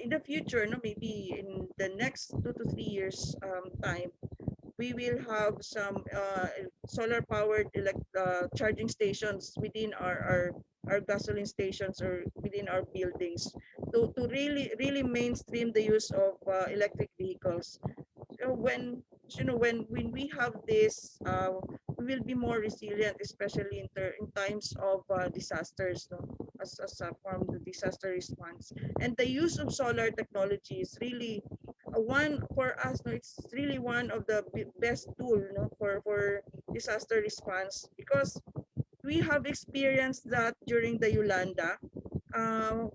Speaker 8: in the future, no, maybe in the next 2 to 3 years time, we will have some solar powered charging stations within our gasoline stations or within our buildings to really mainstream the use of electric vehicles. So when we have this, we will be more resilient, especially in times of disasters, no? As a form of disaster response. And the use of solar technology is really one for us. No, it's really one of the best tool, no, for disaster response, because we have experienced that during the Yolanda. Uh,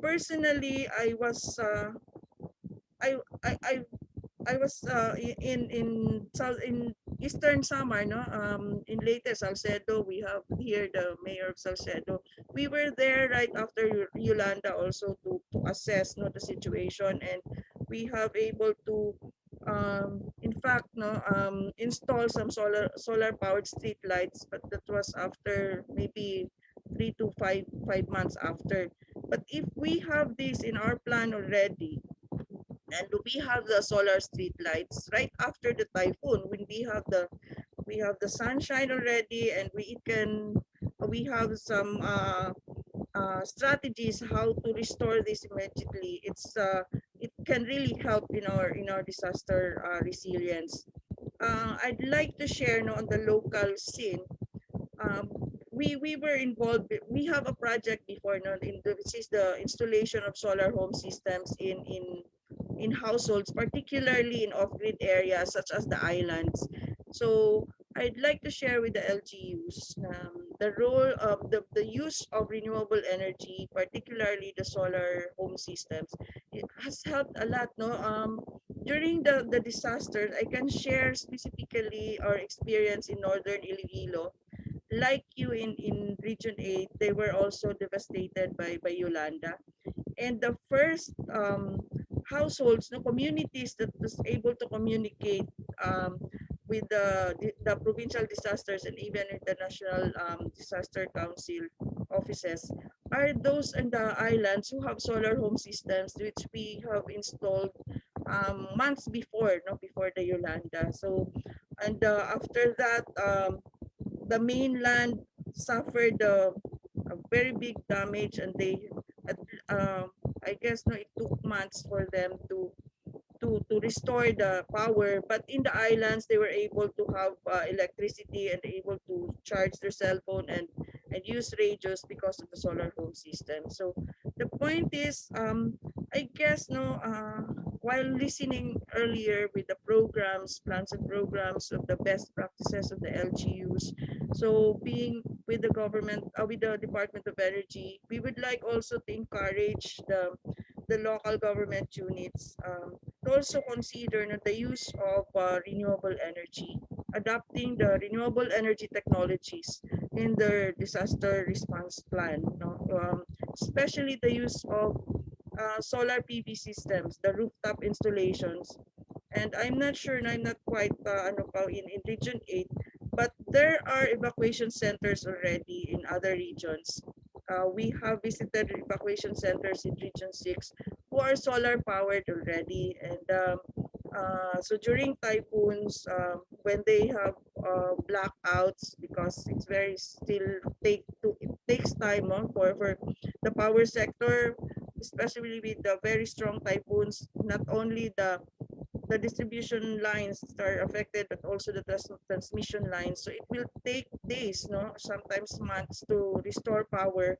Speaker 8: Personally, I I I I was in South in Eastern Samar, no, in Leyte, Salcedo. We have here the mayor of Salcedo. We were there right after Yolanda also to assess, no, the situation, and we have able to in fact, no, install some solar powered street lights, but that was after maybe 3 to 5 months after. But if we have this in our plan already, and we have the solar street lights right after the typhoon, when we have the sunshine already, and we have some strategies how to restore this immediately. It can really help in our disaster resilience. I'd like to share, no, on the local scene. um, we were involved. We have a project before, no, which is the installation of solar home systems in households, particularly in off-grid areas such as the islands. So I'd like to share with the LGUs the role of the use of renewable energy, particularly the solar home systems. It has helped a lot, no? During the disasters, I can share specifically our experience in northern Iloilo. Like you in Region 8, they were also devastated by Yolanda. And the first households, no, communities that was able to communicate with the provincial disasters and even with the National Disaster Council offices are those in the islands who have solar home systems, which we have installed months before, no, before the Yolanda. So, and after that, the mainland suffered a very big damage, and they, uh, I guess, no, it took months for them to to restore the power, but in the islands they were able to have electricity and able to charge their cell phone and use radios because of the solar home system. So the point is, I guess while listening earlier with the programs, plans and programs of the best practices of the LGUs, so being with the government, with the Department of Energy, we would like also to encourage the local government units to also consider the use of renewable energy, adopting the renewable energy technologies in their disaster response plan, especially the use of solar PV systems, the rooftop installations. And I'm not sure, and I'm not quite in Region 8, but there are evacuation centers already in other regions. We have visited evacuation centers in Region 6 who are solar powered already. And so during typhoons, when they have blackouts, because it's very still it takes time for the power sector, especially with the very strong typhoons, not only the distribution lines are affected, but also the transmission lines. So it will take days, sometimes months to restore power.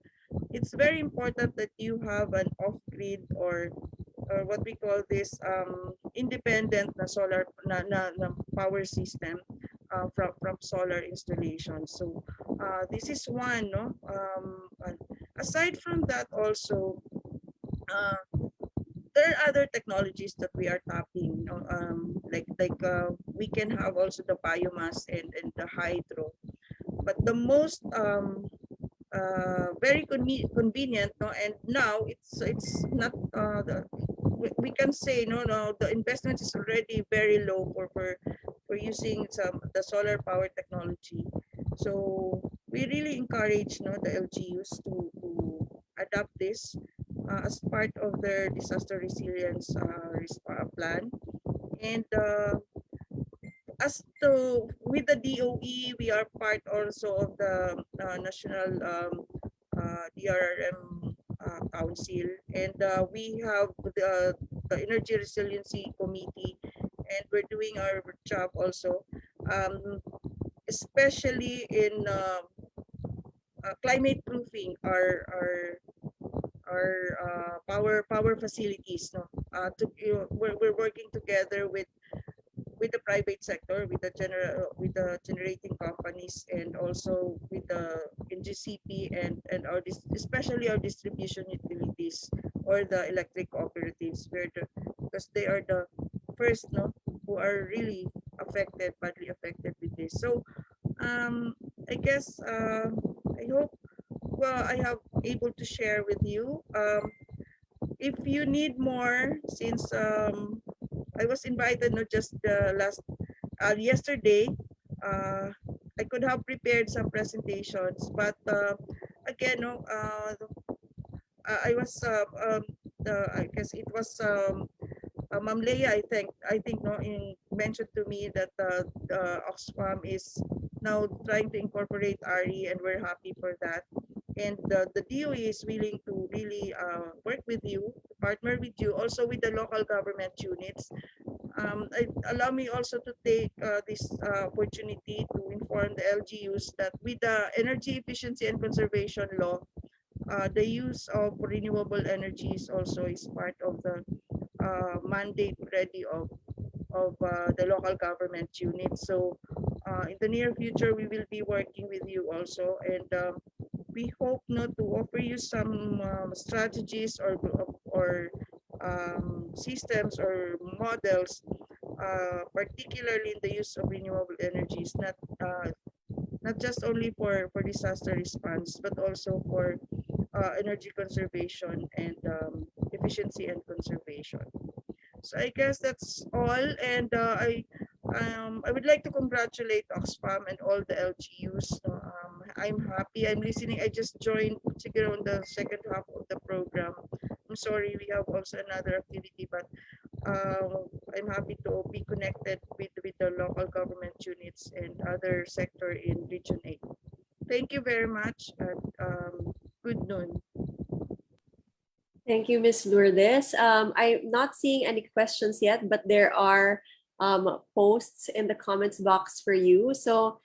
Speaker 8: It's very important that you have an off-grid or what we call this independent solar na power system from solar installation. So this is one, no. Aside from that, also. There are other technologies that we are tapping, we can have also the biomass and the hydro, but the most very convenient, and now it's not we can say the investment is already very low for using the solar power technology. So we really encourage the LGUs to adopt this as part of their disaster resilience plan. And as to with the DOE, we are part also of the national DRRM council, and we have the energy resiliency committee, and we're doing our job also, especially in climate proofing our power facilities. We're working together with the private sector, with the generating companies, and also with the NGCP and especially our distribution utilities or the electric cooperatives, because they are the first who are really badly affected with this. So I guess I hope I have able to share with you. If you need more, since I was invited not just yesterday, I could have prepared some presentations, but again, I was I guess it was Ma'am Leia, I think mentioned to me that Oxfam is now trying to incorporate RE, and we're happy for that. And the DOE is willing to really work with you, partner with you, also with the local government units. Allow me also to take this opportunity to inform the LGUs that with the energy efficiency and conservation law, the use of renewable energies also is part of the mandate already of the local government units. So in the near future, we will be working with you also, and we hope not to offer you some strategies or systems or models, particularly in the use of renewable energies, not just only for disaster response, but also for energy conservation and efficiency and conservation. So I guess that's all, and I would like to congratulate Oxfam and all the LGUs. I'm happy. I'm listening. I just joined on the second half of the program. I'm sorry, we have also another activity, but I'm happy to be connected with the local government units and other sector in Region 8. Thank you very much, and good noon.
Speaker 3: Thank you, Ms. Lourdes. I'm not seeing any questions yet, but there are posts in the comments box for you. So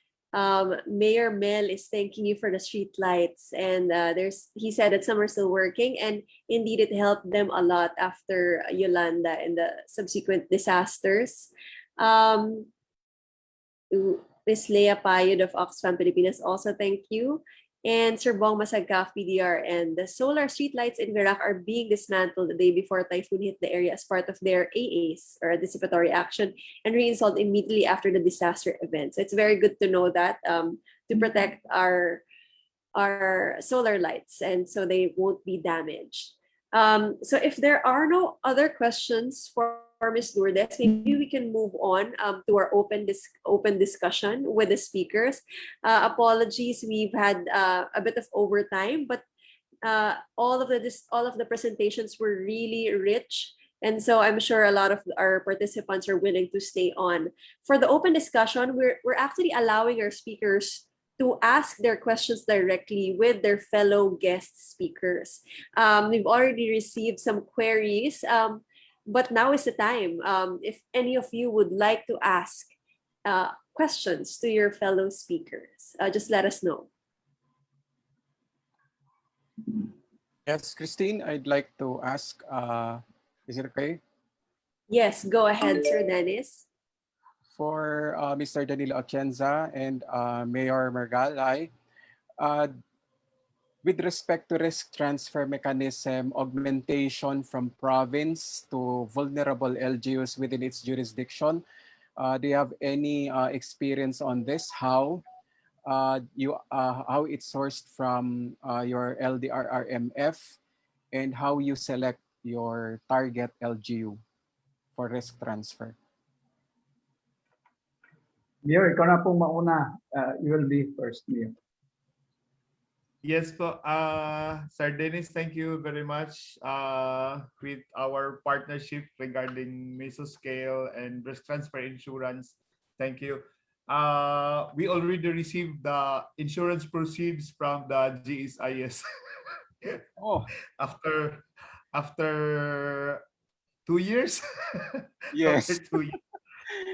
Speaker 3: Mayor Mel is thanking you for the street lights, and he said that some are still working, and indeed it helped them a lot after Yolanda and the subsequent disasters. Um, Ms. Leah Payod of Oxfam Pilipinas also thank you. And Sir Bong Masagkaf, PDR, and the solar streetlights in Verac are being dismantled the day before typhoon hit the area as part of their AAs, or anticipatory action, and reinstalled immediately after the disaster event. So it's very good to know that to protect our solar lights, and so they won't be damaged. So if there are no other questions for Ms. Lourdes, maybe we can move on to our open discussion with the speakers. Apologies, we've had a bit of overtime, but all of the presentations were really rich. And so I'm sure a lot of our participants are willing to stay on. For the open discussion, we're actually allowing our speakers to ask their questions directly with their fellow guest speakers. We've already received some queries, but now is the time. If any of you would like to ask questions to your fellow speakers, just let us know.
Speaker 6: Yes, Christine, I'd like to ask, is it okay?
Speaker 3: Yes, go ahead, Sir Dennis.
Speaker 6: For Mr. Danilo Atienza and Mayor Margalay, with respect to risk transfer mechanism augmentation from province to vulnerable LGUs within its jurisdiction, do you have any experience on this? How it's sourced from your LDRRMF, and how you select your target LGU for risk transfer?
Speaker 7: Mayor, ikaw na pong mauna. You will be first, Mayor.
Speaker 5: Yes po, Sir Dennis, thank you very much with our partnership regarding mesoscale and risk transfer insurance. Thank you. We already received the insurance proceeds from the GSIS.
Speaker 6: Oh,
Speaker 5: after 2 years.
Speaker 6: yes.
Speaker 5: After 2 years.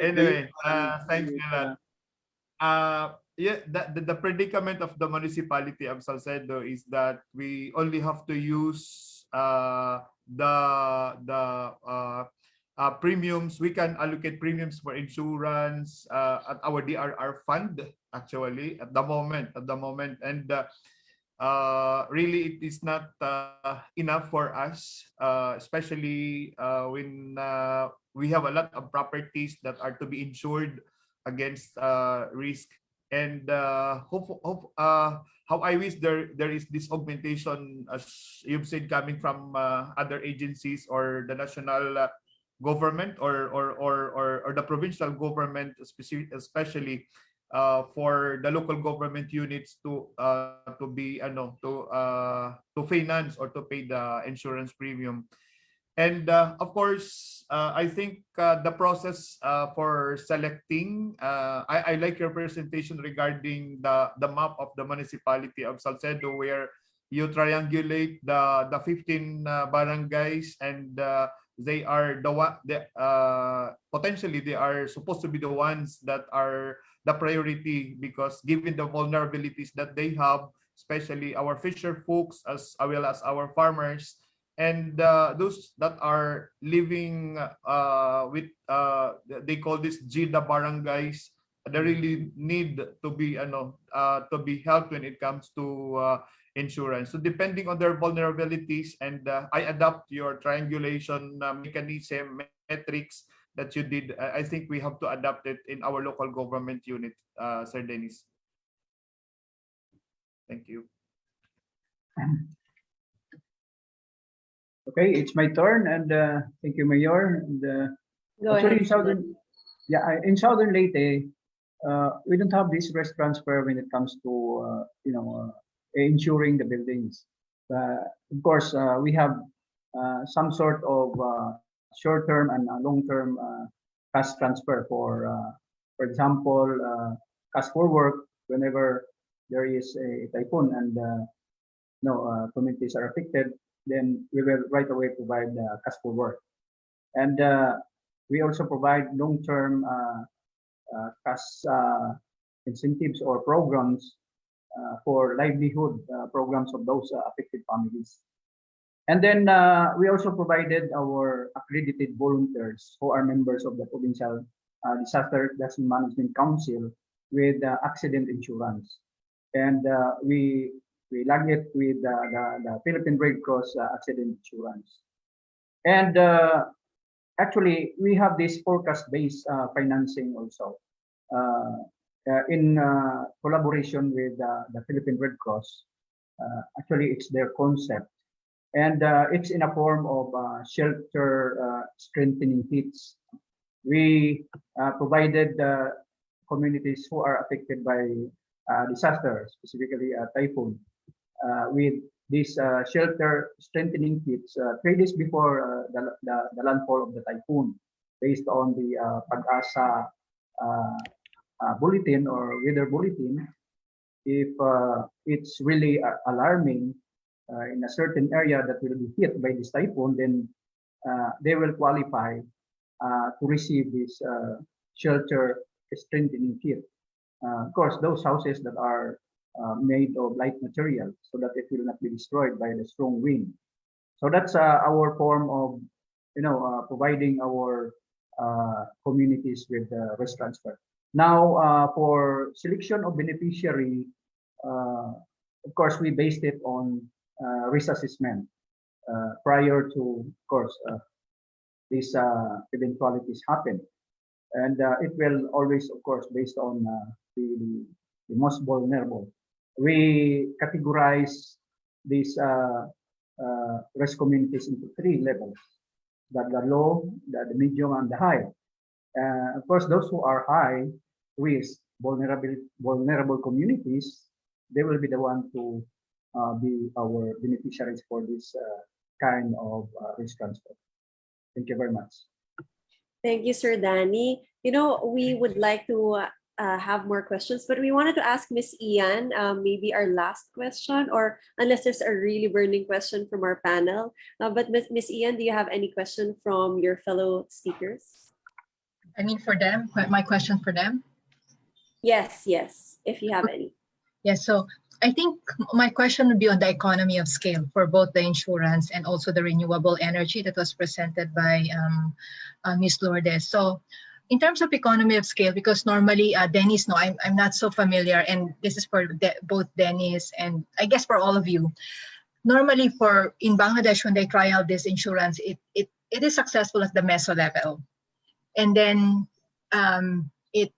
Speaker 5: Anyway, thanks a lot. Yeah, the predicament of the municipality of Salcedo is that we only have to use premiums. We can allocate premiums for insurance at our DRR fund, actually, at the moment, and really it is not enough for us, especially when we have a lot of properties that are to be insured against risk. And how I wish there is this augmentation, as you've said, coming from other agencies or the national government or the provincial government, especially for the local government units to finance or to pay the insurance premium. And of course, I think the process for selecting, I like your presentation regarding the map of the municipality of Salcedo, where you triangulate the 15 barangays, and they are potentially they are supposed to be the ones that are the priority, because given the vulnerabilities that they have, especially our fisher folks as well as our farmers, and those that are living with they call this GIDA barangays, they really need to be helped when it comes to insurance. So depending on their vulnerabilities, and I adapt your triangulation mechanism metrics that you did. I think we have to adapt it in our local government unit, Sir Dennis. Thank you.
Speaker 7: Okay, it's my turn, and thank you, Mayor. And,
Speaker 3: Go
Speaker 7: actually,
Speaker 3: ahead.
Speaker 7: in Southern Leyte, we don't have this risk transfer when it comes to insuring the buildings. Of course, we have some sort of short-term and long-term cash transfer for example, cash for work whenever there is a typhoon and communities are affected. then we will right away provide cash for work. And we also provide long-term cash incentives or programs for livelihood programs of those affected families. And then we also provided our accredited volunteers who are members of the Provincial Disaster Management Council with accident insurance. And we lag it with the Philippine Red Cross accident insurance. And actually, we have this forecast-based financing also in collaboration with the Philippine Red Cross. Actually, it's their concept. And it's in a form of shelter strengthening kits. We provided communities who are affected by disaster, specifically a typhoon, with these shelter strengthening kits 3 days before the landfall of the typhoon, based on the Pag-asa bulletin or weather bulletin. If it's really alarming in a certain area that will be hit by this typhoon, then they will qualify to receive this shelter strengthening kit. Of course, those houses that are made of light material so that it will not be destroyed by the strong wind. So that's our form of, providing our communities with risk transfer. Now, for selection of beneficiary, of course, we based it on risk assessment prior to, of course, these eventualities happen. And it will always, of course, based on the most vulnerable. We categorize these risk communities into 3 levels: the low, the medium, and the high. Of course, those who are high risk, vulnerable communities, they will be the one to be our beneficiaries for this kind of risk transfer. Thank you very much.
Speaker 3: Thank you, Sir Danny. We would like to have more questions, but we wanted to ask Miss Ian, maybe our last question, or unless there's a really burning question from our panel. But Miss Ian, do you have any question from your fellow speakers?
Speaker 9: I mean, for them, my question for them?
Speaker 3: Yes, if you have any.
Speaker 9: Yes, so I think my question would be on the economy of scale for both the insurance and also the renewable energy that was presented by Ms. Lourdes. So in terms of economy of scale, because normally Dennis, no, I'm not so familiar, and this is for both Dennis and I guess for all of you. Normally in Bangladesh, when they try out this insurance, it is successful at the meso level. And then it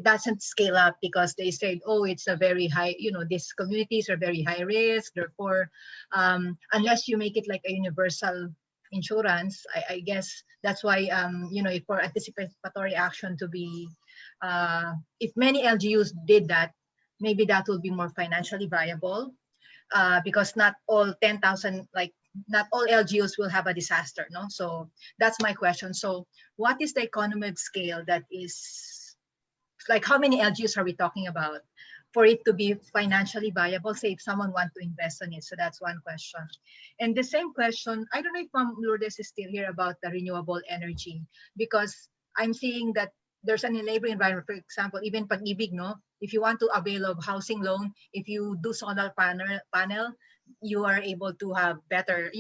Speaker 9: doesn't scale up because they said, oh, it's a very high, these communities are very high risk. Therefore, unless you make it like a universal insurance, I guess that's why, for anticipatory action to be, if many LGUs did that, maybe that will be more financially viable because not all 10,000, not all LGUs will have a disaster, no? So that's my question. So what is the economic scale that is, how many LGUs are we talking about for it to be financially viable, say if someone wants to invest on it? So that's one question. And the same question, I don't know if Ma'am Lourdes is still here about the renewable energy, because I'm seeing that there's an enabling environment, for example, even Pag-ibig, no? If you want to avail of housing loan, if you do solar panel, you are able to have better,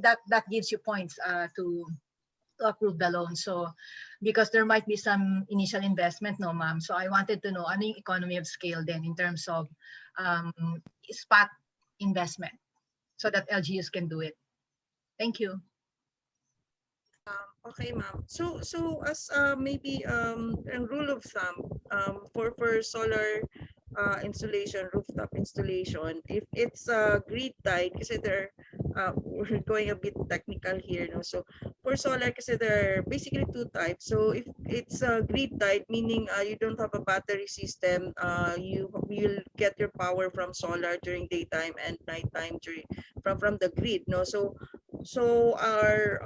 Speaker 9: that gives you points to approve the loan. So because there might be some initial investment, no, ma'am. So I wanted to know any economy of scale then in terms of spot investment so that LGUs can do it. Thank you.
Speaker 8: Okay, ma'am. So as maybe a rule of thumb for solar installation, rooftop installation, if it's grid tied, kasi we're going a bit technical here, no? So for solar, kasi there are basically 2 types. So if it's grid tied, meaning you don't have a battery system, you will get your power from solar during daytime and nighttime from the grid, no? So our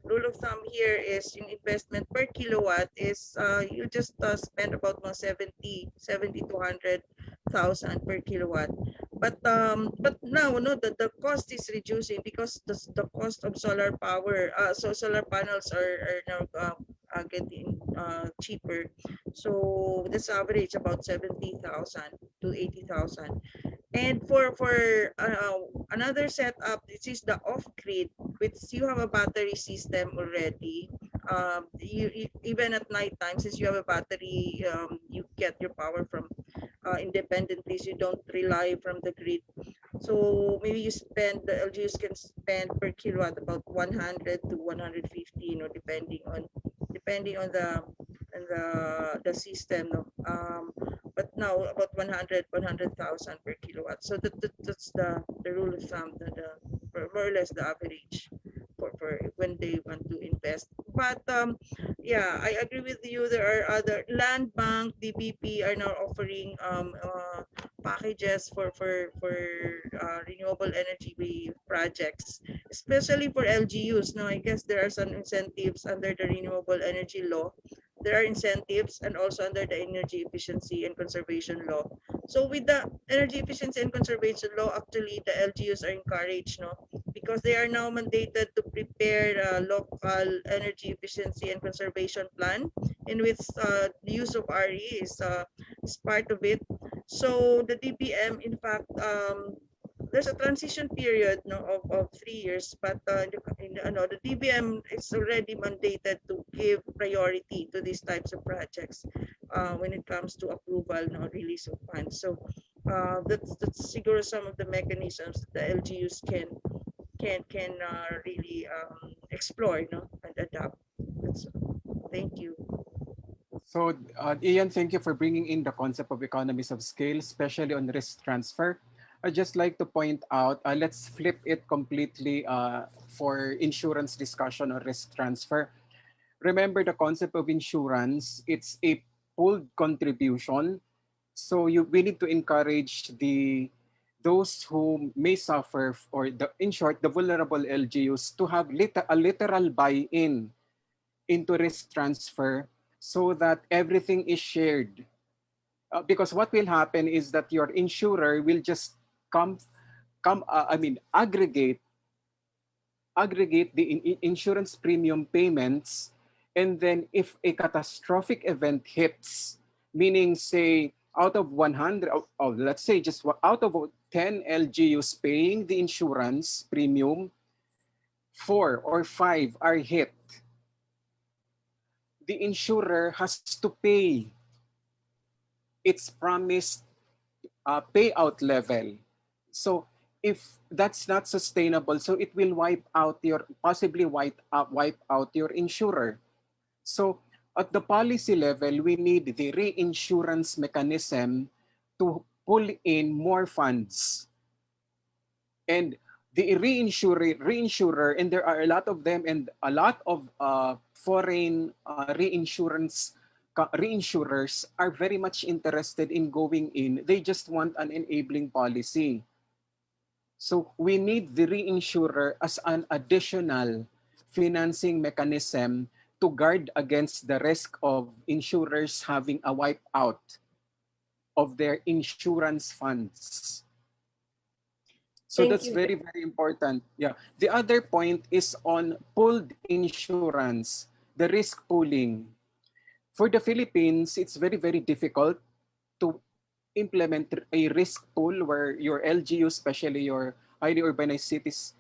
Speaker 8: rule of thumb here is in investment per kilowatt is you just spend about 70 to 100,000 per kilowatt. But now, no, the cost is reducing because the cost of solar power, so solar panels are now getting cheaper. So this average about 70,000 to 80,000. And another setup, this is the off-grid, which you have a battery system already. You even at night time, since you have a battery, you get your power from independently. So you don't rely from the grid. So maybe the LGUs can spend per kilowatt about 100 to 150, depending on the system. No? But now about 100,000 per kilowatt. So that's the rule of thumb, more or less the average for when they want to invest. But yeah, I agree with you. There are other land bank, DBP are now offering packages for renewable energy projects, especially for LGUs. Now, I guess there are some incentives under the renewable energy law. There are incentives and also under the energy efficiency and conservation law. So with the energy efficiency and conservation law, actually the LGUs are encouraged, no, because they are now mandated to prepare a local energy efficiency and conservation plan, in which the use of RE is part of it. So the DBM, in fact, there's a transition period, no, of 3 years, but the DBM is already mandated to give priority to these types of projects when it comes to approval, no, release of funds. So that's siguro some of the mechanisms that the LGUs can really explore, no, and adapt. Thank you.
Speaker 6: So, Ian, thank you for bringing in the concept of economies of scale, especially on risk transfer. I'd just like to point out, let's flip it completely for insurance discussion or risk transfer. Remember the concept of insurance, it's a pooled contribution. So we need to encourage those who may suffer, or in short, the vulnerable LGUs, to have a literal buy-in into risk transfer so that everything is shared. Because what will happen is that your insurer will just aggregate the insurance premium payments, and then if a catastrophic event hits, meaning say out of 100, let's say just out of 10 LGUs paying the insurance premium, 4 or 5 are hit, the insurer has to pay its promised payout level. So if that's not sustainable, so it will possibly wipe out your insurer. So at the policy level, we need the reinsurance mechanism to pull in more funds. And the reinsurer, and there are a lot of them, and a lot of foreign reinsurers are very much interested in going in. They just want an enabling policy. So we need the reinsurer as an additional financing mechanism to guard against the risk of insurers having a wipeout of their insurance funds. So
Speaker 3: Thank
Speaker 6: that's
Speaker 3: you.
Speaker 6: very, very important. Yeah. The other point is on pooled insurance, the risk pooling. For the Philippines, it's very, very difficult to implement a risk pool where your LGU, especially your highly urbanized cities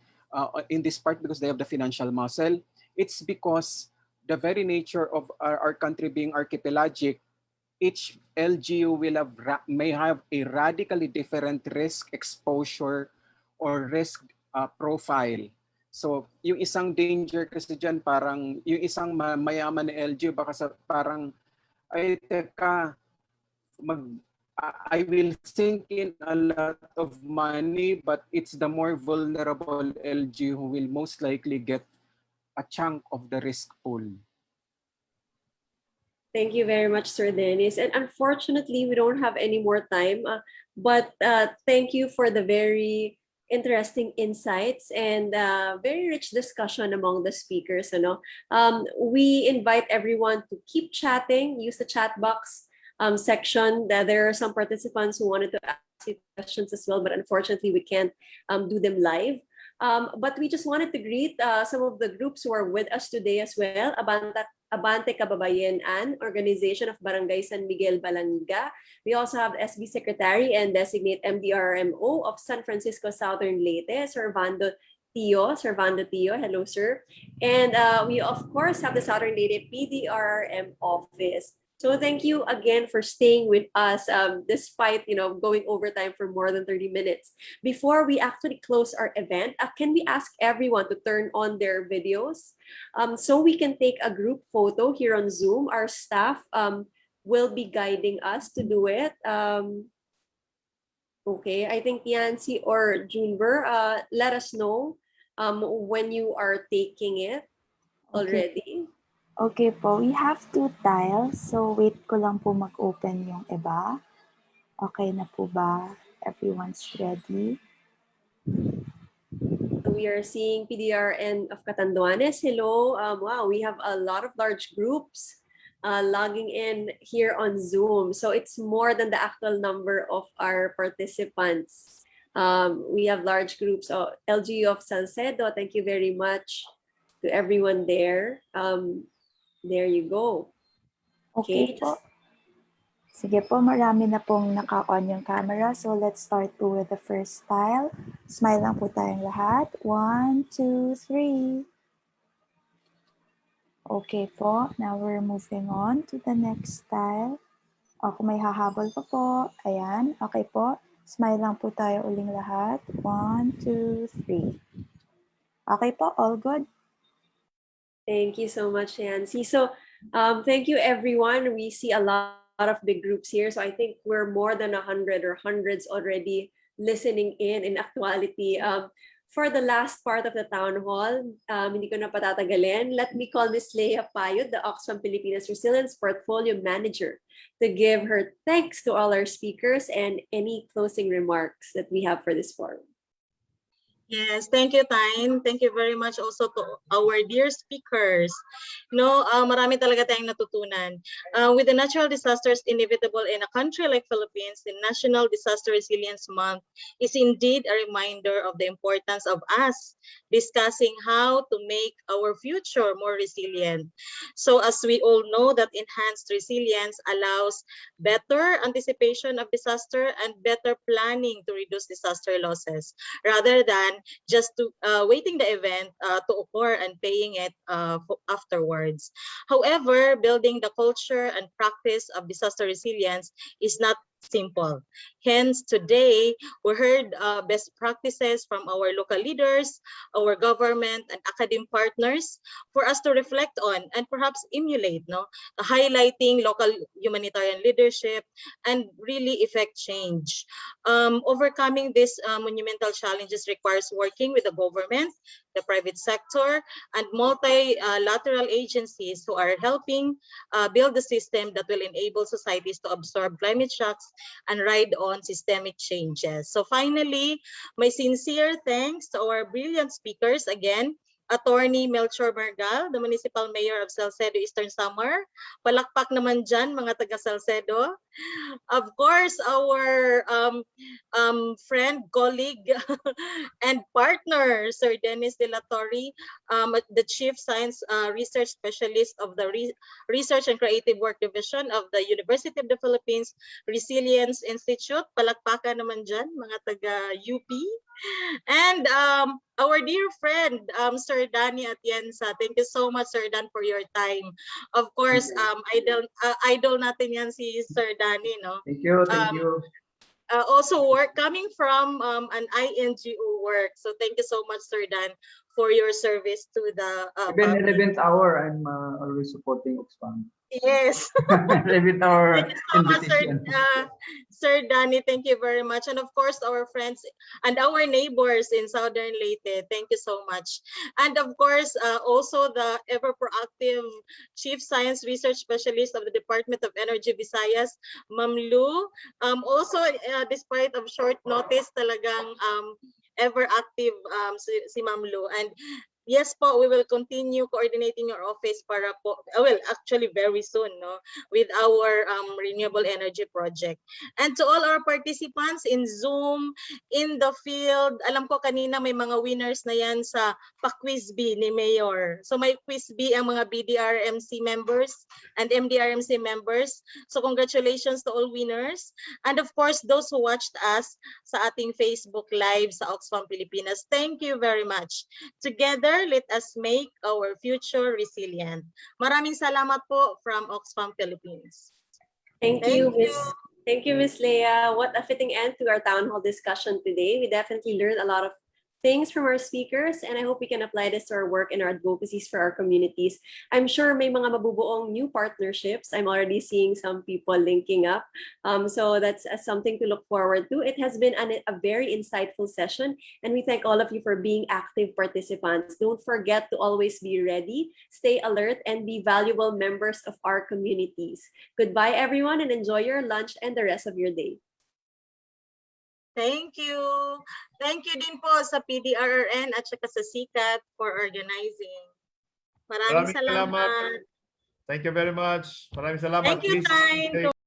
Speaker 6: in this part, because they have the financial muscle. It's because the very nature of our country being archipelagic, each LGU may have a radically different risk exposure or risk profile. So yung isang danger kasi dyan, parang yung isang mayaman na LGU, baka parang, ay teka, I will sink in a lot of money, but it's the more vulnerable LG who will most likely get a chunk of the risk pool.
Speaker 3: Thank you very much, Sir Dennis. And unfortunately, we don't have any more time, but thank you for the very interesting insights and very rich discussion among the speakers. We invite everyone to keep chatting, use the chat box section. There are some participants who wanted to you questions as well, but unfortunately we can't do them live. But we just wanted to greet some of the groups who are with us today as well. Abante Kababayenan, Organization of Barangay San Miguel Balanga. We also have SB Secretary and Designate MDRMO of San Francisco Southern Leyte, Servando Tio. Hello, sir. And we, of course, have the Southern Leyte PDRM office. So thank you again for staying with us despite going overtime for more than 30 minutes. Before we actually close our event, can we ask everyone to turn on their videos so we can take a group photo here on Zoom? Our staff will be guiding us to do it. Okay, I think Yancy or Junber, let us know when you are taking it already.
Speaker 10: Okay po, we have 2 tiles. So wait ko lang po mag-open yung iba. Okay na po ba? Everyone's ready?
Speaker 3: We are seeing PDRN of Catanduanes. Hello. Wow, we have a lot of large groups logging in here on Zoom. So it's more than the actual number of our participants. We have large groups. LGU of Salcedo, thank you very much to everyone there. There you go.
Speaker 10: Okay po. Sige po, marami na pong naka-on yung camera. So let's start po with the first tile. Smile lang po tayong lahat. 1, 2, 3. Okay po. Now we're moving on to the next tile. Kung may hahabol pa po. Ayan. Okay po. Smile lang po tayo uling lahat. 1, 2, 3. Okay po. All good.
Speaker 3: Thank you so much, Yancy. So thank you, everyone. We see a lot of big groups here. So I think we're more than 100 or hundreds already listening in actuality. For the last part of the town hall, hindi ko na patatagalin, let me call Ms. Leia Payod, the Oxfam Pilipinas Resilience Portfolio Manager, to give her thanks to all our speakers and any closing remarks that we have for this forum.
Speaker 11: Yes, thank you, Tyne. Thank you very much also to our dear speakers. Marami talaga tayong natutunan. With the natural disasters inevitable in a country like Philippines, the National Disaster Resilience Month is indeed a reminder of the importance of us discussing how to make our future more resilient. So as we all know that enhanced resilience allows better anticipation of disaster and better planning to reduce disaster losses, rather than just to waiting the event to occur and paying it afterwards. However, building the culture and practice of disaster resilience is not simple. Hence, today, we heard best practices from our local leaders, our government, and academic partners for us to reflect on and perhaps emulate, highlighting local humanitarian leadership and really effect change. Overcoming these monumental challenges requires working with the government, the private sector, and multilateral agencies who are helping build a system that will enable societies to absorb climate shocks and ride on systemic changes. So finally, my sincere thanks to our brilliant speakers again, Attorney Melchor Margal, the Municipal Mayor of Salcedo Eastern Samar. Palakpak naman dyan, mga taga Salcedo. Of course, our friend, colleague, and partner, Sir Dennis De La Torre, the Chief Science Research Specialist of the Research and Creative Work Division of the University of the Philippines Resilience Institute. Palakpakan naman dyan, mga taga UP. And our dear friend, Sir Danny Atienza. Thank you so much, Sir Dan, for your time. Of course, idol natin yan si Sir Danny, no?
Speaker 7: Thank you, thank you.
Speaker 11: Also coming from an INGO work. So thank you so much, Sir Dan, for your service to the
Speaker 7: Even 11th hour, I'm always supporting Oxfam.
Speaker 11: Yes.
Speaker 7: 11th hour
Speaker 11: Thank you so much,
Speaker 7: invitation.
Speaker 11: Sir Danny. Thank you very much. And of course, our friends and our neighbors in Southern Leyte. Thank you so much. And of course, also the ever proactive Chief Science Research Specialist of the Department of Energy Visayas, Ma'am Lu. Also, despite of short notice, talagang ever active si Ma'am Lu. And yes po, we will continue coordinating your office para po, well, actually very soon, no, with our renewable energy project. And to all our participants in Zoom, in the field, alam ko kanina may mga winners na yan sa pa-quiz B ni Mayor. So may quiz B ang mga BDRMC members and MDRMC members. So congratulations to all winners. And of course, those who watched us sa ating Facebook Live sa Oxfam Pilipinas, thank you very much. Together, let us make our future resilient. Maraming salamat po from Oxfam Philippines.
Speaker 3: Thank you, Miss Leah. What a fitting end to our town hall discussion today. We definitely learned a lot of things from our speakers, and I hope we can apply this to our work and our advocacies for our communities. I'm sure may mga mabubuong new partnerships. I'm already seeing some people linking up. So that's something to look forward to. It has been a very insightful session, and we thank all of you for being active participants. Don't forget to always be ready, stay alert, and be valuable members of our communities. Goodbye, everyone, and enjoy your lunch and the rest of your day.
Speaker 11: Thank you. Thank you din po sa PDRRN at saka sa SICAT for organizing. Maraming salamat.
Speaker 5: Thank you very much. Maraming salamat.
Speaker 11: Thank you,
Speaker 5: Please.
Speaker 11: Time.